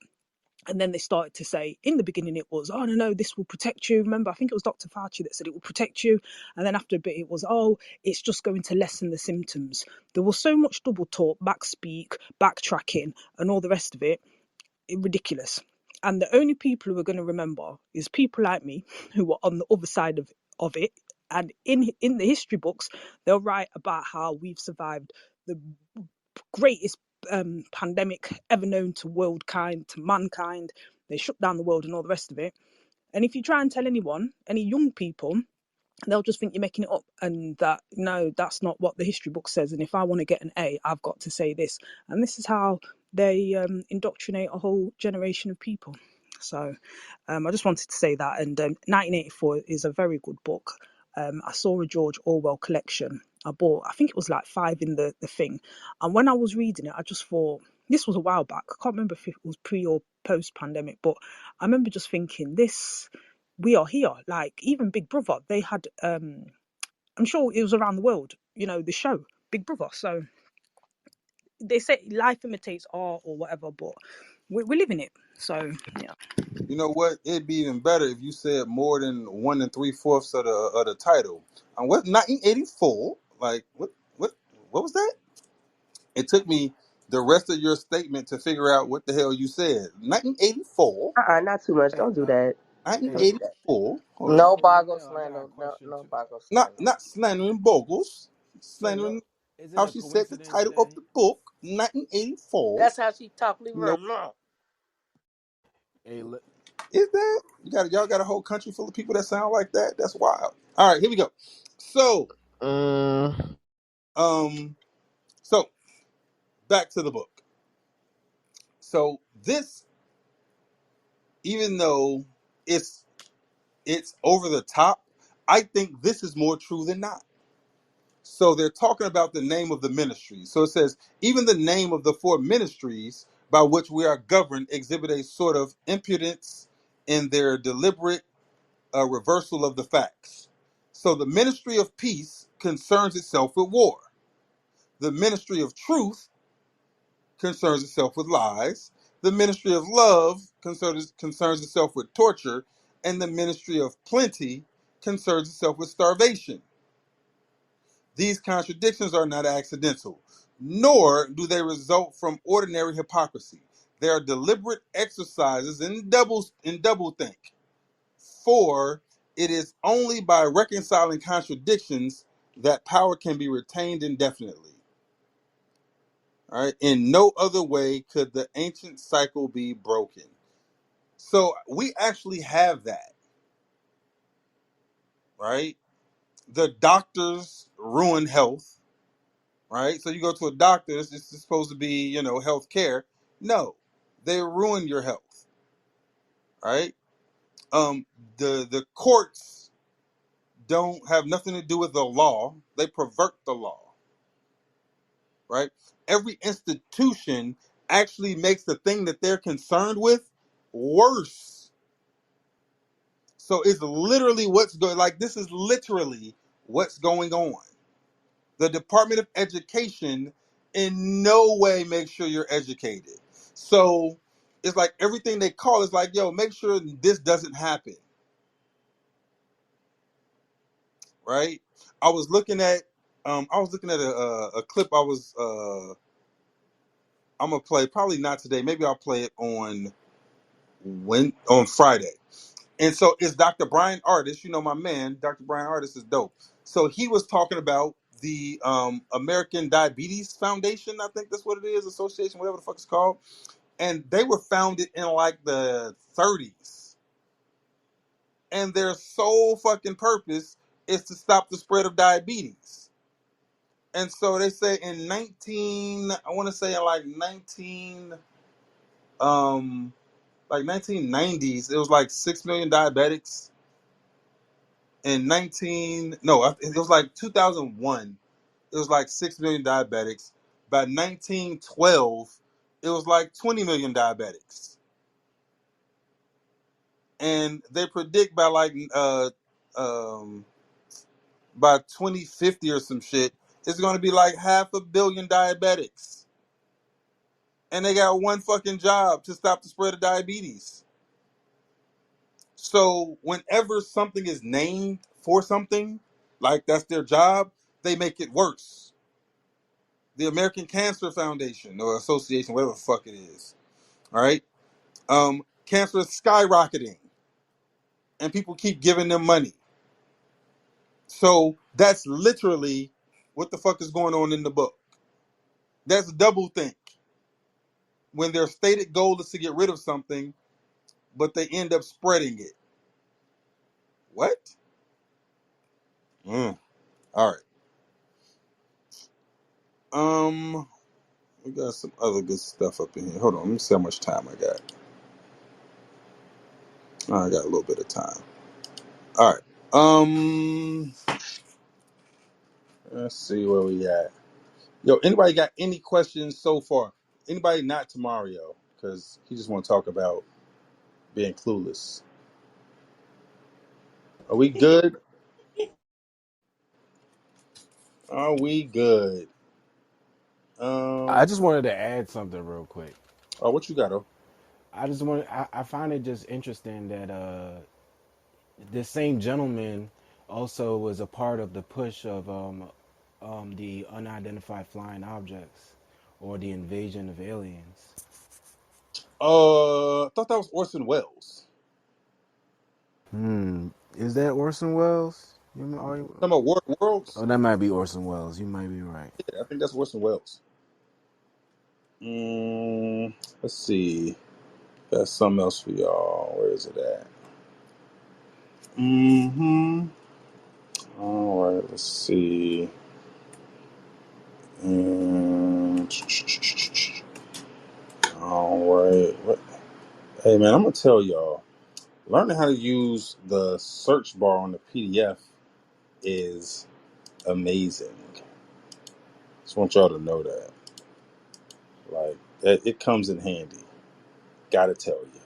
And then they started to say, in the beginning, it was, oh, no, this will protect you. Remember, I think it was Dr. Fauci that said it will protect you. And then after a bit, it was, oh, it's just going to lessen the symptoms. There was so much double talk, backspeak, backtracking, and all the rest of it, ridiculous. And the only people who are going to remember is people like me who were on the other side of it And in the history books, they'll write about how we've survived the greatest pandemic ever known to worldkind, to mankind. They shut down the world and all the rest of it. And if you try and tell anyone, any young people, they'll just think you're making it up, and that no, that's not what the history book says. And if I want to get an A, I've got to say this. And this is how they indoctrinate a whole generation of people. So I just wanted to say that. And 1984 is a very good book. I saw a George Orwell collection. I bought, I think it was like 5 in the thing. And when I was reading it, I just thought, this was a while back. I can't remember if it was pre or post pandemic, but I remember just thinking, this, we are here. Like even Big Brother, they had, I'm sure it was around the world, you know, the show Big Brother. So they say life imitates art or whatever, but we're living it. So yeah. You know what? It'd be even better if you said more than 1 3/4 of the title. What 1984? Like what was that? It took me the rest of your statement to figure out what the hell you said. 1984. Not too much. Hey, Don't do that. hey, Don't do that. 1984. Hold on. No hey, boggle Liddell, I got a slander. No, question no too. boggle Not slander. not slandering Bogles, So what? slandering Is it how a she said the coincidence title of that? the book. 1984. That's how she talk. Leave her No, alone. Hey, is that y'all got a whole country full of people that sound like that? That's wild. All right, here we go. So Mm. um, so back to the book. So this, even though it's it's over the top, I think this is more true than not. So they're talking about the name of the ministry. So it says, even the name of the 4 ministries by which we are governed exhibit a sort of impudence in their deliberate reversal of the facts. So the ministry of peace concerns itself with war. The ministry of truth concerns itself with lies. The ministry of love concerns itself with torture. And the ministry of plenty concerns itself with starvation. These contradictions are not accidental, nor do they result from ordinary hypocrisy. They are deliberate exercises in doublethink. For it is only by reconciling contradictions that power can be retained indefinitely. All right. In no other way could the ancient cycle be broken. So we actually have that, right? The doctors ruin health, right? So you go to a doctor, it's supposed to be, health care. No, they ruin your health, right? Um, the courts don't have nothing to do with the law. They pervert the law, right? Every institution actually makes the thing that they're concerned with worse. So it's literally what's going, like, this is literally what's going on. The Department of Education in no way makes sure you're educated. So it's like everything they call is like, yo, make sure this doesn't happen, right? I was looking at, a clip. I'm gonna play, probably not today. Maybe I'll play it on Friday. And so it's Dr. Brian Artist. You know, my man, Dr. Brian Artist is dope. So he was talking about the American Diabetes Foundation. I think that's what it is, association, whatever the fuck it's called. And they were founded in like the 30s. And their sole fucking purpose is to stop the spread of diabetes. And so they say in 19, I want to say in like 1990s, it was like 6 million diabetics. In 19, no, it was like 2001, it was like 6 million diabetics. By 1912, it was like 20 million diabetics. And they predict um by 2050 or some shit, it's going to be like 500 million diabetics. And they got one fucking job to stop the spread of diabetes. So whenever something is named for something, like that's their job, they make it worse. The American Cancer Foundation or Association, whatever the fuck it is. All right. Cancer is skyrocketing and people keep giving them money. So that's literally what the fuck is going on in the book. That's double think. When their stated goal is to get rid of something, but they end up spreading it. What? All right. We got some other good stuff up in here. Hold on, let me see how much time I got. Oh, I got a little bit of time. All right. Let's see where we at. Yo, anybody got any questions so far? Anybody not to Mario because he just want to talk about being clueless. Are we good? Are we good? I Um. just wanted to add something real quick. Oh, what you got? Oh, I find it just interesting that this same gentleman also was a part of the push of the unidentified flying objects or the invasion of aliens. I thought that was Orson Welles. Is that Orson Welles? Talking about War of Worlds. Oh, that might be Orson Welles. You might be right. Yeah, I think that's Orson Welles. Let's see. Got something else for y'all. Where is it at? All right. Let's see. Mm, all right. Hey, man, I'm gonna tell y'all. Learning how to use the search bar on the PDF is amazing. Just want y'all to know that. Like, that it comes in handy. Gotta tell you.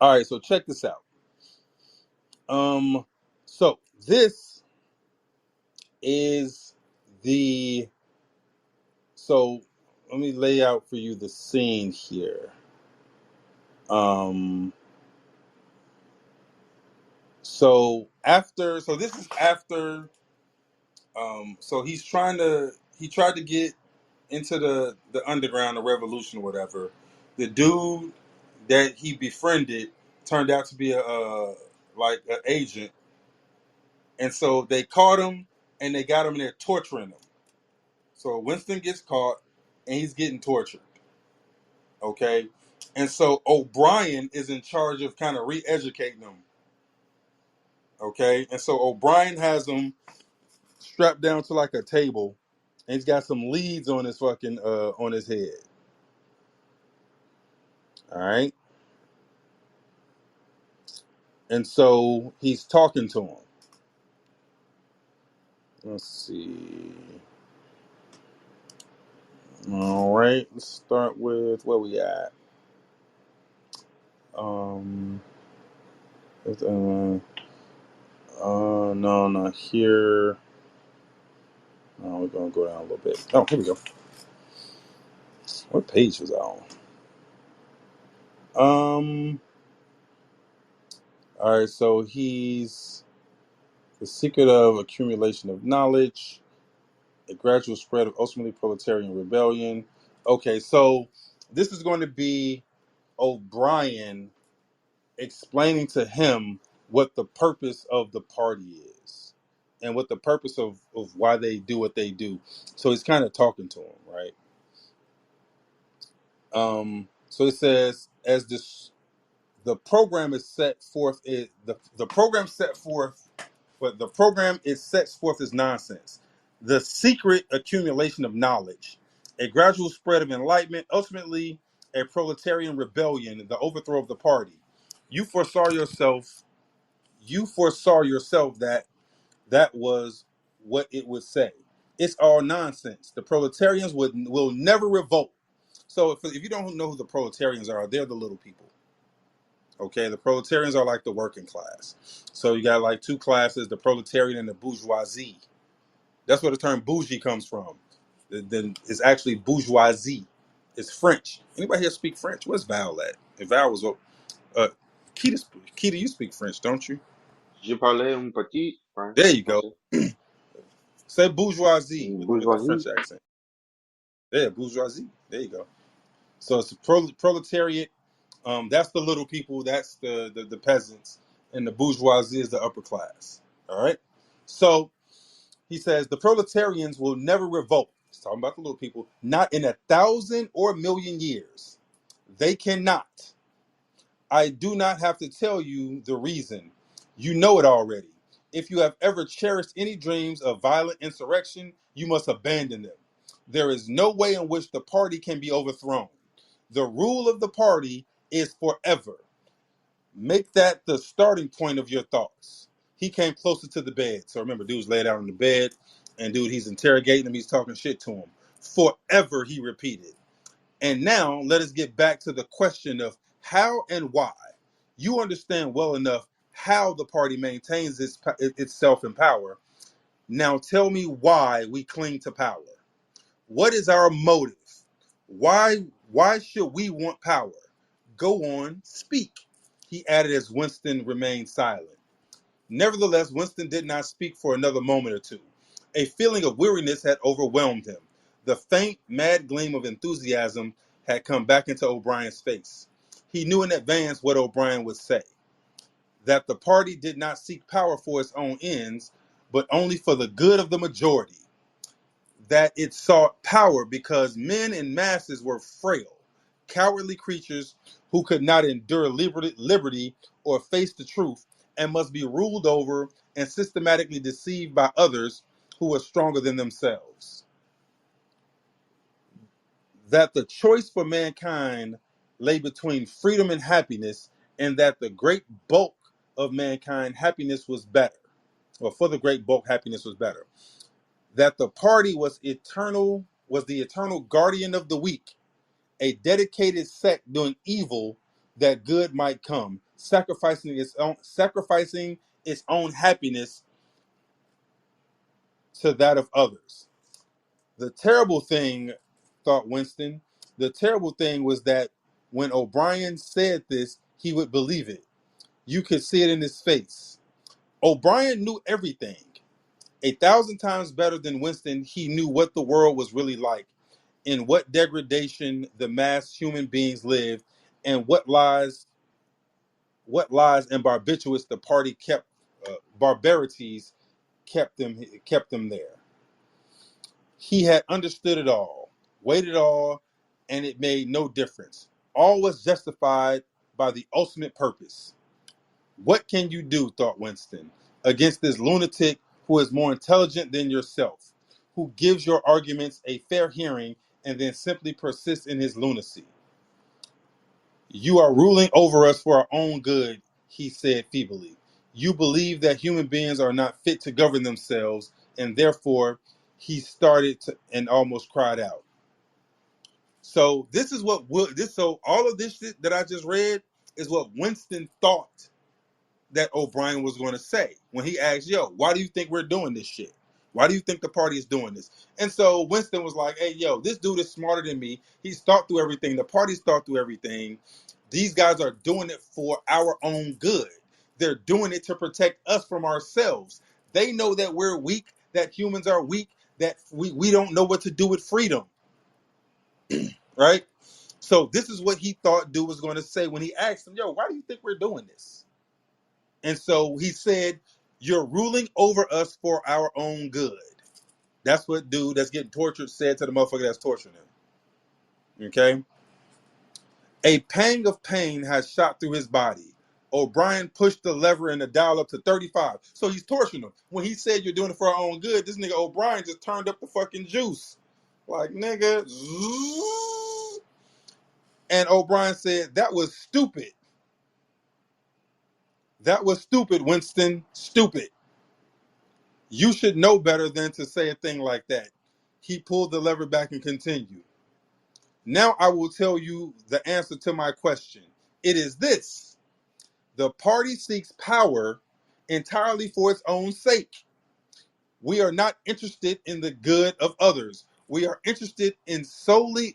All right, so check this out. So this is the so let me lay out for you the scene here. Um, so this is after. So he tried to get into the underground, the revolution, or whatever. The dude that he befriended turned out to be like an agent, and so they caught him and they got him in there torturing him. So Winston gets caught and he's getting tortured. Okay, and so O'Brien is in charge of kind of re-educating him. Okay, and so O'Brien has him strapped down to like a table, and he's got some leads on his fucking on his head. All right, and so he's talking to him. Let's see. All right, let's start with where we at. Um, no, not here. No, we're gonna go down a little bit. Oh, here we go. What page was I on? All right, so he's the secret of accumulation of knowledge, a gradual spread of ultimately proletarian rebellion. Okay, so this is going to be O'Brien explaining to him what the purpose of the party is and what the purpose of why they do what they do. So he's kind of talking to him, right? So it says, as this the program is set forth, the program set forth, but the program is set forth as nonsense. The secret accumulation of knowledge, a gradual spread of enlightenment, ultimately a proletarian rebellion, the overthrow of the party. You foresaw yourself. You foresaw yourself that that was what it would say. It's all nonsense. The proletarians will never revolt. So if you don't know who the proletarians are, they're the little people. Okay, the proletarians are like the working class. So you got like two classes: the proletarian and the bourgeoisie. That's where the term bougie comes from. Then it's actually bourgeoisie. It's French. Anybody here speak French? Where's Val at? If Val was, Keita, you speak French, don't you? Je parlais un petit There you go. français. Say bourgeoisie with the Bourgeoisie. French accent. Yeah, bourgeoisie. There you go. So it's the proletariat. That's the little people. That's the peasants, and the bourgeoisie is the upper class. All right. So he says the proletarians will never revolt. He's talking about the little people. Not in 1,000 or a million years. They cannot. I do not have to tell you the reason. You know it already. If you have ever cherished any dreams of violent insurrection, you must abandon them. There is no way in which the party can be overthrown. The rule of the party is forever. Make that the starting point of your thoughts. He came closer to the bed. So remember, dude's laid out on the bed, and dude, he's interrogating him. He's talking shit to him. Forever, he repeated. And now let us get back to the question of how and why. You understand well enough how the party maintains itself in power. Now tell me why we cling to power. What is our motive? Why should we want power? Go on, speak. He added as Winston remained silent. Nevertheless, Winston did not speak for another moment or two. A feeling of weariness had overwhelmed him. The faint, mad gleam of enthusiasm had come back into O'Brien's face. He knew in advance what O'Brien would say, that the party did not seek power for its own ends, but only for the good of the majority, that it sought power because men in masses were frail, cowardly creatures who could not endure liberty or face the truth and must be ruled over and systematically deceived by others who were stronger than themselves. That the choice for mankind lay between freedom and happiness, and that the great bulk of mankind, happiness was better, or for the great bulk, happiness was better. That the party was eternal, was the eternal guardian of the weak, a dedicated sect doing evil that good might come, sacrificing its own happiness to that of others. The terrible thing, thought Winston, the terrible thing was that when O'Brien said this, he would believe it. You could see it in his face. O'Brien knew everything. 1,000 times better than Winston, he knew what the world was really like, in what degradation the mass human beings lived, and what lies and barbarities the party kept, barbarities kept them there. He had understood it all, weighed it all, and it made no difference. All was justified by the ultimate purpose. What can you do, thought Winston, against this lunatic who is more intelligent than yourself, who gives your arguments a fair hearing and then simply persists in his lunacy? You are ruling over us for our own good, he said feebly. You believe that human beings are not fit to govern themselves, and therefore he started to and almost cried out. So this is what so all of this shit that I just read is what Winston thought that O'Brien was going to say when he asked, yo, why do you think we're doing this shit? Why do you think the party is doing this? And so Winston was like, hey, yo, this dude is smarter than me. He's thought through everything. The party's thought through everything. These guys are doing it for our own good. They're doing it to protect us from ourselves. They know that we're weak, that humans are weak, that we don't know what to do with freedom, right? So this is what he thought dude was going to say when he asked him, yo, why do you think we're doing this? And so he said, you're ruling over us for our own good. That's what dude that's getting tortured said to the motherfucker that's torturing him. Okay? A pang of pain has shot through his body. O'Brien pushed the lever and the dial up to 35. So he's torturing him. When he said you're doing it for our own good, this nigga O'Brien just turned up the fucking juice. Like, nigga. And O'Brien said, that was stupid. That was stupid, Winston. Stupid. You should know better than to say a thing like that. He pulled the lever back and continued. Now I will tell you the answer to my question. It is this. The party seeks power entirely for its own sake. We are not interested in the good of others. We are interested solely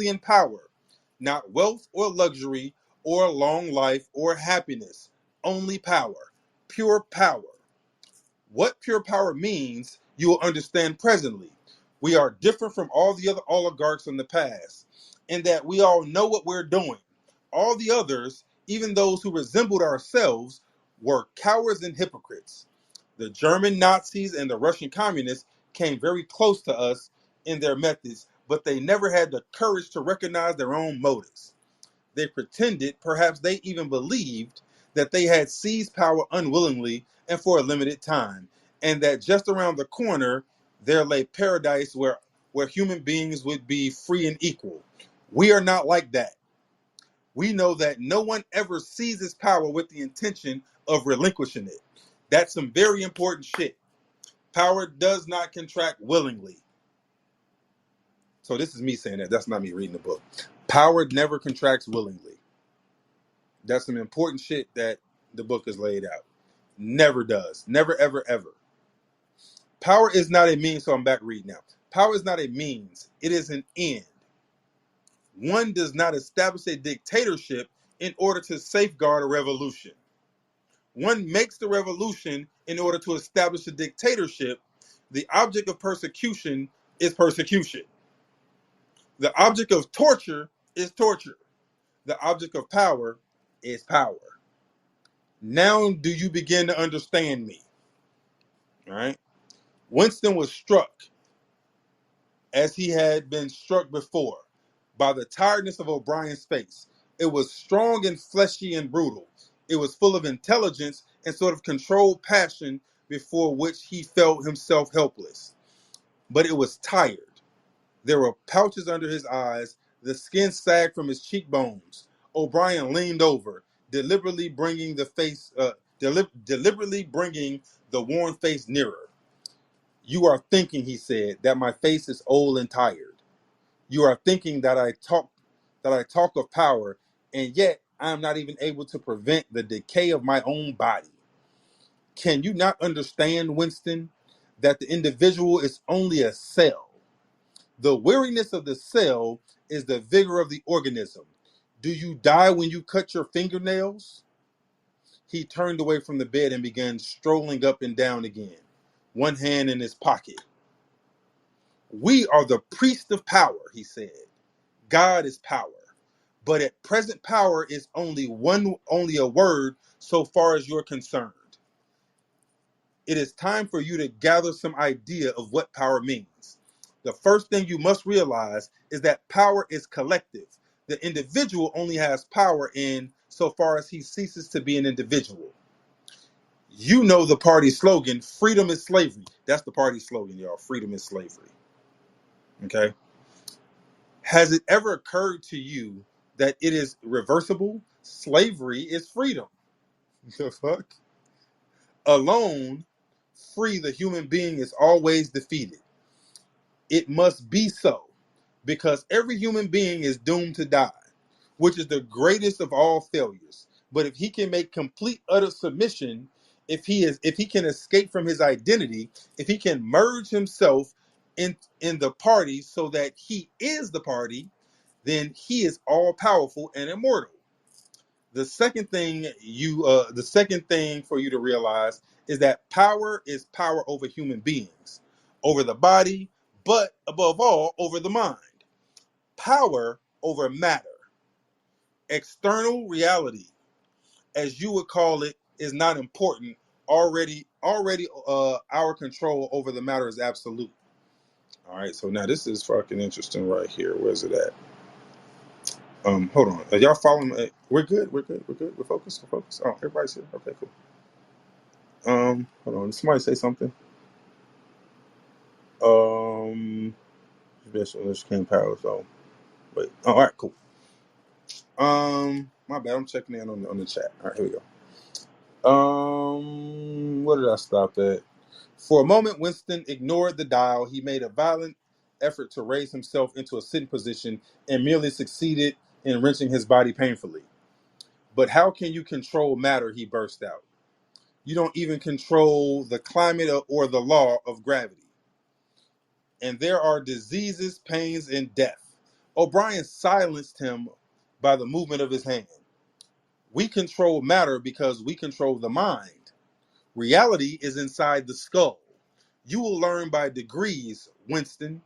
in power, not wealth or luxury or long life or happiness. Only power. Pure power. What pure power means, you will understand presently. We are different from all the other oligarchs in the past, in that we all know what we're doing. All the others, even those who resembled ourselves, were cowards and hypocrites. The German Nazis and the Russian communists came very close to us in their methods, but they never had the courage to recognize their own motives. They pretended, perhaps they even believed, that they had seized power unwillingly and for a limited time, and that just around the corner there lay paradise where human beings would be free and equal. We are not like that. We know that no one ever seizes power with the intention of relinquishing it. That's some very important shit. Power does not contract willingly. So this is me saying that. That's not me reading the book. Power never contracts willingly. That's some important shit that the book has laid out. Never does. Never, ever, ever. Power is not a means. So I'm back reading now. Power is not a means. It is an end. One does not establish a dictatorship in order to safeguard a revolution. One makes the revolution in order to establish a dictatorship. The object of persecution is persecution. The object of torture is torture. The object of power is power. Now do you begin to understand me? All right. Winston was struck, as he had been struck before, by the tiredness of O'Brien's face. It was strong and fleshy and brutal. It was full of intelligence and sort of controlled passion before which he felt himself helpless. But it was tired. There were pouches under his eyes. The skin sagged from his cheekbones. O'Brien leaned over, deliberately bringing the face, deliberately bringing the worn face nearer. "You are thinking," he said, "that my face is old and tired. You are thinking that I talk of power, and yet I am not even able to prevent the decay of my own body. Can you not understand, Winston, that the individual is only a cell? The weariness of the cell is the vigor of the organism. Do you die when you cut your fingernails?" He turned away from the bed and began strolling up and down again, one hand in his pocket. "We are the priest of power," he said. "God is power. But at present power is only a word so far as you're concerned. It is time for you to gather some idea of what power means. The first thing you must realize is that power is collective. The individual only has power in so far as he ceases to be an individual. You know the party slogan, freedom is slavery. That's the party slogan, y'all. Freedom is slavery. Okay? Has it ever occurred to you that it is reversible? Slavery is freedom. The fuck? Alone, free, the human being is always defeated. It must be so, because every human being is doomed to die, which is the greatest of all failures. But if he can make complete utter submission, if he can escape from his identity, if he can merge himself in the party so that he is the party, then he is all powerful and immortal. The second thing for you to realize is that power is power over human beings, over the body, but above all, over the mind. Power over matter. External reality, as you would call it, is not important. Already, our control over the matter is absolute. All right, so now this is fucking interesting right here. Where's it at? Hold on. Are y'all following me? We're good. We're good. We're good. We're focused. We're focused. Oh, everybody's here. Okay, cool. Hold on. Did somebody say something? Special English came power. So wait. Oh, all right, cool. My bad. I'm checking in on the chat. All right, here we go. Where did I stop at? For a moment, Winston ignored the dial. He made a violent effort to raise himself into a sitting position and merely succeeded in wrenching his body painfully. "But how can you control matter?" he burst out. "You don't even control the climate or the law of gravity. And there are diseases, pains, and death." O'Brien silenced him by the movement of his hand. "We control matter because we control the mind. Reality is inside the skull. You will learn by degrees, Winston.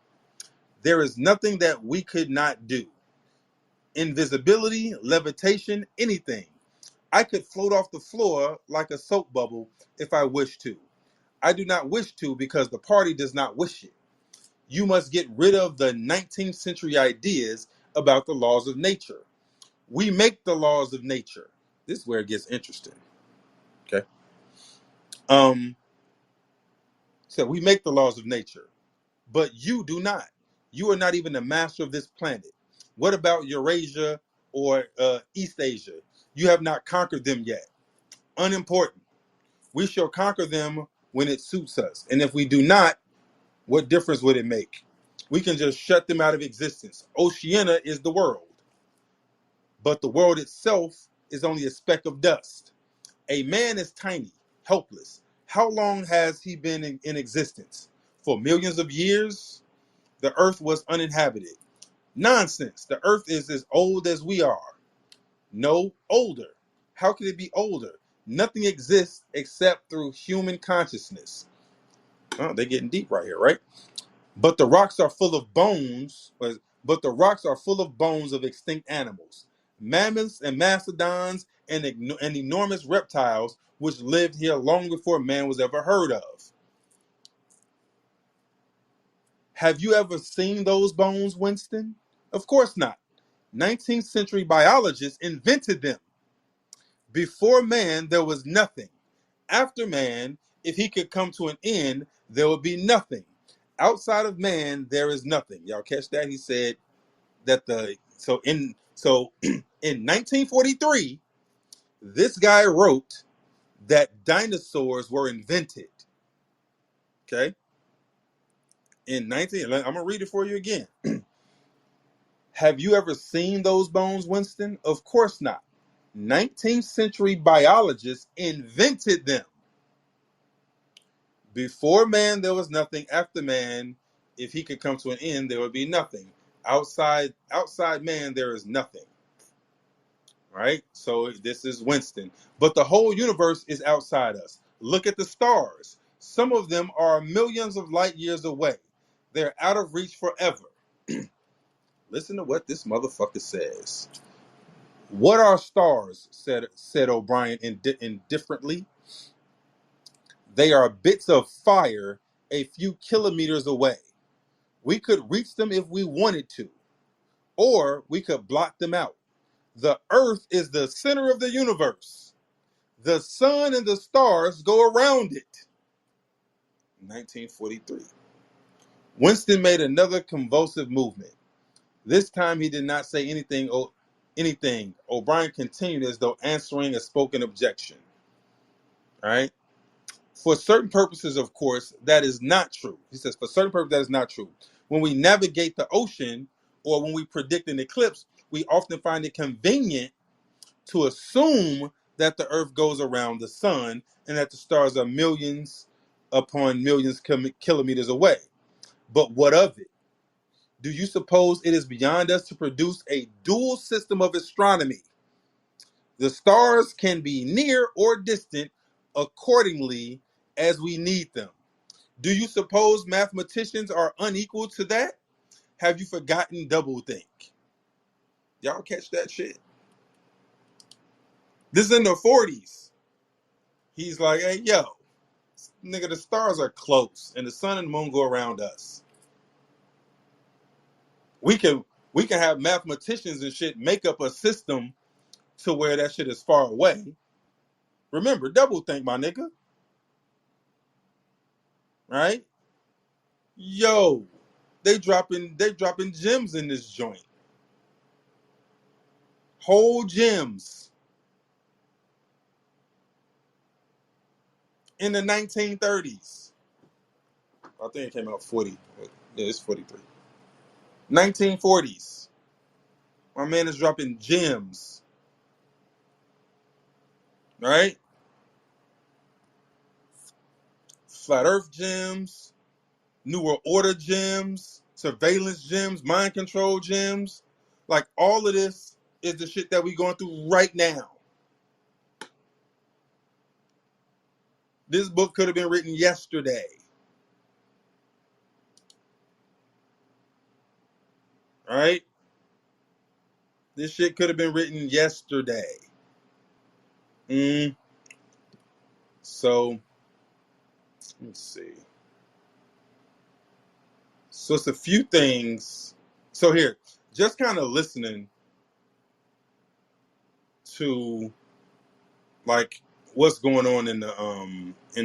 There is nothing that we could not do. Invisibility, levitation, anything. I could float off the floor like a soap bubble if I wished to. I do not wish to because the party does not wish it. You must get rid of the 19th century ideas about the laws of nature. We make the laws of nature. This is where it gets interesting. Okay. Um, so we make the laws of nature, but you do not. You are not even the master of this planet. What about Eurasia or East Asia? You have not conquered them yet. Unimportant. We shall conquer them when it suits us. And if we do not, what difference would it make? We can just shut them out of existence. Oceania is the world, but the world itself is only a speck of dust. A man is tiny, helpless. How long has he been in existence? For millions of years, the earth was uninhabited. Nonsense. The earth is as old as we are. No, older. How can it be older? Nothing exists except through human consciousness. Oh, they're getting deep right here, right? But the rocks are full of bones, but the rocks are full of bones of extinct animals, mammoths and mastodons and enormous reptiles which lived here long before man was ever heard of. Have you ever seen those bones, Winston? Of course not. 19th century biologists invented them. Before man, there was nothing. After man, if he could come to an end, there would be nothing. Outside of man, there is nothing. Y'all catch that? He said that in 1943, this guy wrote that dinosaurs were invented. Okay? I'm gonna read it for you again. Have you ever seen those bones, Winston? Of course not. 19th century biologists invented them. Before man, there was nothing. After man, if he could come to an end, there would be nothing. Outside man, there is nothing. Right? So this is Winston. But the whole universe is outside us. Look at the stars. Some of them are millions of light years away. They're out of reach forever. Listen to what this motherfucker says. What are stars? Said O'Brien indifferently. They are bits of fire a few kilometers away. We could reach them if we wanted to, or we could block them out. The earth is the center of the universe. The sun and the stars go around it. 1943. Winston made another convulsive movement. This time he did not say anything. O'Brien continued as though answering a spoken objection. All right. For certain purposes, of course, that is not true. He says, for certain purposes, that is not true. When we navigate the ocean or when we predict an eclipse, we often find it convenient to assume that the earth goes around the sun and that the stars are millions upon millions kilometers away. But what of it? Do you suppose it is beyond us to produce a dual system of astronomy? The stars can be near or distant accordingly as we need them. Do you suppose mathematicians are unequal to that? Have you forgotten doublethink? Y'all catch that shit? This is in the 40s. He's like, hey, yo, nigga, the stars are close and the sun and the moon go around us. We can we can have mathematicians and shit make up a system to where that shit is far away. Remember, doublethink, my nigga. Right? Yo, they dropping gems in this joint. Whole gems in the 1930s. I think it came out 40. Yeah, it's 43. 1940s. My man is dropping gems. Right? Flat Earth gems, New World Order gems, surveillance gems, mind control gems. Like all of this is the shit that we going through right now. This book could have been written yesterday. Right? This shit could have been written yesterday. Mm. So Let me see. So it's a few things. So here, just kind of listening to like what's going on in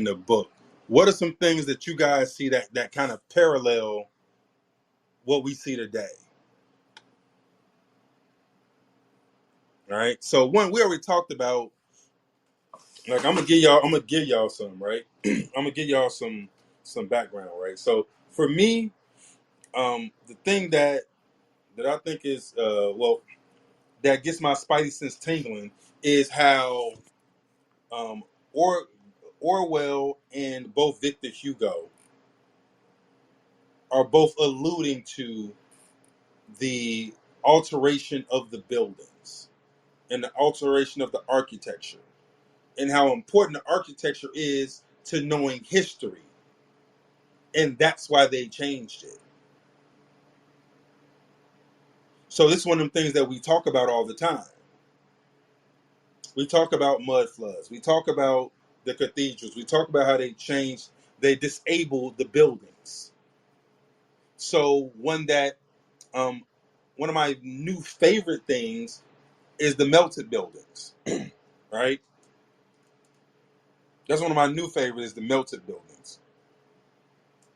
the book. What are some things that you guys see that kind of parallel what we see today? All right. So one we already talked about. Like I'm gonna give y'all some right. I'm gonna give y'all some background right. So for me, the thing that I think is well that gets my spidey sense tingling is how um, or Orwell and both Victor Hugo are both alluding to the alteration of the buildings and the alteration of the architecture and how important the architecture is to knowing history, and that's why they changed it. So this is one of them things that we talk about all the time. We talk about mud floods. We talk about the cathedrals. We talk about how they disabled the buildings. So um, one of my new favorite things is the melted buildings, right? That's one of my new favorites is the melted buildings.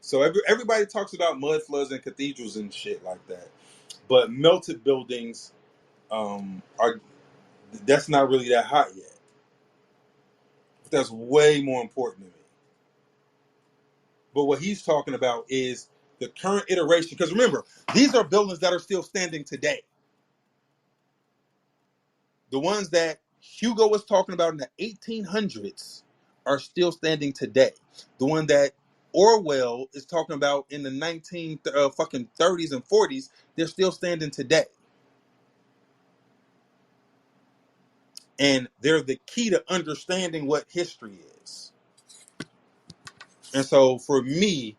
So everybody talks about mud floods and cathedrals and shit like that, but melted buildings are that's not really that hot yet. That's way more important to me. But what he's talking about is the current iteration. Because remember, these are buildings that are still standing today. The ones that Hugo was talking about in the 1800s are still standing today. The one that Orwell is talking about in the 19 fucking 30s and 40s, they're still standing today. And they're the key to understanding what history is. And so for me,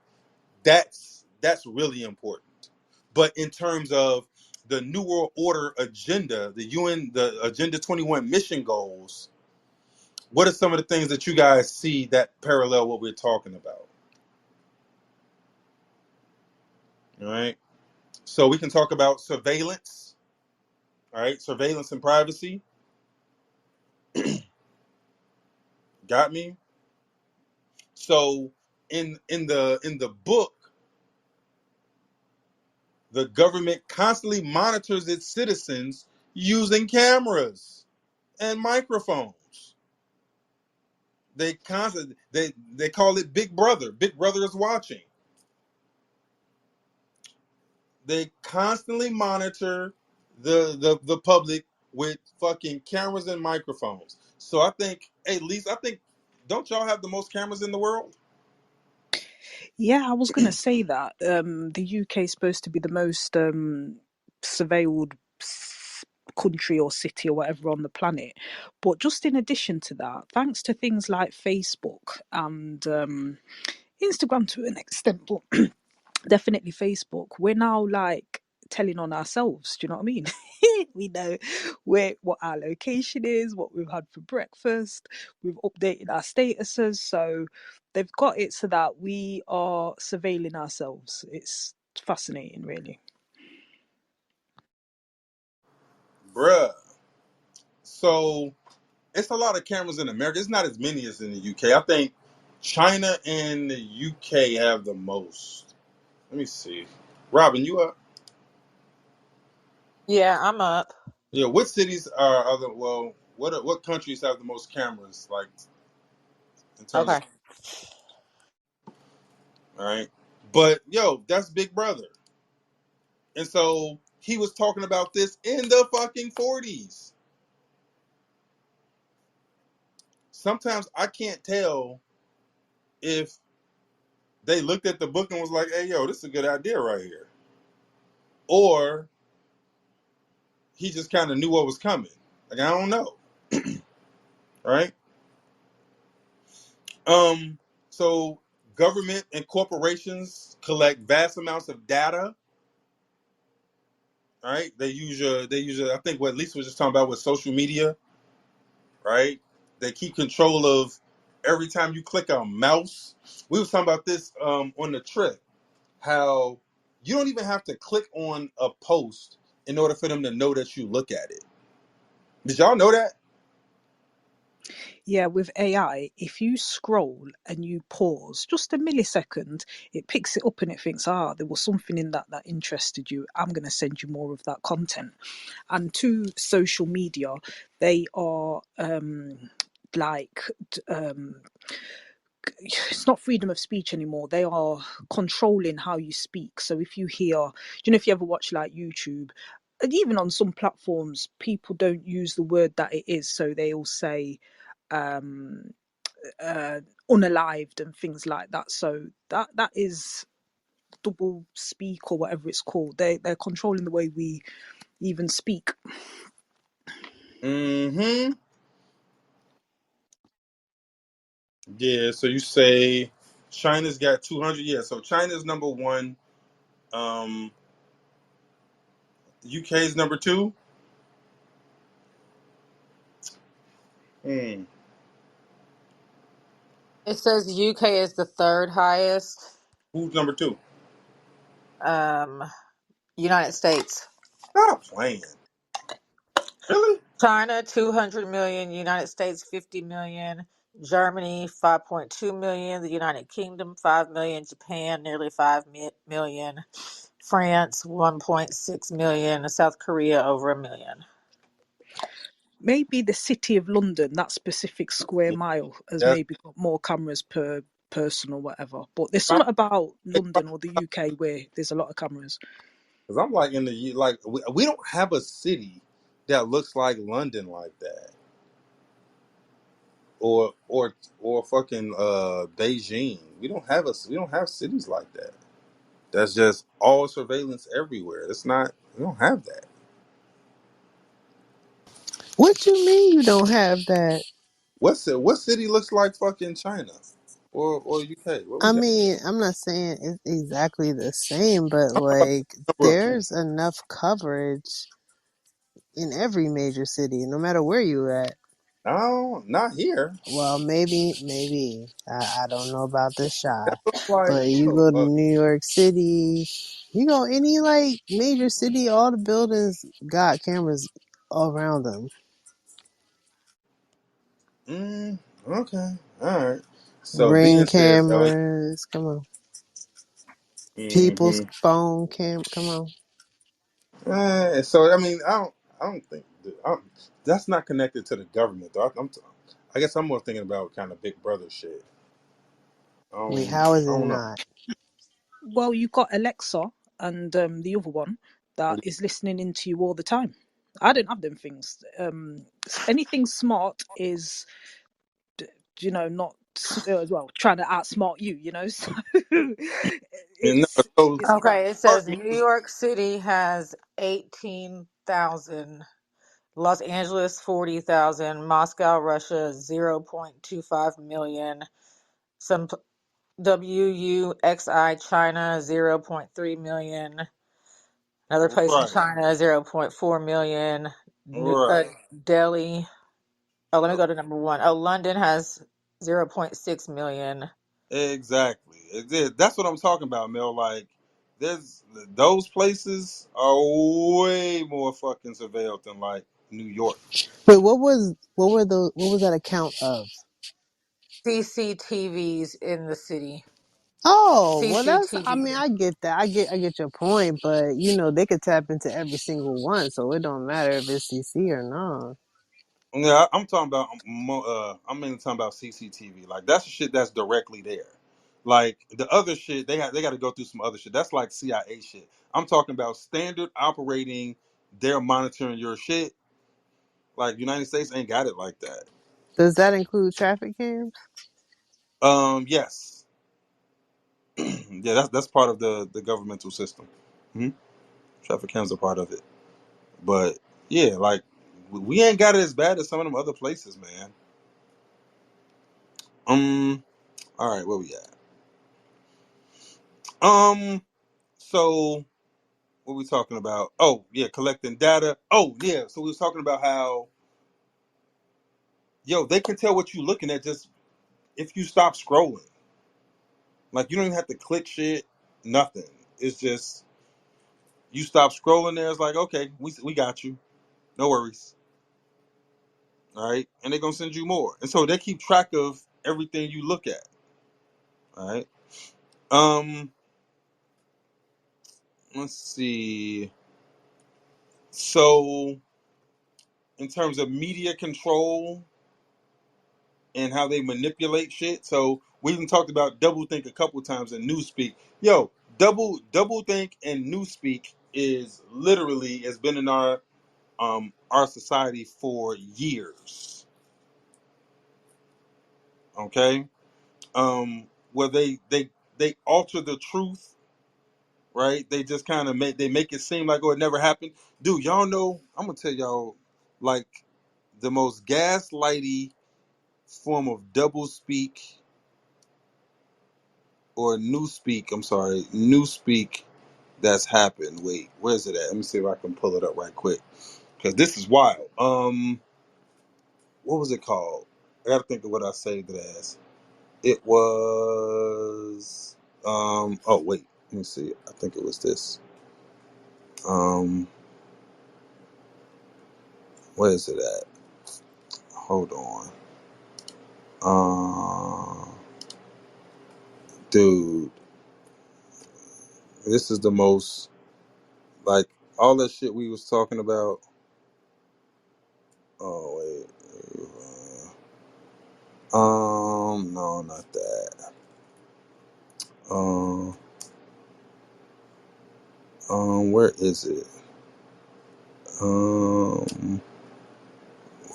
that's really important. But in terms of the New World Order agenda, the UN, the Agenda 21 mission goals, what are some of the things that you guys see that parallel what we're talking about? All right. So we can talk about surveillance, all right? Surveillance and privacy. Got me? So in the book, the government constantly monitors its citizens using cameras and microphones. They call it Big Brother. Big Brother is watching. They constantly monitor the public with fucking cameras and microphones. So I think, at least I think, don't y'all have the most cameras in the world? Yeah, I was going to say that the UK is supposed to be the most surveilled country or city or whatever on the planet. But just in addition to that, thanks to things like Facebook and Instagram to an extent, but definitely Facebook, we're now like telling on ourselves. Do you know what I mean? We know where what our location is, what we've had for breakfast. We've updated our statuses, so they've got it so that we are surveilling ourselves. It's fascinating, really. Bruh. So it's a lot of cameras in America. It's not as many as in the UK. I think China and the UK have the most. Let me see. Robin, you up? Yeah, I'm up. Yeah, what cities are other well, what countries have the most cameras, like in terms of Okay. all right? But yo, that's Big Brother. And so he was talking about this in the fucking 40s. Sometimes I can't tell if they looked at the book and was like, hey, yo, this is a good idea right here. Or he just kind of knew what was coming. Like, I don't know. Right? So government and corporations collect vast amounts of data. Right? They use I think what Lisa was just talking about with social media, right? They keep control of every time you click a mouse. We was talking about this on the trip. How you don't even have to click on a post in order for them to know that you look at it. Did y'all know that? Yeah, with AI, if you scroll and you pause just a millisecond, it picks it up and it thinks, ah, there was something in that that interested you. I'm going to send you more of that content. And to social media, they are like it's not freedom of speech anymore. They are controlling how you speak. So if you hear, you know, if you ever watch like YouTube, and even on some platforms, people don't use the word that it is, so they'll say um unalived and things like that. So that is double speak or whatever it's called. They're controlling the way we even speak. Mm-hmm. Yeah. So you say China's got 200. Yeah. So China's number one. Um, UK's number two. Hmm. It says UK is the third highest. Who's number two? Um, United States. Not a plane. Really? China 200 million, United States 50 million, Germany 5.2 million, the United Kingdom 5 million, Japan nearly 5 million, France 1.6 million, and South Korea over a million. Maybe the city of London, that specific square Yeah. mile, has That's maybe got more cameras per person or whatever. But there's something about London or the UK where there's a lot of cameras. because I'm like in the like we don't have a city that looks like London like that, or fucking Beijing. We don't have cities like that. That's just all surveillance everywhere. It's not. We don't have that. What you mean you don't have that? What city looks like fucking China or UK? What we I got? mean, I'm not saying it's exactly the same, but I'm talking about like the number of people. there's enough coverage in every major city, no matter where you at. No, not here. Well, maybe. I don't know about the shot. That looks like But you oh, go to New York City, you go any like major city, all the buildings got cameras all around them. okay, all right. So Ring Leon says LA. cameras, come on. People's Mm-hmm. phone cam, come on. So I mean, I don't think that's not connected to the government though. I guess I'm more thinking about kind of Big Brother shit. Wait, how is I it don't know. not? Well, you've got Alexa and the other one that is listening into you all the time. I don't have them things. Anything smart is, not well trying to outsmart you. So And no, so it's that. Okay, it smart says New means York City has 18,000, Los Angeles 40,000, Moscow, Russia 0.25 million, some WUXI China 0.3 million, another place in right, China 0.4 million, right, Delhi. Oh, let me go to number one. Oh, London has 0.6 million. exactly. That's what I'm talking about, Mel. Like, there's those places are way more fucking surveilled than like New York. Wait, what was that account of? CCTVs in the city. Oh, well I CCTV. mean I get that. I get your point, but they could tap into every single one, so it don't matter if it's CC or not. Yeah, I'm talking about. I'm mainly talking about CCTV. Like that's the shit that's directly there. Like the other shit, they got to go through some other shit. That's like CIA shit. I'm talking about standard operating. They're monitoring your shit. Like United States ain't got it like that. Does that include traffic cams? Yes, yeah, that's part of the governmental system. hmm Traffic cams are part of it. But yeah, like we ain't got it as bad as some of them other places, man. All right, where we at? So what we talking about? Oh yeah, collecting data. Oh yeah, so we was talking about how they can tell what you're looking at just if you stop scrolling. Like, you don't even have to click shit, nothing. It's just, you stop scrolling there. It's like, okay, we got you. No worries. All right. And they're going to send you more. And so they keep track of everything you look at. All right. Let's see. So, in terms of media control and how they manipulate shit, so we even talked about doublethink a couple times in Newspeak. Yo, doublethink and Newspeak is literally has been in our society for years. Okay, where they alter the truth, right? They just kind of make it seem like, oh, it never happened. Dude, y'all know, I'm gonna tell y'all, like, the most gaslighty form of double speak or newspeak. I'm sorry, newspeak that's happened. Wait, where's it at? Let me see if I can pull it up right quick, because this is wild. What was it called? I gotta think of what I saved it as. It was oh wait, let me see. I think it was this. Where is it at? Hold on. Dude, this is the most, like, all that shit we was talking about. Oh wait. No, not that. Where is it?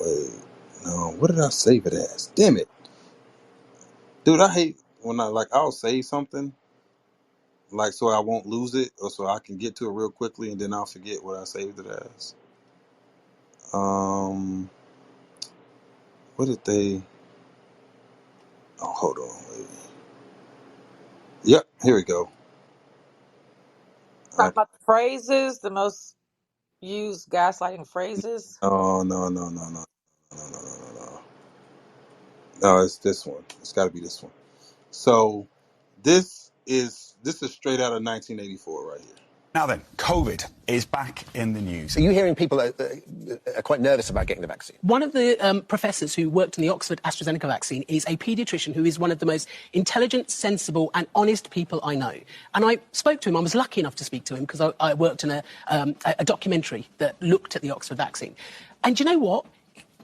Wait. No, what did I save it as? Damn it. Dude, I hate when I'll save something, like, so I won't lose it, or so I can get to it real quickly, and then I'll forget what I saved it as. What did they? Oh, hold on. Wait. Yep, here we go. Talking about the phrases, the most used gaslighting phrases. Oh, no. No, it's this one. It's got to be this one. So this is straight out of 1984 right here. Now then, COVID is back in the news. Are you hearing people are quite nervous about getting the vaccine? One of the professors who worked in the Oxford AstraZeneca vaccine is a paediatrician who is one of the most intelligent, sensible and honest people I know. And I spoke to him. I was lucky enough to speak to him because I worked in a documentary that looked at the Oxford vaccine. And you know what?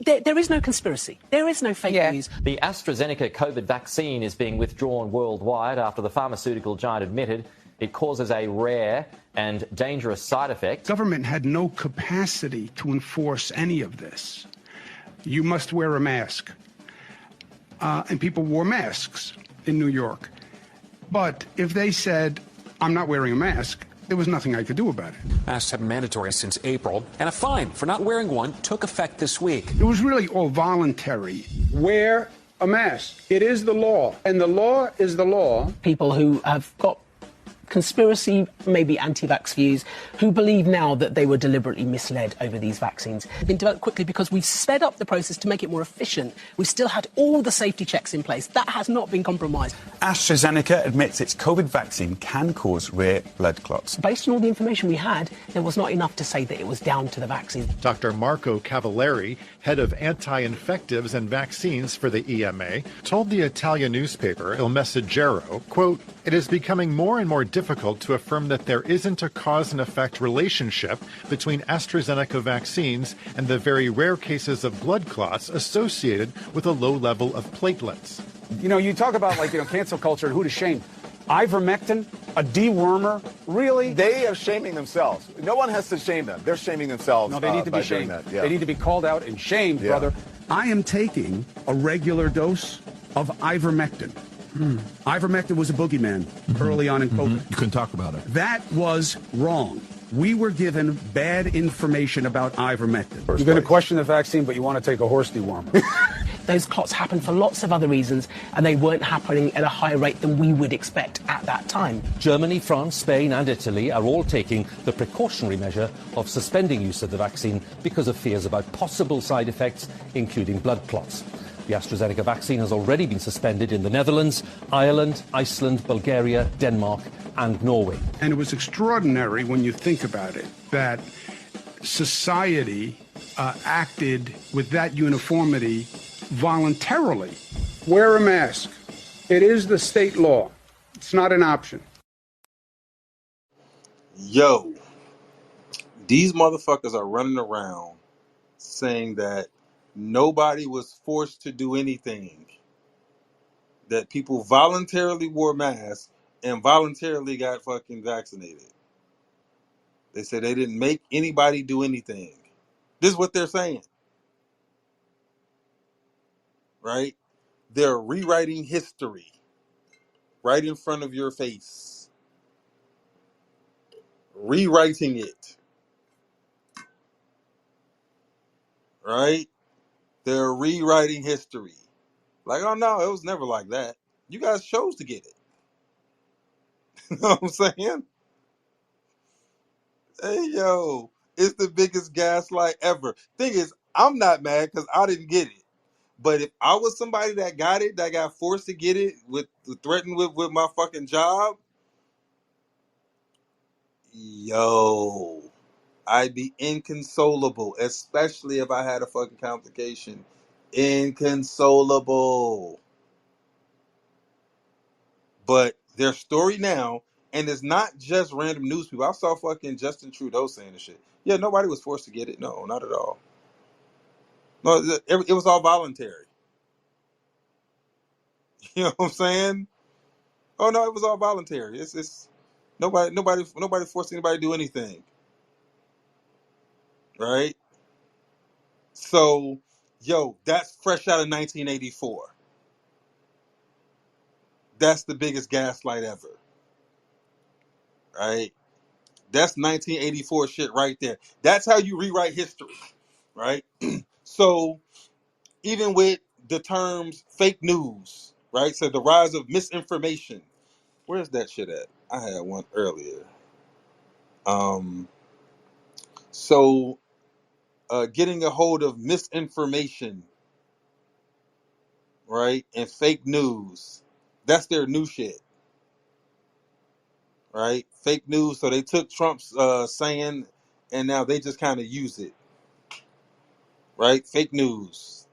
There is no conspiracy. There is no fake news. The AstraZeneca COVID vaccine is being withdrawn worldwide after the pharmaceutical giant admitted it causes a rare and dangerous side effect. Government had no capacity to enforce any of this. You must wear a mask. And people wore masks in New York. But if they said, I'm not wearing a mask, there was nothing I could do about it. Masks have been mandatory since April, and a fine for not wearing one took effect this week. It was really all voluntary. Wear a mask. It is the law, and the law is the law. People who have got conspiracy, maybe anti-vax views, who believe now that they were deliberately misled over these vaccines. They've been developed quickly because we've sped up the process to make it more efficient. We've still had all the safety checks in place. That has not been compromised. AstraZeneca admits its COVID vaccine can cause rare blood clots. Based on all the information we had, there was not enough to say that it was down to the vaccine. Dr. Marco Cavalieri, head of anti-infectives and vaccines for the EMA, told the Italian newspaper Il Messaggero, quote, "It is becoming more and more difficult to affirm that there isn't a cause and effect relationship between AstraZeneca vaccines and the very rare cases of blood clots associated with a low level of platelets." You know, you talk about, like, cancel culture and who to shame. Ivermectin, a dewormer, really? They are shaming themselves. No one has to shame them. They're shaming themselves. No, they need to be shamed. Yeah. They need to be called out and shamed, brother. I am taking a regular dose of ivermectin. Ivermectin was a boogeyman early on in COVID. You couldn't talk about it. That was wrong. We were given bad information about ivermectin. You're going to question the vaccine, but you want to take a horse dewormer. Those clots happen for lots of other reasons, and they weren't happening at a higher rate than we would expect at that time. Germany, France, Spain and Italy are all taking the precautionary measure of suspending use of the vaccine because of fears about possible side effects, including blood clots. The AstraZeneca vaccine has already been suspended in the Netherlands, Ireland, Iceland, Bulgaria, Denmark, and Norway. And it was extraordinary when you think about it, that society acted with that uniformity voluntarily. Wear a mask. It is the state law. It's not an option. Yo, these motherfuckers are running around saying that nobody was forced to do anything, that people voluntarily wore masks and voluntarily got fucking vaccinated. They said they didn't make anybody do anything. This is what they're saying, right? They're rewriting history right in front of your face, rewriting it, right? They're rewriting history. Like, oh no, it was never like that. You guys chose to get it. You know what I'm saying? Hey, yo, it's the biggest gaslight ever. Thing is, I'm not mad because I didn't get it. But if I was somebody that got it, that got forced to get it, with threatened with my fucking job, yo, I'd be inconsolable, especially if I had a fucking complication. Inconsolable. But their story now, and it's not just random news people. I saw fucking Justin Trudeau saying this shit. Yeah, nobody was forced to get it. No, not at all. No, it was all voluntary. You know what I'm saying? Oh no, it was all voluntary. It's nobody forced anybody to do anything, right? So, yo, that's fresh out of 1984. That's the biggest gaslight ever, right? That's 1984 shit right there. That's how you rewrite history, right? So, even with the terms fake news, right? So the rise of misinformation. Where's that shit at? I had one earlier. So getting a hold of misinformation, right, and fake news. That's their new shit, right? Fake news. So they took Trump's saying, and now they just kind of use it, right? Fake news,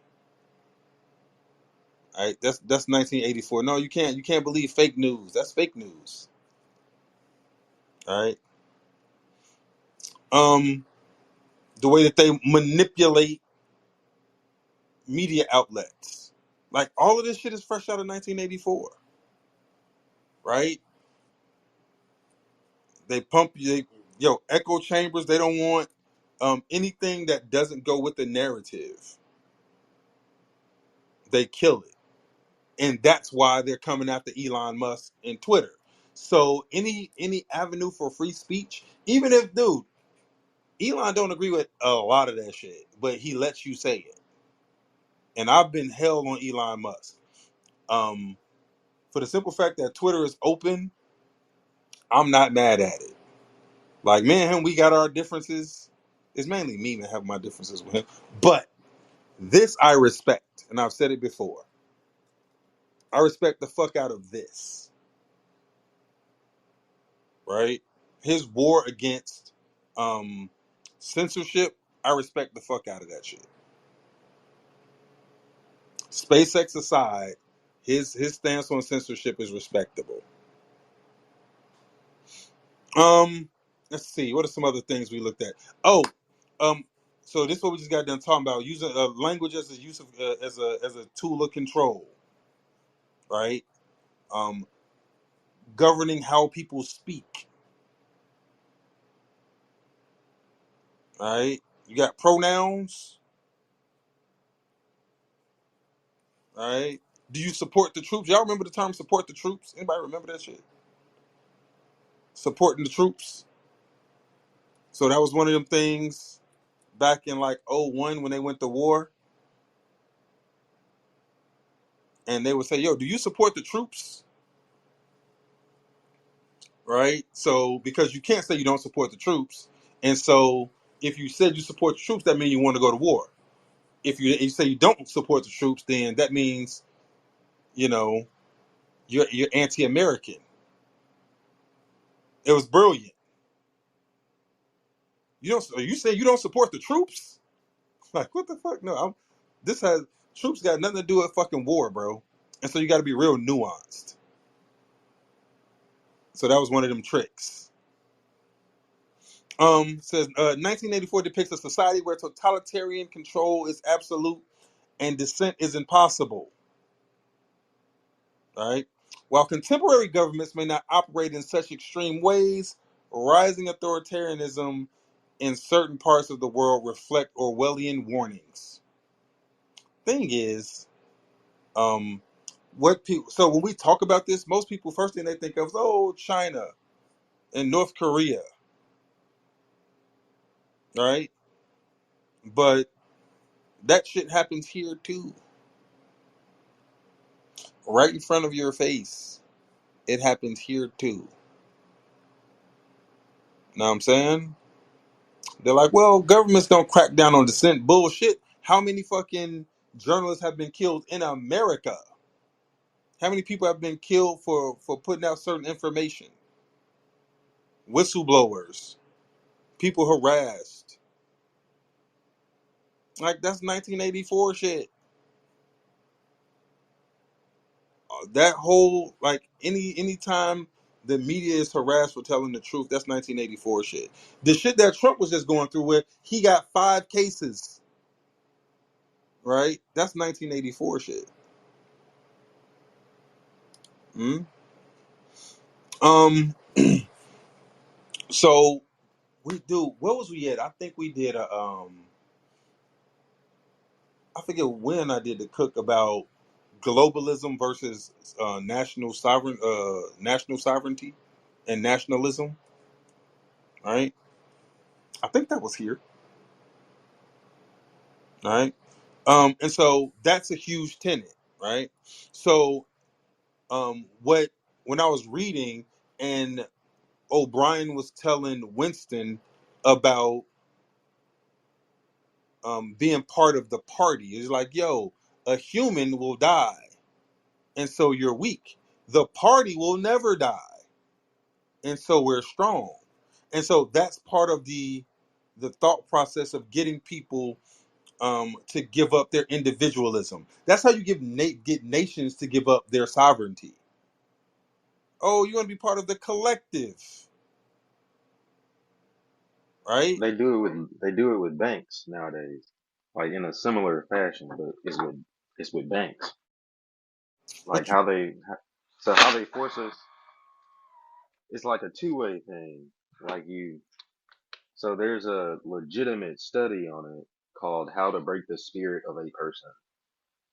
right? That's 1984. No, you can't believe fake news. That's fake news, all right? The way that they manipulate media outlets, like all of this shit is fresh out of 1984, right? They pump you, echo chambers. They don't want anything that doesn't go with the narrative. They kill it, and that's why they're coming after Elon Musk and Twitter. So any avenue for free speech, even if Elon don't agree with a lot of that shit, but he lets you say it. And I've been hell on Elon Musk, for the simple fact that Twitter is open. I'm not mad at it. Like, me and him, we got our differences. It's mainly me that have my differences with him, but this I respect, and I've said it before. I respect the fuck out of this, right? His war against censorship, I respect the fuck out of that shit. SpaceX aside, his stance on censorship is respectable. Let's see, what are some other things we looked at? Oh, so this is what we just got done talking about: using language as a use of as a tool of control, right? Um, Governing how people speak, right? You got pronouns, right? Do you support the troops? Y'all remember the term "support the troops"? Anybody remember that shit? Supporting the troops. So that was one of them things back in like '01 when they went to war, and they would say, "Yo, do you support the troops?" Right? So because you can't say you don't support the troops, and so if you said you support the troops, that means you want to go to war. If you say you don't support the troops, then that means, you know, you're anti-American. It was brilliant. You say you don't support the troops? Like, what the fuck? No, this has troops got nothing to do with fucking war, bro. And so you got to be real nuanced. So that was one of them tricks. Says 1984 depicts a society where totalitarian control is absolute and dissent is impossible. All right. While contemporary governments may not operate in such extreme ways, rising authoritarianism in certain parts of the world reflect Orwellian warnings. Thing is, what people so when we talk about this, most people first thing they think of is, oh, China and North Korea, right? But that shit happens here too, right in front of your face. It happens here too. Know what I'm saying? They're like, well, governments don't crack down on dissent. Bullshit. How many fucking journalists have been killed in America? How many people have been killed for putting out certain information? Whistleblowers, people harassed. Like, that's 1984 shit. That whole, like, anytime the media is harassed for telling the truth, that's 1984 shit. The shit that Trump was just going through with, he got 5 cases, right? That's 1984 shit. Mm? So we do. Where was we at? I think we did a. I forget when I did the cook about globalism versus national sovereignty and nationalism. Right. I think that was here. Right. And so that's a huge tenet. Right. So what when I was reading and O'Brien was telling Winston about being part of the party, it's like, yo, a human will die and so you're weak. The party will never die, and so we're strong. And so that's part of the thought process of getting people to give up their individualism. That's how you get nations to give up their sovereignty. Oh, you want to be part of the collective, right? They do it with banks nowadays, like in a similar fashion, but it's with banks. Like What you? how they force us. It's like a two-way thing. Like you, so there's a legitimate study on it called "How to Break the Spirit of a Person,"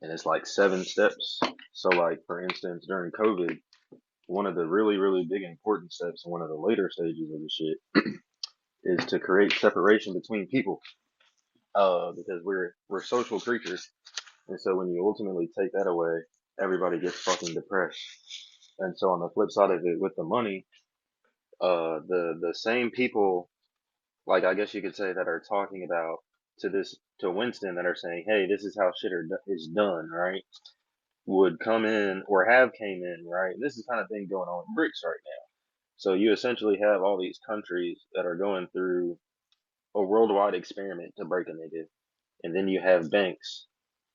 and it's like 7 steps. So, like for instance, during COVID, one of the really really big important steps, one of the later stages of the shit, is to create separation between people. Because we're social creatures, and so when you ultimately take that away, everybody gets fucking depressed. And so on the flip side of it, with the money, the same people, like I guess you could say, that are talking about to Winston, that are saying, hey, this is how shit is done, right? Would come in or have came in, right? This is the kind of thing going on with BRICS right now. So you essentially have all these countries that are going through a worldwide experiment to break a nigga, and then you have banks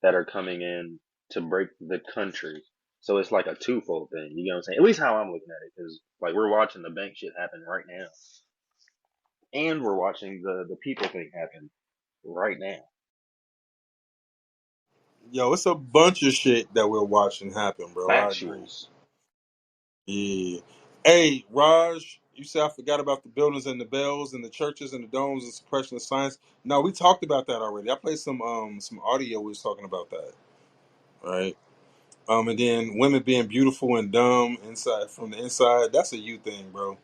that are coming in to break the country. So it's like a twofold thing. You know what I'm saying? At least how I'm looking at it, because like we're watching the bank shit happen right now, and we're watching the people thing happen right now. Yo, it's a bunch of shit that we're watching happen, bro. I agree. Factuals. Yeah. Hey, Raj, you said I forgot about the buildings and the bells and the churches and the domes and suppression of science. No, we talked about that already. I played some audio. We was talking about that, right? And then women being beautiful and dumb inside from the inside. That's a you thing, bro.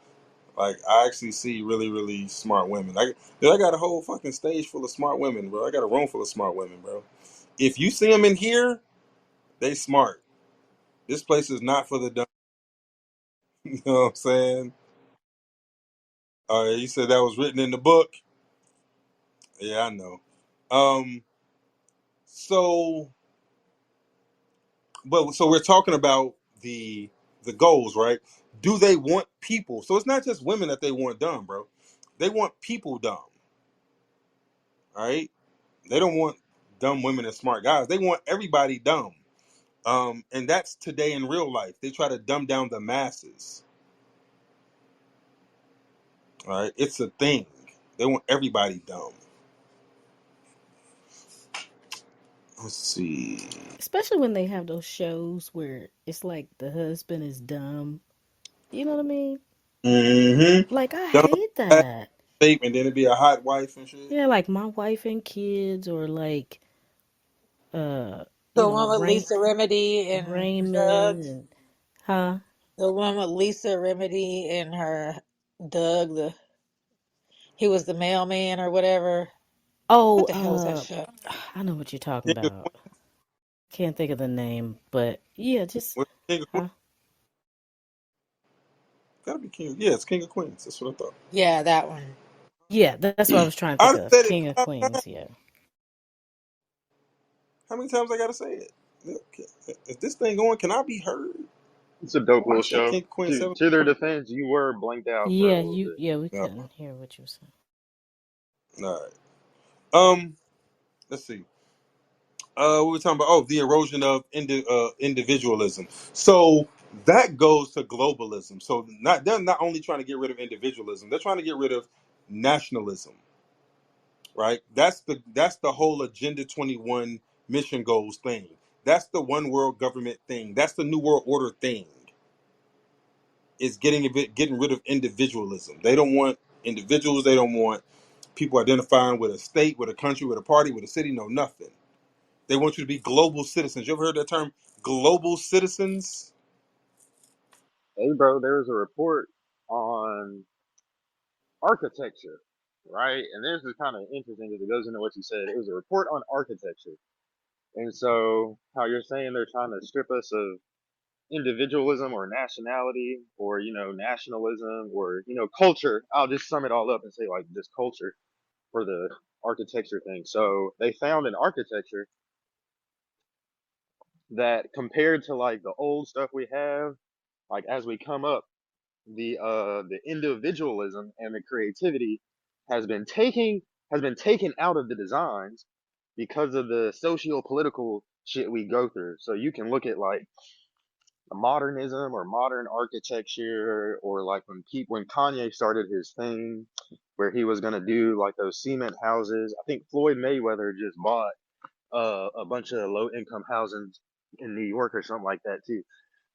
Like, I actually see really really smart women. I got a whole fucking stage full of smart women, bro. I got a room full of smart women, bro. If you see them in here, they smart. This place is not for the dumb. You know what I'm saying? You said that was written in the book. Yeah, I know. Um, So, but so we're talking about the goals, right? Do they want people? So it's not just women that they want dumb, bro. They want people dumb, right? They don't want dumb women and smart guys. They want everybody dumb. And that's today in real life. They try to dumb down the masses. All right, it's a thing. They want everybody dumb. Let's see. Especially when they have those shows where it's like the husband is dumb. You know what I mean? Mm-hmm. Like I Dumb hate ass that. statement, then it'd be a hot wife and shit. Yeah, like My Wife and Kids, or like The one with Lisa Remedy and Raymond, Doug. and huh? The one with Lisa Remedy and her Doug. He was the mailman or whatever. Oh, What the hell is that show? I know what you're talking King of about. Can't think of the name, but yeah, just Queens. King of Queens. huh? Gotta be King. Yeah, it's King of Queens. That's what I thought. Yeah, that one. Yeah, that's what I was trying to think I of. said it King of 5 times. Queens. Yeah. How many times I gotta say it? Is this thing going? Can I be heard? It's a dope I little said show. King of Queens 7. To their defense, you were blanked out for a Yeah, little bit. we No. couldn't hear what you were saying. All right. Let's see. We were talking about the erosion of individualism. So that goes to globalism. So they're not only trying to get rid of individualism, they're trying to get rid of nationalism, right? That's the whole Agenda 21 mission goals thing. That's the one world government thing. That's the new world order thing. Is getting rid of individualism. They don't want individuals. They don't want people identifying with a state, with a country, with a party, with a city. No, nothing. They want you to be global citizens. You ever heard that term, global citizens? Hey, bro, there was a report on architecture, right? And this is kind of interesting because it goes into what you said. It was a report on architecture. And so, how you're saying they're trying to strip us of individualism or nationality or, nationalism or, culture. I'll just sum it all up and say, like, this culture for the architecture thing. So, they found in architecture that compared to, like, the old stuff we have, like, as we come up, the individualism and the creativity has been taking has been taken out of the designs because of the socio-political shit we go through. So you can look at like modernism or modern architecture, or like when Kanye started his thing where he was gonna do like those cement houses. I think Floyd Mayweather just bought a bunch of low income housing in New York or something like that too.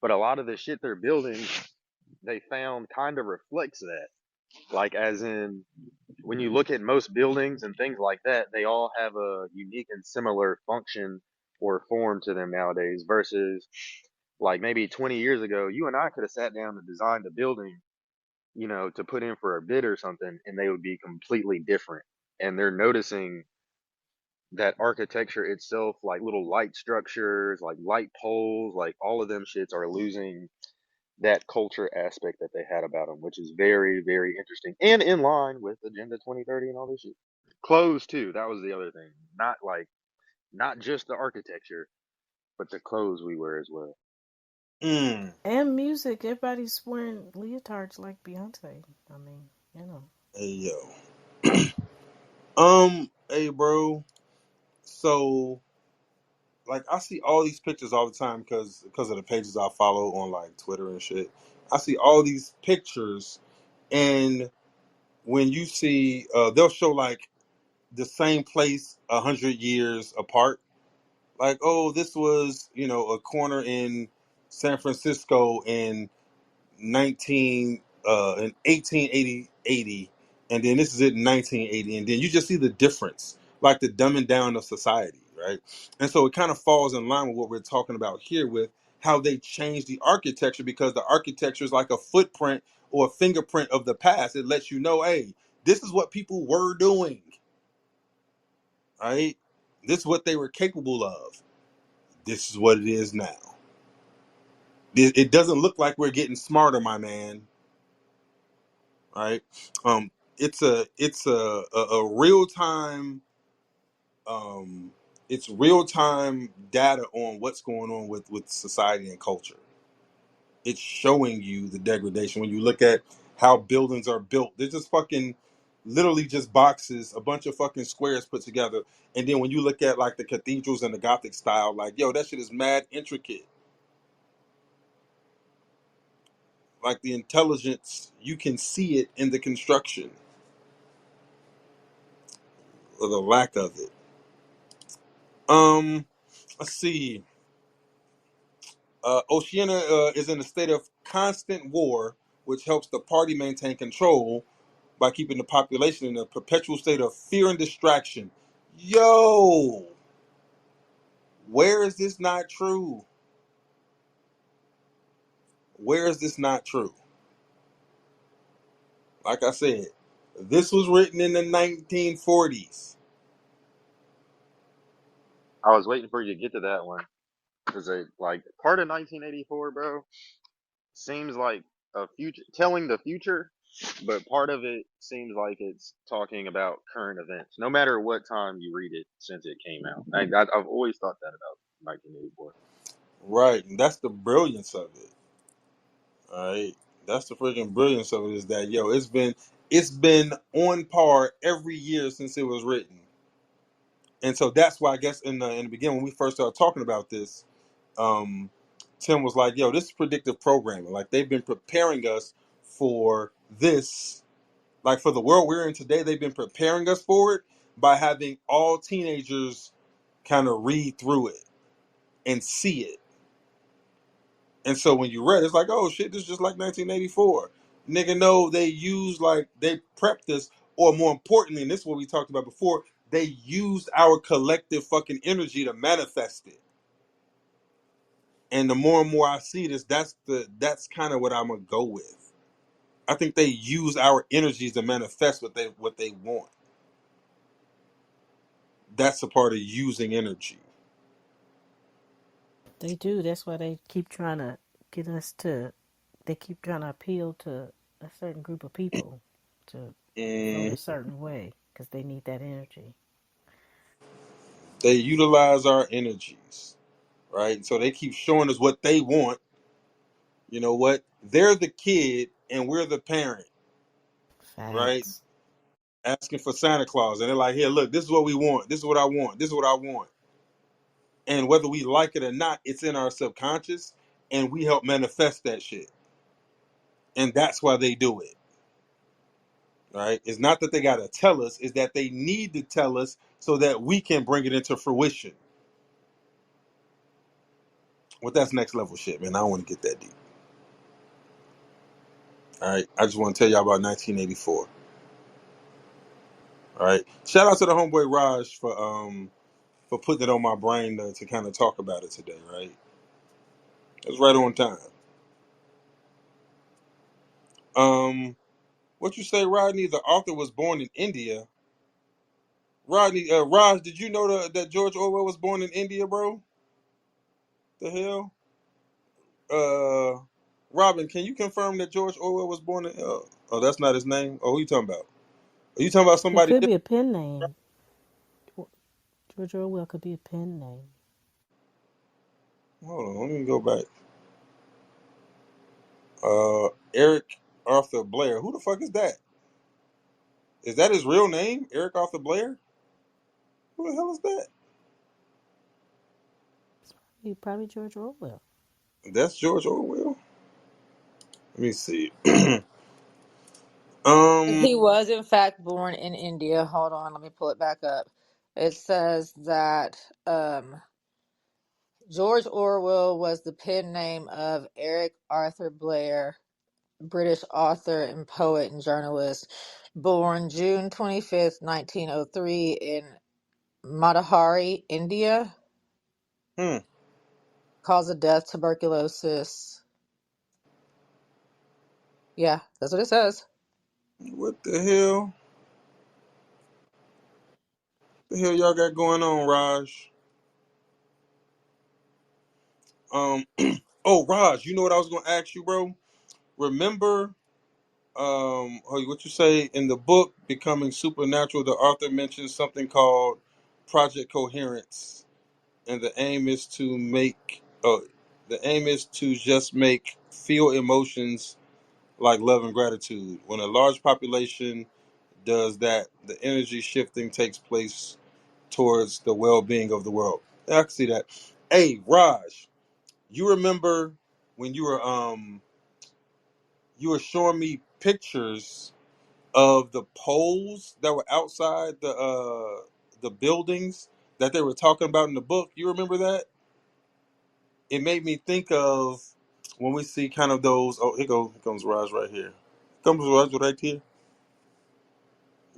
But a lot of the shit they're building, they found kind of reflects that. Like, as in, when you look at most buildings and things like that, they all have a unique and similar function or form to them nowadays versus like maybe 20 years ago, you and I could have sat down and designed a building, to put in for a bid or something, and they would be completely different. And they're noticing that architecture itself, like little light structures, like light poles, like all of them shits are losing that culture aspect that they had about them, which is very, very interesting and in line with Agenda 2030 and all this shit. Clothes too. That was the other thing. Not just the architecture, but the clothes we wear as well. Mm. And music. Everybody's wearing leotards like Beyonce. I mean, you know. Hey yo. Hey bro. So like I see all these pictures all the time because of the pages I follow on like Twitter and shit. I see all these pictures, and when you see they'll show like the same place 100 years apart. Like, oh, this was a corner in San Francisco in 1880, and then this is it in 1980, and then you just see the difference, like the dumbing down of society, right? And so it kind of falls in line with what we're talking about here with how they changed the architecture, because the architecture is like a footprint or a fingerprint of the past. It lets you know, hey, this is what people were doing, right? This is what they were capable of. This is what it is now. It doesn't look like we're getting smarter, my man. Right? It's a real time It's real time data on what's going on with society and culture. It's showing you the degradation when you look at how buildings are built. They're just fucking literally just boxes, a bunch of fucking squares put together. And then when you look at like the cathedrals and the Gothic style, like, yo, that shit is mad intricate. Like the intelligence, you can see it in the construction or the lack of it. Let's see. Oceania is in a state of constant war, which helps the party maintain control by keeping the population in a perpetual state of fear and distraction. Yo, where is this not true? Where is this not true? Like I said, this was written in the 1940s. I was waiting for you to get to that one because like part of 1984, bro, seems like a future telling the future, but part of it seems like it's talking about current events. No matter what time you read it since it came out, I've always thought that about 1984. Right, and that's the brilliance of it. All right, that's the freaking brilliance of it is that yo, it's been on par every year since it was written. And so that's why I guess in the beginning when we first started talking about this, um, Tim was like, "Yo, this is predictive programming. Like they've been preparing us for this, like for the world we're in today. They've been preparing us for it by having all teenagers kind of read through it and see it. And so when you read, it's like, oh shit, this is just like 1984. Nigga, no, they use like they prepped us, or more importantly, and this is what we talked about before, they used our collective fucking energy to manifest it. And the more and more I see this, that's kind of what I'm gonna go with. I think they use our energies to manifest what they want. That's a part of using energy. They do. That's why they keep trying to get us to. They keep trying to appeal to a certain group of people to vote a And certain way because they need that energy. they utilize our energies, right? So they keep showing us what they want. You know what? They're the kid and we're the parent, right? Facts. Asking for Santa Claus. And they're like, here, look, this is what we want. This is what I want. This is what I want. And whether we like it or not, it's in our subconscious and we help manifest that shit. And that's why they do it, right? It's not that they got to tell us, it's that they need to tell us so that we can bring it into fruition. Well, that's next level shit, man. I don't want to get that deep. All right. I just want to tell y'all about 1984. All right. Shout out to the homeboy Raj for putting it on my brain to kind of talk about it today, right? It's right on time. What you say, Rodney? The author was born in India. Rodney, Raj, did you know that George Orwell was born in India, bro? The hell? Robin, can you confirm that George Orwell was born in? Oh, that's not his name. Oh, who you talking about? Are you talking about It somebody could be different? a pen name. George Orwell could be a pen name. Hold on, let me go back. Eric Arthur Blair. Who the fuck is that? Is that his real name? Eric Arthur Blair? Who the hell is that? He probably George Orwell. That's George Orwell. Let me see. He was, in fact, born in India. Hold on, let me pull it back up. It says that George Orwell was the pen name of Eric Arthur Blair, British author and poet and journalist, born June 25th, 1903, in Matahari, India. Hmm. Cause of death, tuberculosis. Yeah, that's what it says. What the hell? The hell y'all got going on, Raj? Um. Oh, Raj, you know what I was gonna ask you, bro? Remember, what you say in the book, Becoming Supernatural? The author mentions something called Project Coherence, and the aim is to make. The aim is to just make feel emotions like love and gratitude. When a large population does that, the energy shifting takes place towards the well-being of the world. Yeah, I can see that. Hey, Raj, you remember when you were showing me pictures of the poles that were outside the buildings that they were talking about in the book? You remember that? It made me think of when we see kind of those. Oh, here comes Raj right here. Comes Raj right here.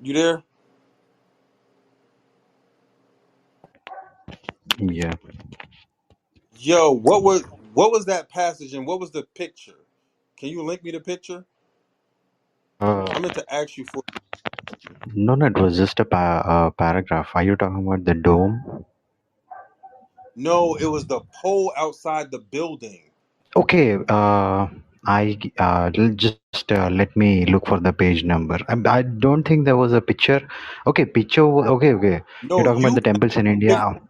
You there? Yeah. Yo, what was that passage and what was the picture? Can you link me the picture? I meant to ask you for. No, no, it was just a paragraph. Are you talking about the dome? No, it was the pole outside the building. Okay. Just let me look for the page number. I don't think there was a picture. Okay, picture. Okay, okay. You're No, talking about you the temples in pic- India.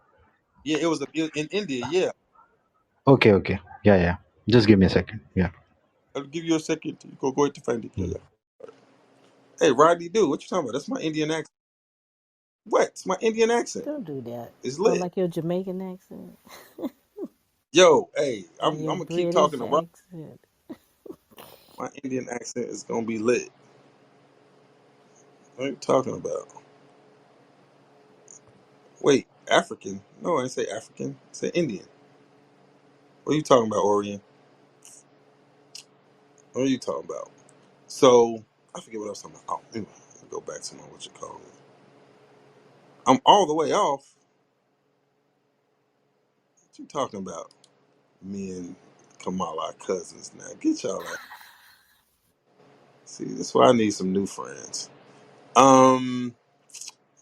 yeah, in India. Yeah, Okay, okay. Yeah, yeah. Just give me a second. Yeah. I'll give you a second to go ahead to find it. Yeah, Mm. yeah. Hey, Rodney, dude, what you talking about? That's my Indian accent. What? It's my Indian accent. Don't do that. It's Oh, lit. like your Jamaican accent Yo, hey, or I'm your gonna keep British talking to Rod. accent. My Indian accent is gonna be lit. What are you talking about? Wait, African? No, I didn't say African. I said Indian. What are you talking about, Orion? What are you talking about? So I forget what I was talking about. Oh, anyway, let me go back to my what you call it. I'm all the way off. What you talking about? Me and Kamala are cousins now. Get y'all out. See, that's why I need some new friends.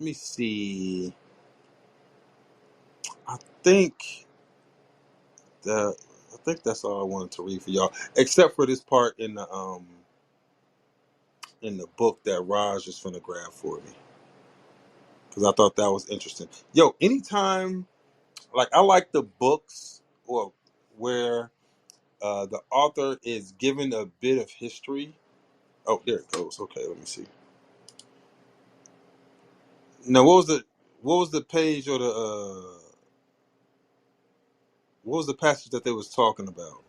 Let me see. I think that I think that's all I wanted to read for y'all, except for this part in the book that Raj is finna grab for me because I thought that was interesting. Yo, anytime like I like the books or where the author is given a bit of history. Oh, there it goes. Okay, let me see. Now, what was the page or the what was the passage that they was talking about?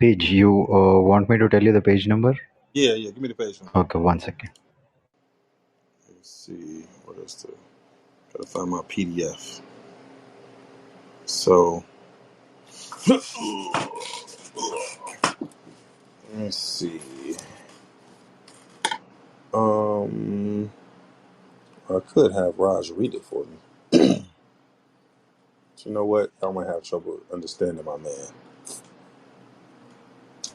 Page. You want me to tell you the page number? Yeah, yeah. Give me the page number. Okay, 1 second. Let's see. What is the? Gotta find my PDF. So let's see. Um, I could have Raj read it for me. But you know what? I might have trouble understanding my man.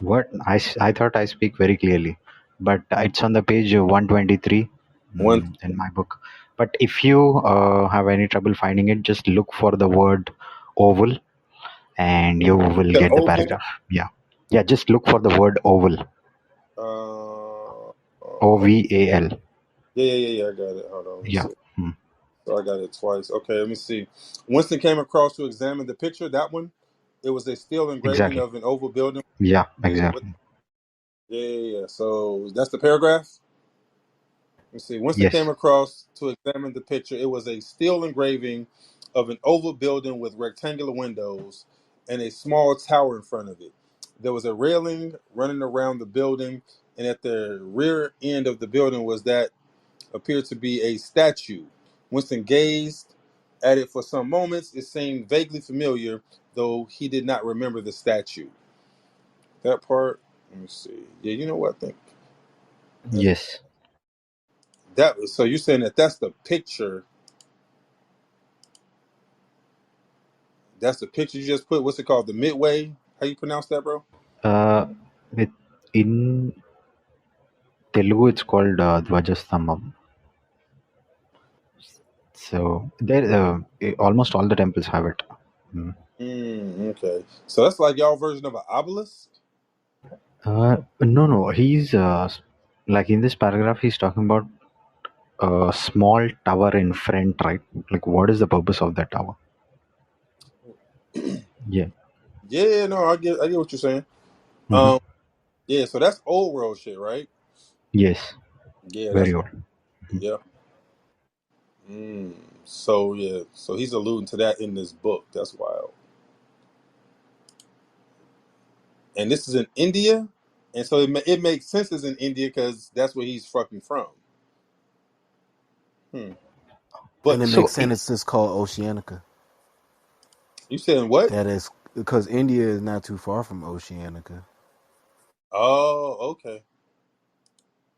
What? I thought I speak very clearly, but it's on the page 123 One. in my book. But if you have any trouble finding it, just look for the word oval and you will The get the oval. paragraph. Yeah. Yeah, just look for the word oval. O Okay. V A L. Yeah. I got it. Hold on. Let me Yeah. see. Hmm. So I got it twice. Okay, let me see. Winston came across to examine the picture. That one, it was a steel engraving Exactly. of an oval building. Yeah, Yeah, what? exactly. Yeah. So that's the paragraph. Let me see. Winston came Yes. across to examine the picture. It was a steel engraving of an oval building with rectangular windows and a small tower in front of it. There was a railing running around the building, and at the rear end of the building was that appeared to be a statue. Winston gazed at it for some moments. It seemed vaguely familiar, though he did not remember the statue. That part, let me see. Yeah, you know what? I think Yes. that was so. You're saying that that's the picture. That's the picture you just put. What's it called? The Midway? How you pronounce that, bro? Uh, it, in Telugu, it's called Dvajastambham. So there, almost all the temples have it. Mm. Okay. So that's like y'all version of an obelisk? No, no. He's like in this paragraph, he's talking about. a small tower in front, right? Like, what is the purpose of that tower? Yeah. Yeah, no, I get what you're saying. Mm-hmm. Yeah, so that's old world shit, right? Yes. Yeah, Very that's old. yeah. Mm. So yeah, so he's alluding to that in this book. That's wild. And this is in India, and so it makes sense it's in India because that's where he's fucking from. Hmm. And But it So, makes sense. It's just called Oceanica. you saying what? That is because India is not too far from Oceanica. Oh, okay.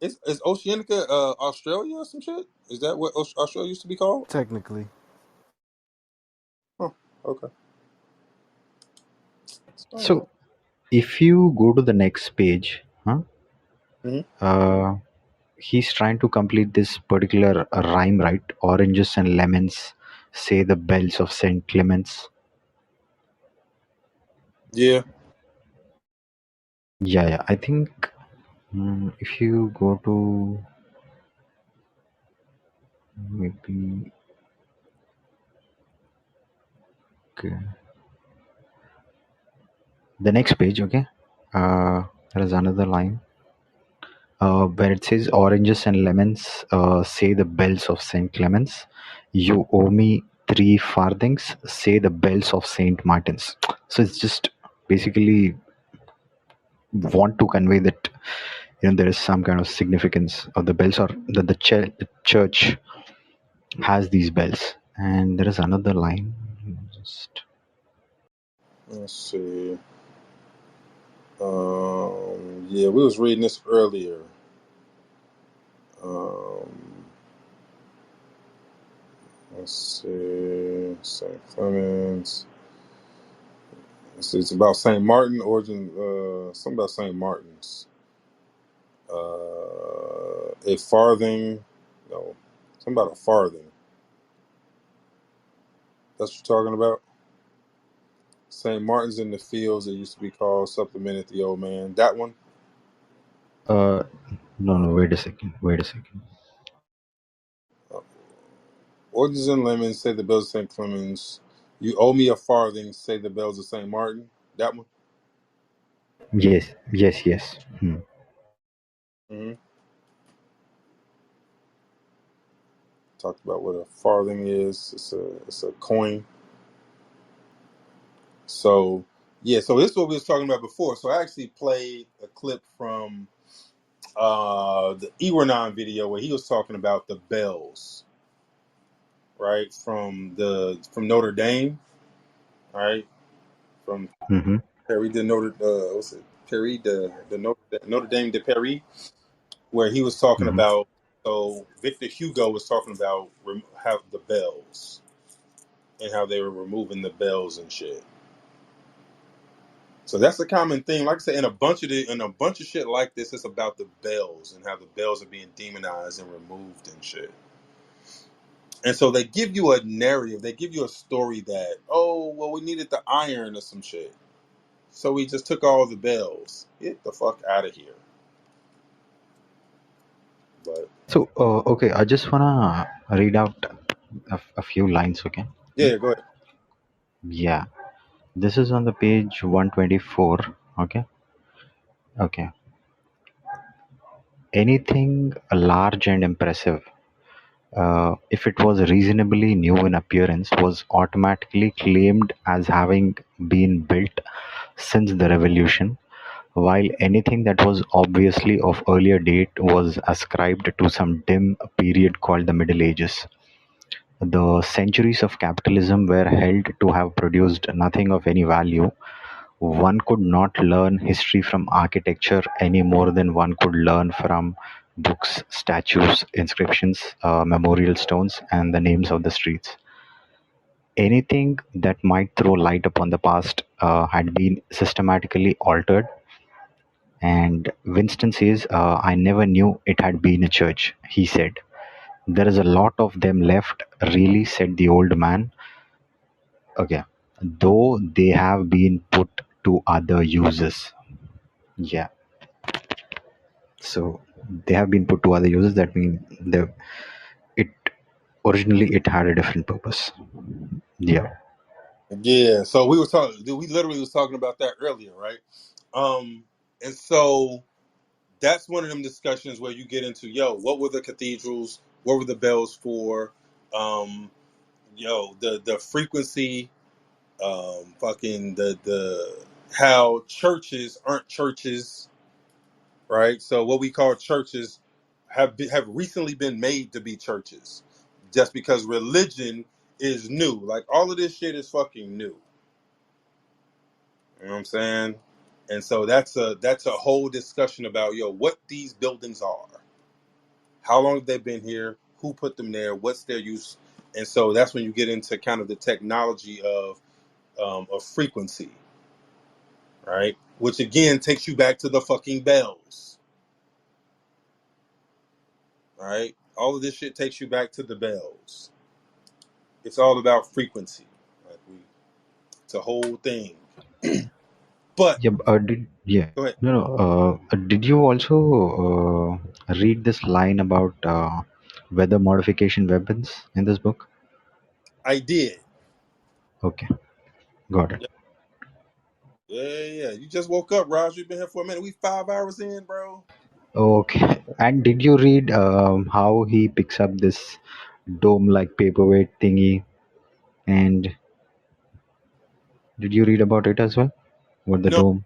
Is Oceanica Australia or some shit? Is that what Australia used to be called? Technically, Huh. Okay. All right. so if you go to the next page, huh? Mm-hmm. Uh, he's trying to complete this particular rhyme, right? Oranges and lemons say the bells of Saint Clements. Yeah. Yeah. I think if you go to maybe okay, the next page, okay, there is another line where it says oranges and lemons say the bells of Saint Clements. You owe me 3 farthings, say the bells of Saint Martin's. So it's just basically want to convey that there is some kind of significance of the bells, or that the church has these bells. And there is another line. Just Let's see. Yeah, we was reading this earlier. Let's see. St. Clements. It's about St. Martin origin. Something about St. Martin's. A farthing. No, something about a farthing. That's what you're talking about. St. Martin's in the Fields. It used to be called. Supplemented the Old Man. That one. no, wait a second. Oranges and lemons. Say the bells of St. Clemens. You owe me a farthing. Say the bells of St. Martin. That one. Yes. Mm-hmm. Talked about what a farthing is. It's a coin. So yeah, so this is what we was talking about before. So I actually played a clip from the Iwanon video where he was talking about the bells, right? From Notre Dame, right? From Mm-hmm. Perry de Notre what's it? Perry de Notre Dame de Paris, where he was talking Mm-hmm. about, so Victor Hugo was talking about how the bells and how they were removing the bells and shit. So that's a common thing. Like I said, in a bunch of shit like this, it's about the bells and how the bells are being demonized and removed and shit. And so they give you a narrative. They give you a story that, oh, well, we needed the iron or some shit, so we just took all the bells. Get the fuck out of here. But So, okay, I just wanna read out a few lines, okay? yeah, go ahead. Yeah, this is on the page 124, okay? Okay. Anything large and impressive, if it was reasonably new in appearance, was automatically claimed as having been built since the Revolution, while anything that was obviously of earlier date was ascribed to some dim period called the Middle Ages. The centuries of capitalism were held to have produced nothing of any value. One could not learn history from architecture any more than one could learn from books, statues, inscriptions, memorial stones, and the names of the streets. Anything that might throw light upon the past had been systematically altered. And Winston says, I never knew it had been a church, he said. There is a lot of them left, really, said the old man. Okay. Though they have been put to other uses. Yeah. So they have been put to other uses. That means Originally, it had a different purpose. Yeah. Yeah. So we were talking. We literally was talking about that earlier, right? And so that's one of them discussions where you get into, what were the cathedrals? What were the bells for? Um, the frequency, fucking the how churches aren't churches, right? So what we call churches have recently been made to be churches, just because religion is new. Like all of this shit is fucking new. You know what I'm saying? And so that's a whole discussion about what these buildings are. How long have they been here? Who put them there? What's their use? And so that's when you get into kind of the technology of frequency, right? Which again takes you back to the fucking bells, right? All of this shit takes you back to the bells. It's all about frequency. Like it's a whole thing. But Yeah. Yeah. go ahead. No, no. Did you also read this line about weather modification weapons in this book? I did. Okay, got it. Yeah, yeah. You just woke up, Raj. You've been here for a minute. We 5 hours in, bro. Okay. And did you read how he picks up this dome-like paperweight thingy? And did you read about it as well? What the No, dome?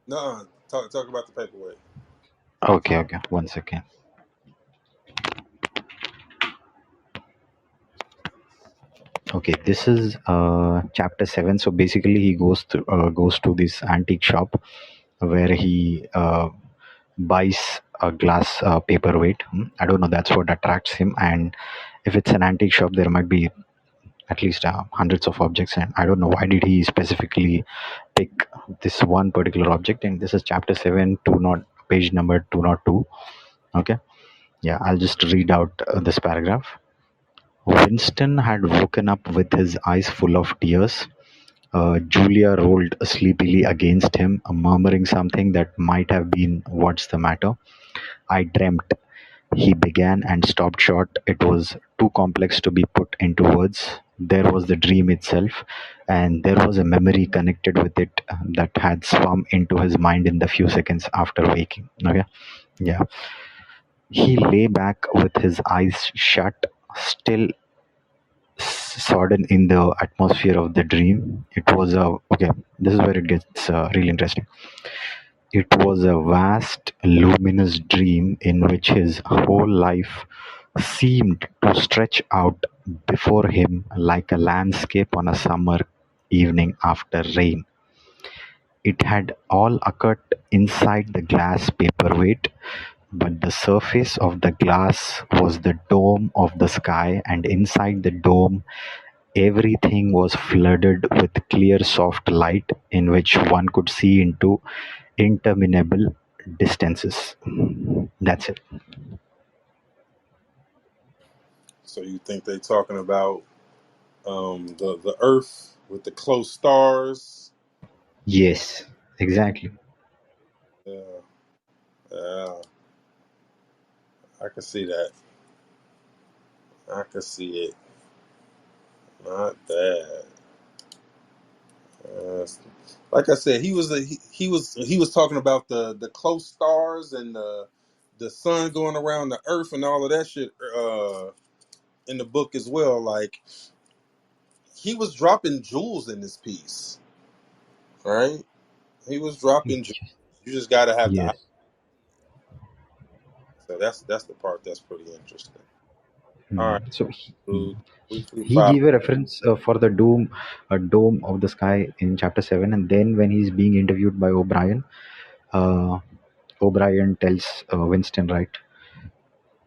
no. Talk about the paperweight. Okay, okay. One second. Okay, this is chapter 7. So basically, he goes to this antique shop where he buys a glass paperweight. I don't know. That's what attracts him. And if it's an antique shop, there might be at least hundreds of objects. And I don't know why did he specifically pick this one particular object. And this is chapter 7, page number 202. Okay. Yeah, I'll just read out this paragraph. Winston had woken up with his eyes full of tears. Julia rolled sleepily against him, murmuring something that might have been, "What's the matter?" "I dreamt," he began and stopped short. It was too complex to be put into words. There was the dream itself, and there was a memory connected with it that had swum into his mind in the few seconds after waking. Okay? Yeah. He lay back with his eyes shut, still sodden in the atmosphere of the dream. It was a okay. This is where it gets really interesting. It was a vast, luminous dream in which his whole life seemed to stretch out before him like a landscape on a summer evening after rain. It had all occurred inside the glass paperweight, but the surface of the glass was the dome of the sky, and inside the dome everything was flooded with clear soft light in which one could see into interminable distances. That's it. So you think they talking about the Earth with the close stars? Yes, exactly. Yeah, yeah. I can see that. I can see it. Not bad. Uh, like I said, he was talking about the close stars and the sun going around the Earth and all of that shit in the book as well. Like he was dropping jewels in this piece, right? He was dropping jewels. You just got to have the eye. Yes. So that's the part that's pretty interesting. All right, So dude, we flew he five. gave a reference for the dome of the sky in chapter 7, and then when he's being interviewed by O'Brien, uh, O'Brien tells Winston, right,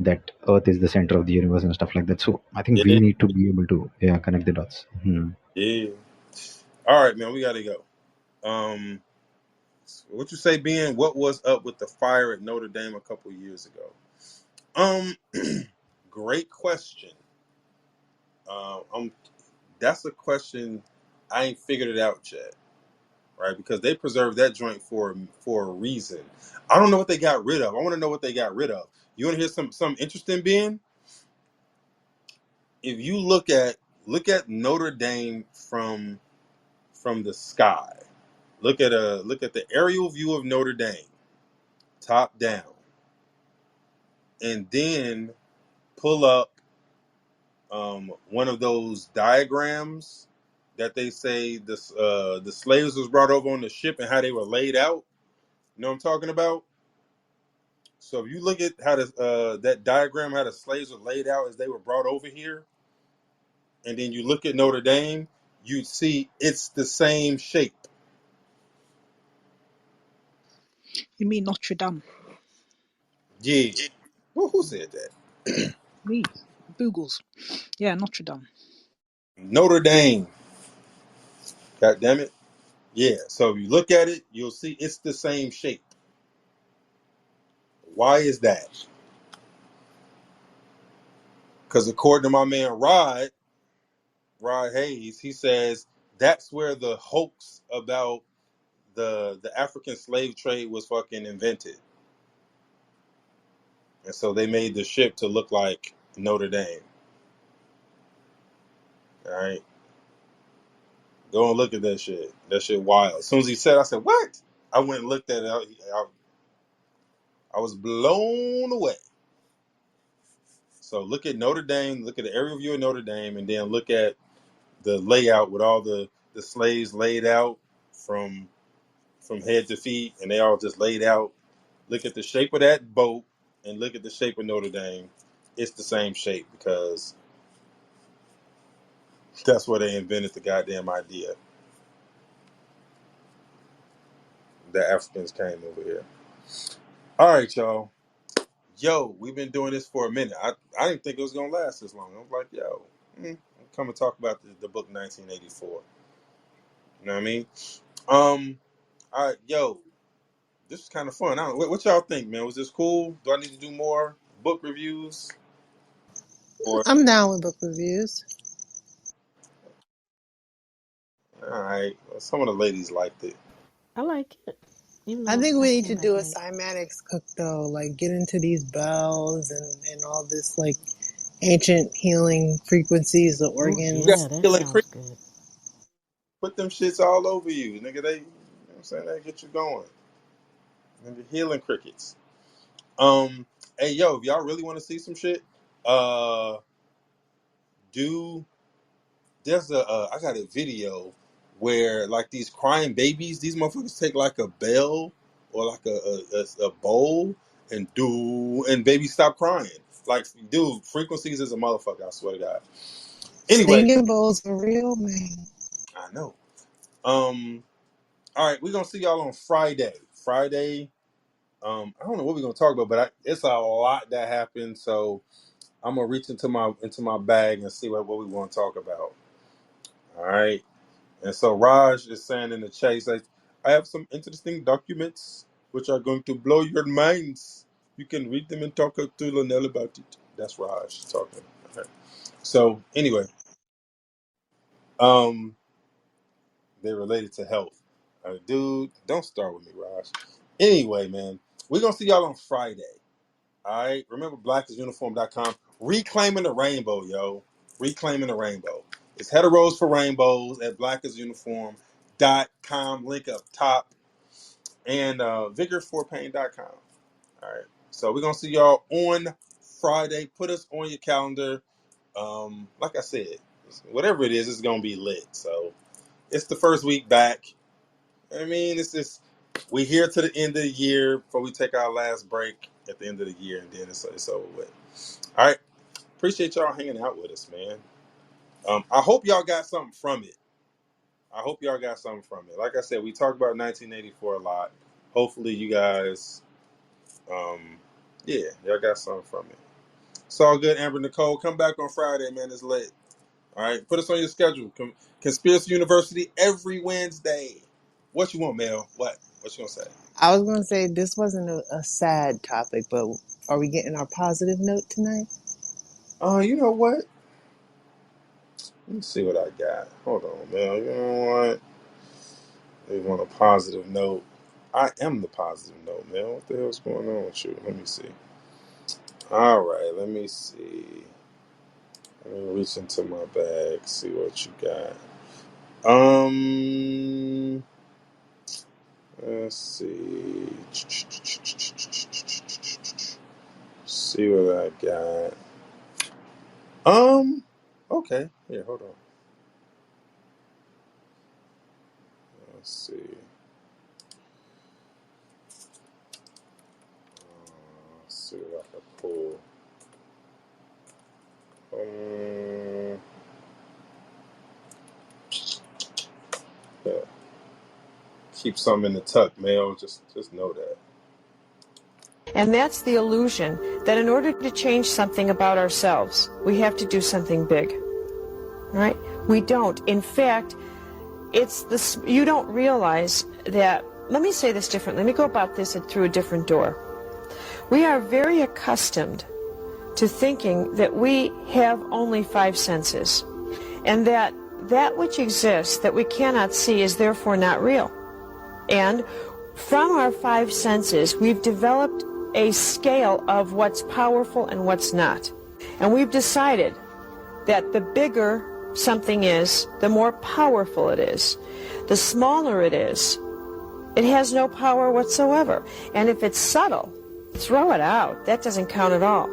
that Earth is the center of the universe and stuff like that. So I think we Yeah, need to be able to connect the dots. yeah. All right, man, we got to go. What you say, Ben? What was up with the fire at Notre Dame a couple years ago? Um, great question. That's a question I ain't figured it out yet, right? Because they preserved that joint for a reason. I don't know what they got rid of. I want to know what they got rid of. You want to hear some interesting, Ben? if you look at Notre Dame from the sky. Look at the aerial view of Notre Dame, top down, and then pull up one of those diagrams that they say the slaves was brought over on the ship and how they were laid out. You know what I'm talking about? So if you look at how that diagram, how the slaves were laid out as they were brought over here, and then you look at Notre Dame, you see it's the same shape. You mean Notre Dame? Yeah. Well, who said that? Me. Boogles. Yeah, Notre Dame. Notre Dame. God damn it. Yeah. So if you look at it, you'll see it's the same shape. Why is that? Because according to my man Rod Hayes, he says that's where the hoax about the African slave trade was fucking invented. And so they made the ship to look like Notre Dame. All right. Go and look at that shit. That shit wild. As soon as he said, I said, what? I went and looked at it. I was blown away. So look at Notre Dame, look at the aerial view of Notre Dame, and then look at the layout with all the slaves laid out from head to feet, and they all just laid out. Look at the shape of that boat and look at the shape of Notre Dame. It's the same shape because that's where they invented the goddamn idea that Africans came over here. All right, y'all. Yo, we've been doing this for a minute. I didn't think it was gonna last this long. I was like, yo, come and talk about the book 1984. You know what I mean? All right, yo, this is kind of fun. I don't, what y'all think, man? Was this cool? Do I need to do more book reviews? Or I'm down with book reviews. all right, well, some of the ladies liked it. I like it, even I though think I we need to came back do a late. cymatics cook though, like get into these bells and all this like ancient healing frequencies, the Oh You got yeah, organs. that healing sounds cricket. good. Put them shits all over you, nigga. They, you know what I'm saying, they get you going. Nigga, healing crickets. Hey, yo, if y'all really want to see some shit, uh, do there's I got a video where like these crying babies, these motherfuckers take like a bell or like a bowl and babies stop crying. Like, dude, frequencies is a motherfucker. I swear to God. Anyway, Singing bowls are real, man. I know. All right, we're gonna see y'all on Friday. Friday. I don't know what we're gonna talk about, but it's a lot that happened. So I'm gonna reach into my bag and see what we want to talk about. All right. And so Raj is saying in the chat, he's like, I have some interesting documents which are going to blow your minds. You can read them and talk to Linnell about it. That's Raj talking. Okay. So anyway, um, they're related to health. Dude, don't start with me, Raj. Anyway, man, we're gonna see y'all on Friday. All right. Remember blackisuniform.com. Reclaiming the rainbow, yo. Reclaiming the rainbow. It's heteros for rainbows at blackisuniform.com. Link up top. And vigorforpain.com. All right. So we're gonna see y'all on Friday. Put us on your calendar. Like I said, whatever it is, it's gonna be lit. So it's the first week back. I mean, it's just we here to the end of the year before we take our last break at the end of the year, and then it's over with. All right. Appreciate y'all hanging out with us, man. I hope y'all got something from it. I hope y'all got something from it. Like I said, we talked about 1984 a lot. Hopefully, you guys, yeah, y'all got something from it. It's all good, Amber Nicole. Come back on Friday, man. It's late. All right, put us on your schedule. Conspiracy University every Wednesday. What you want, Mel? What you gonna say? I was gonna say this wasn't a sad topic, but are we getting our positive note tonight? Oh, you know what? Let me see what I got. Hold on, Mel. You know what? Leave on a positive note. I am the positive note, man. What the hell's going on with you? Let me see. All right, let me see. Let me reach into my bag, see what you got. Let's see. See what I got. Okay. Here, hold on. Let's see. Let's see what I can pull. Yeah. Keep some in the tuck, Mel. Just know that. And that's the illusion that in order to change something about ourselves, we have to do something big. Right? We don't. In fact, it's this. You don't realize that. Let me say this differently. Let me go about this through a different door. We are very accustomed to thinking that we have only 5 senses, and that which exists that we cannot see is therefore not real. And from our 5 senses, we've developed a scale of what's powerful and what's not. And we've decided that the bigger something is, the more powerful it is. The smaller it is, it has no power whatsoever. And if it's subtle, throw it out. That doesn't count at all.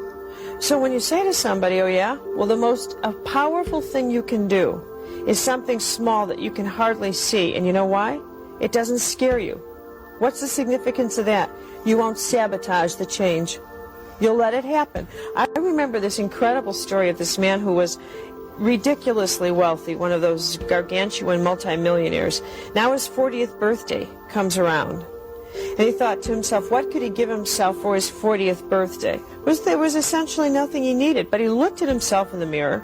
So when you say to somebody, oh yeah, well the most powerful thing you can do is something small that you can hardly see. And you know why? It doesn't scare you. What's the significance of that? You won't sabotage the change. You'll let it happen. I remember this incredible story of this man who was ridiculously wealthy, one of those gargantuan multimillionaires. Now his 40th birthday comes around. And he thought to himself, what could he give himself for his 40th birthday? There was essentially nothing he needed, but he looked at himself in the mirror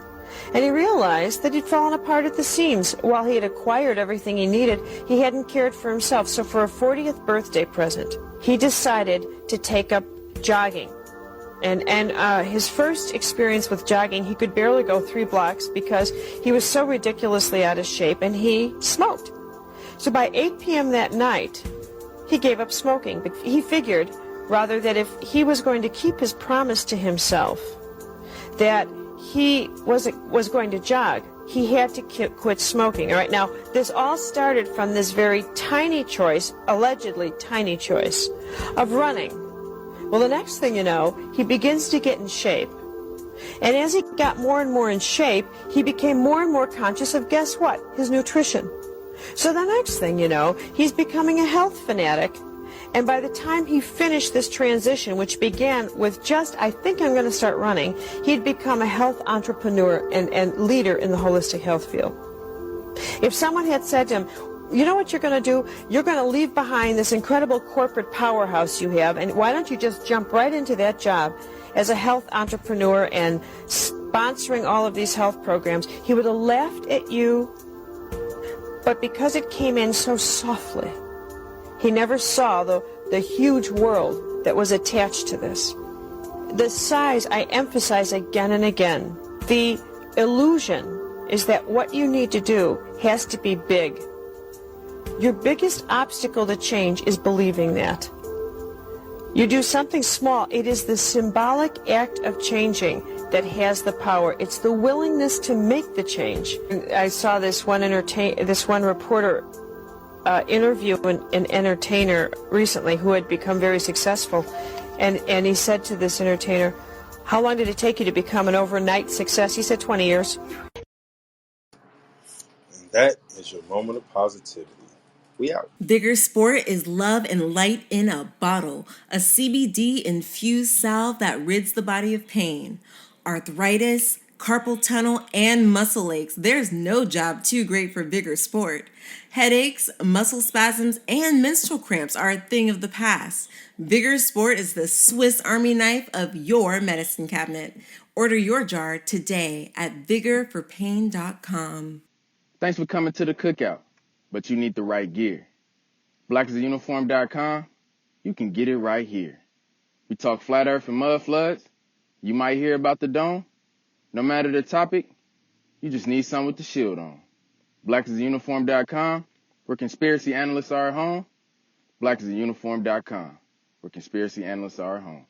and he realized that he'd fallen apart at the seams. While he had acquired everything he needed, he hadn't cared for himself. So for a 40th birthday present, he decided to take up jogging. And his first experience with jogging, he could barely go 3 blocks because he was so ridiculously out of shape, and he smoked. So by 8 p.m. that night, he gave up smoking. But he figured, rather, that if he was going to keep his promise to himself, that he was going to jog, he had to quit smoking. All right, now, this all started from this very tiny choice, allegedly tiny choice, of running. Well, the next thing you know, he begins to get in shape. And as he got more and more in shape, he became more and more conscious of, guess what? His nutrition. So the next thing you know, he's becoming a health fanatic. And by the time he finished this transition, which began with just, I think I'm going to start running, he'd become a health entrepreneur and leader in the holistic health field. If someone had said to him, you know what you're going to do? You're going to leave behind this incredible corporate powerhouse you have, and why don't you just jump right into that job as a health entrepreneur and sponsoring all of these health programs? He would have laughed at you, but because it came in so softly, he never saw the huge world that was attached to this. The size, I emphasize again and again, the illusion is that what you need to do has to be big. Your biggest obstacle to change is believing that. You do something small, it is the symbolic act of changing that has the power. It's the willingness to make the change. I saw this one reporter interview an entertainer recently who had become very successful, and he said to this entertainer, how long did it take you to become an overnight success? He said 20 years. And that is your moment of positivity. We out. Vigor Sport is love and light in a bottle, a CBD infused salve that rids the body of pain, arthritis, carpal tunnel, and muscle aches. There's no job too great for Vigor Sport. Headaches, muscle spasms, and menstrual cramps are a thing of the past. Vigor Sport is the Swiss Army knife of your medicine cabinet. Order your jar today at vigorforpain.com. Thanks for coming to the cookout, but you need the right gear. Blackisuniform.com, you can get it right here. We talk flat earth and mud floods. You might hear about the dome. No matter the topic, you just need something with the shield on. Blackisuniform.com, where conspiracy analysts are at home. Blackisuniform.com, where conspiracy analysts are at home.